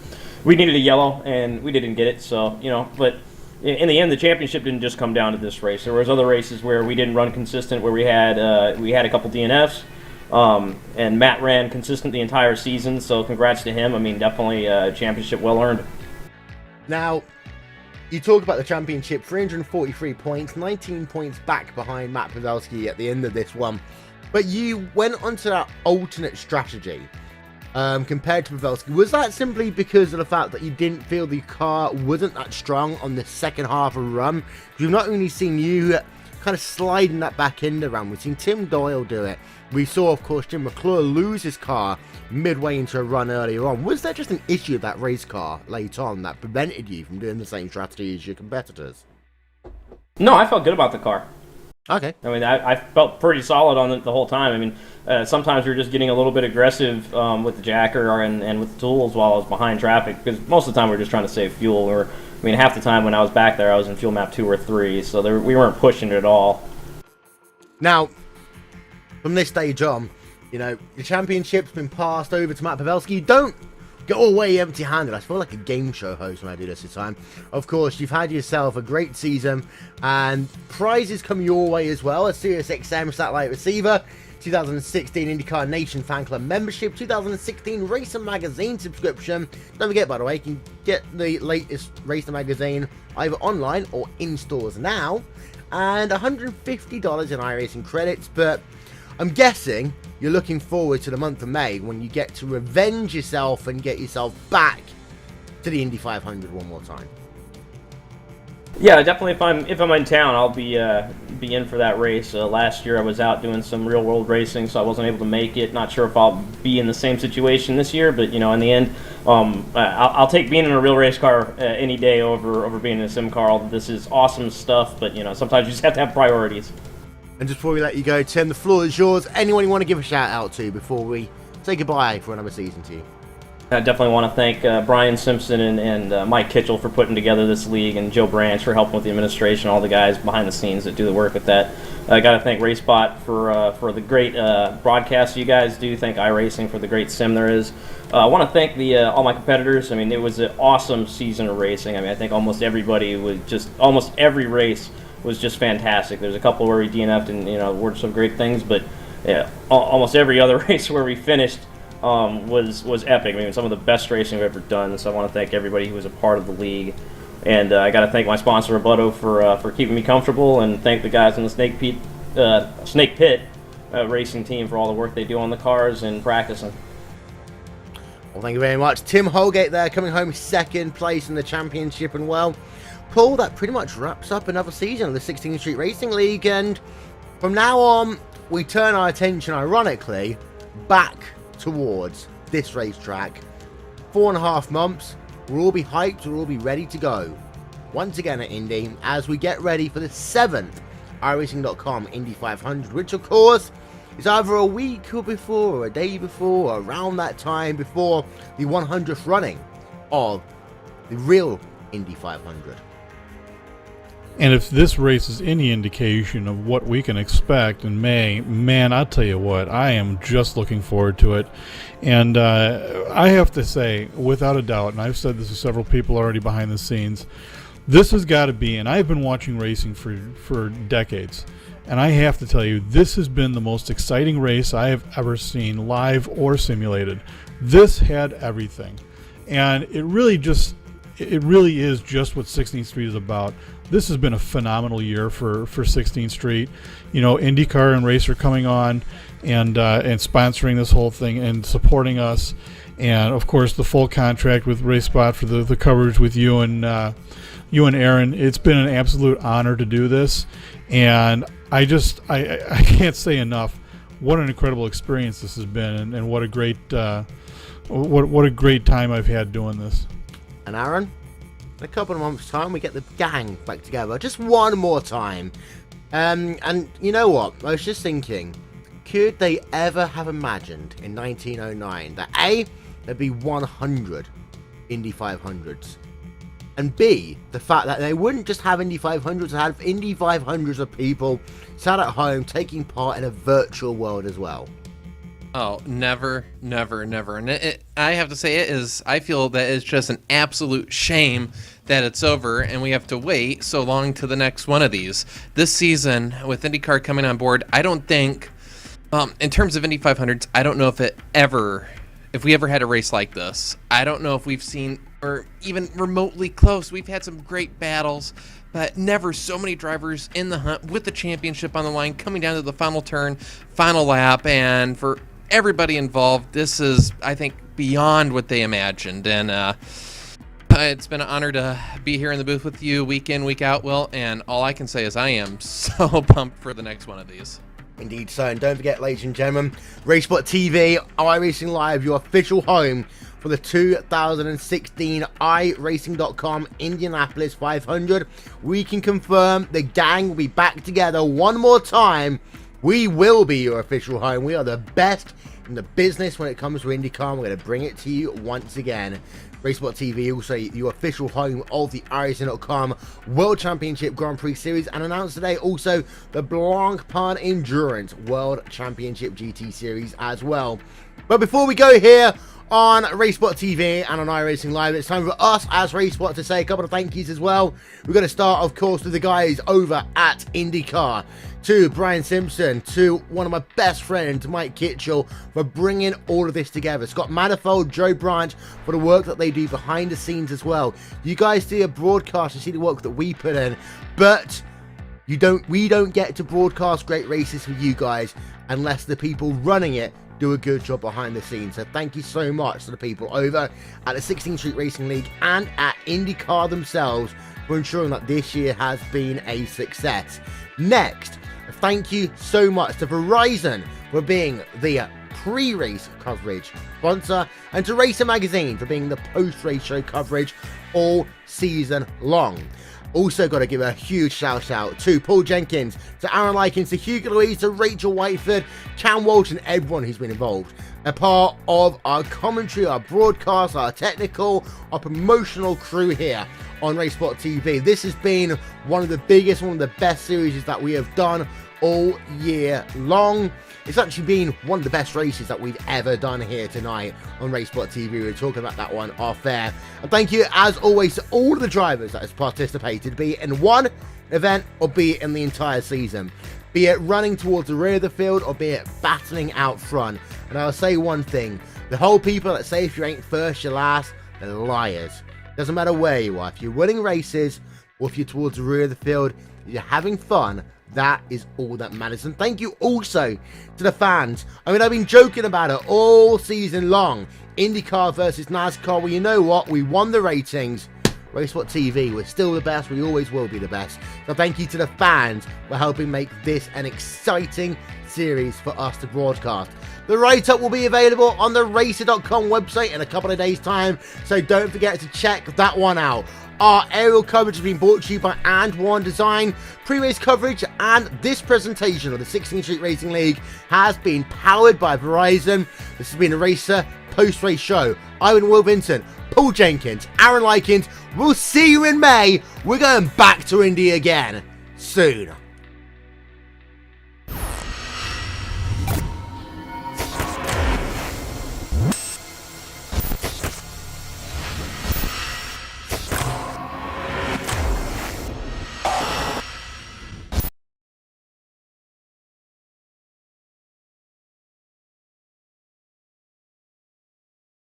we needed a yellow, and we didn't get it. So but in the end, the championship didn't just come down to this race. There was other races where we didn't run consistent, where we had a couple DNFs, and Matt ran consistent the entire season. So congrats to him. Definitely a championship well earned. Now, you talk about the championship, 343 points, 19 points back behind Matt Pavelski at the end of this one. But you went onto that alternate strategy compared to Pavelski. Was that simply because of the fact that you didn't feel the car wasn't that strong on the second half of the run? We've not only seen you kind of sliding that back end around, we've seen Tim Doyle do it. We saw, of course, Jim McClure lose his car midway into a run earlier on. Was there just an issue of that race car late on that prevented you from doing the same strategy as your competitors? No, I felt good about the car. Okay. I felt pretty solid on it the whole time. Sometimes we were just getting a little bit aggressive with the jacker and with the tools while I was behind traffic, because most of the time we were just trying to save fuel. Half the time when I was back there, I was in fuel map 2 or 3, so we weren't pushing it at all. Now, from this stage on, the championship's been passed over to Matt Pavelski. You don't go away empty-handed. I feel like a game show host when I do this time. Of course, you've had yourself a great season, and prizes come your way as well. A Sirius XM satellite receiver, 2016 IndyCar Nation Fan Club membership, 2016 Racer Magazine subscription. Don't forget, by the way, you can get the latest Racer Magazine either online or in stores now, and $150 in iRacing credits. But I'm guessing you're looking forward to the month of May when you get to revenge yourself and get yourself back to the Indy 500 one more time. Yeah, definitely. If I'm in town, I'll be in for that race. Last year I was out doing some real world racing, so I wasn't able to make it. Not sure if I'll be in the same situation this year, but in the end, I'll take being in a real race car any day over being in a sim car. This is awesome stuff, but sometimes you just have to have priorities. And just before we let you go, Tim, the floor is yours. Anyone you want to give a shout out to before we say goodbye for another season to you? I definitely want to thank Brian Simpson and Mike Kitchell for putting together this league, and Joe Branch for helping with the administration, all the guys behind the scenes that do the work with that. I got to thank RaceSpot for the great broadcast you guys do. Thank iRacing for the great sim there is. I want to thank all my competitors. I mean, it was an awesome season of racing. I mean, I think almost every race was just fantastic. There's a couple where we DNF'd and were some great things, but yeah, almost every other race where we finished was epic. I mean, some of the best racing we've ever done. So I want to thank everybody who was a part of the league, and I got to thank my sponsor Roboto for keeping me comfortable, and thank the guys on the Snake Pit racing team for all the work they do on the cars and practicing. Well, thank you very much. Tim Holgate there, coming home second place in the championship, and well, Paul, that pretty much wraps up another season of the 16th Street Racing League, and from now on, we turn our attention, ironically, back towards this racetrack. 4.5 months, we'll all be hyped, we'll all be ready to go once again at Indy as we get ready for the 7th iRacing.com Indy 500, which of course is either a week or before, or a day before, or around that time before the 100th running of the real Indy 500. And if this race is any indication of what we can expect in May, man, I'll tell you what, I am just looking forward to it. And I have to say, without a doubt, and I've said this to several people already behind the scenes, this has got to be, and I've been watching racing for decades, and I have to tell you, this has been the most exciting race I have ever seen, live or simulated. This had everything. And it really is just what 16th Street is about. This has been a phenomenal year for 16th Street. IndyCar and Racer coming on and sponsoring this whole thing and supporting us, and of course the full contract with RaceSpot for the coverage with you and Aaron. It's been an absolute honor to do this, and I can't say enough what an incredible experience this has been, and what a great what a great time I've had doing this. And Aaron, in a couple of months' time, we get the gang back together just one more time. And you know what? I was just thinking, could they ever have imagined in 1909 that A, there'd be 100 Indy 500s, and B, the fact that they wouldn't just have Indy 500s, they have Indy 500s of people sat at home taking part in a virtual world as well. Oh, never, never, never. And I have to say, I feel that it's just an absolute shame that it's over and we have to wait so long to the next one of these. This season, with IndyCar coming on board, I don't think, in terms of Indy 500s, I don't know if we ever had a race like this. I don't know if we've seen, or even remotely close. We've had some great battles, but never so many drivers in the hunt with the championship on the line, coming down to the final turn, final lap, and for everybody involved, this is, I think, beyond what they imagined. And it's been an honor to be here in the booth with you week in, week out, Will, and all I can say is I am so pumped for the next one of these. Indeed so, and don't forget, ladies and gentlemen, RaceSpotTV, iRacing Live, your official home for the 2016 iRacing.com Indianapolis 500. We can confirm the gang will be back together one more time. We will be your official home. We are the best in the business when it comes to IndyCar. We're going to bring it to you once again. RaceSpotTV, also your official home of the iRacing.com World Championship Grand Prix Series, and announced today also the Blancpain Endurance World Championship GT Series as well. But before we go here on RaceSpotTV and on iRacing Live. It's time for us as RaceSpot to say a couple of thank yous as well. We're going to start, of course, with the guys over at IndyCar. To Brian Simpson, to one of my best friends, Mike Kitchell, for bringing all of this together. Scott Manifold, Joe Branch, for the work that they do behind the scenes as well. You guys see a broadcast and see the work that we put in, but we don't get to broadcast great races for you guys unless the people running it do a good job behind the scenes. So thank you so much to the people over at the 16th Street Racing League and at IndyCar themselves for ensuring that this year has been a success. Next, thank you so much to Verizon for being the pre-race coverage sponsor, and to Racer Magazine for being the post-race show coverage all season long. Also got to give a huge shout out to Paul Jenkins, to Aaron Likens, to Hugo Louise, to Rachel Whiteford, Cam Walsh, and everyone who's been involved. A part of our commentary, our broadcast, our technical, our promotional crew here on RaceSpotTV. This has been one of the biggest, one of the best series that we have done all year long. It's actually been one of the best races that we've ever done here tonight on RaceSpotTV. We were talking about that one off air. And thank you, as always, to all of the drivers that has participated, be it in one event or be it in the entire season. Be it running towards the rear of the field or be it battling out front. And I'll say one thing. The whole people that say if you ain't first, you're last, they're liars. Doesn't matter where you are. If you're winning races or if you're towards the rear of the field, if you're having fun, that is all that matters. And thank you also to the fans. I mean, I've been joking about it all season long. IndyCar versus NASCAR. Well, you know what? We won the ratings. RaceSpotTV, we're still the best. We always will be the best. So thank you to the fans for helping make this an exciting series for us to broadcast. The write-up will be available on the racer.com website in a couple of days' time, so don't forget to check that one out. Our aerial coverage has been brought to you by And1 Design. Pre-race coverage and this presentation of the 16th Street Racing League has been powered by Verizon. This has been a Racer post-race show. I've been Will Vincent, Paul Jenkins, Aaron Likens. We'll see you in May. We're going back to Indy again soon.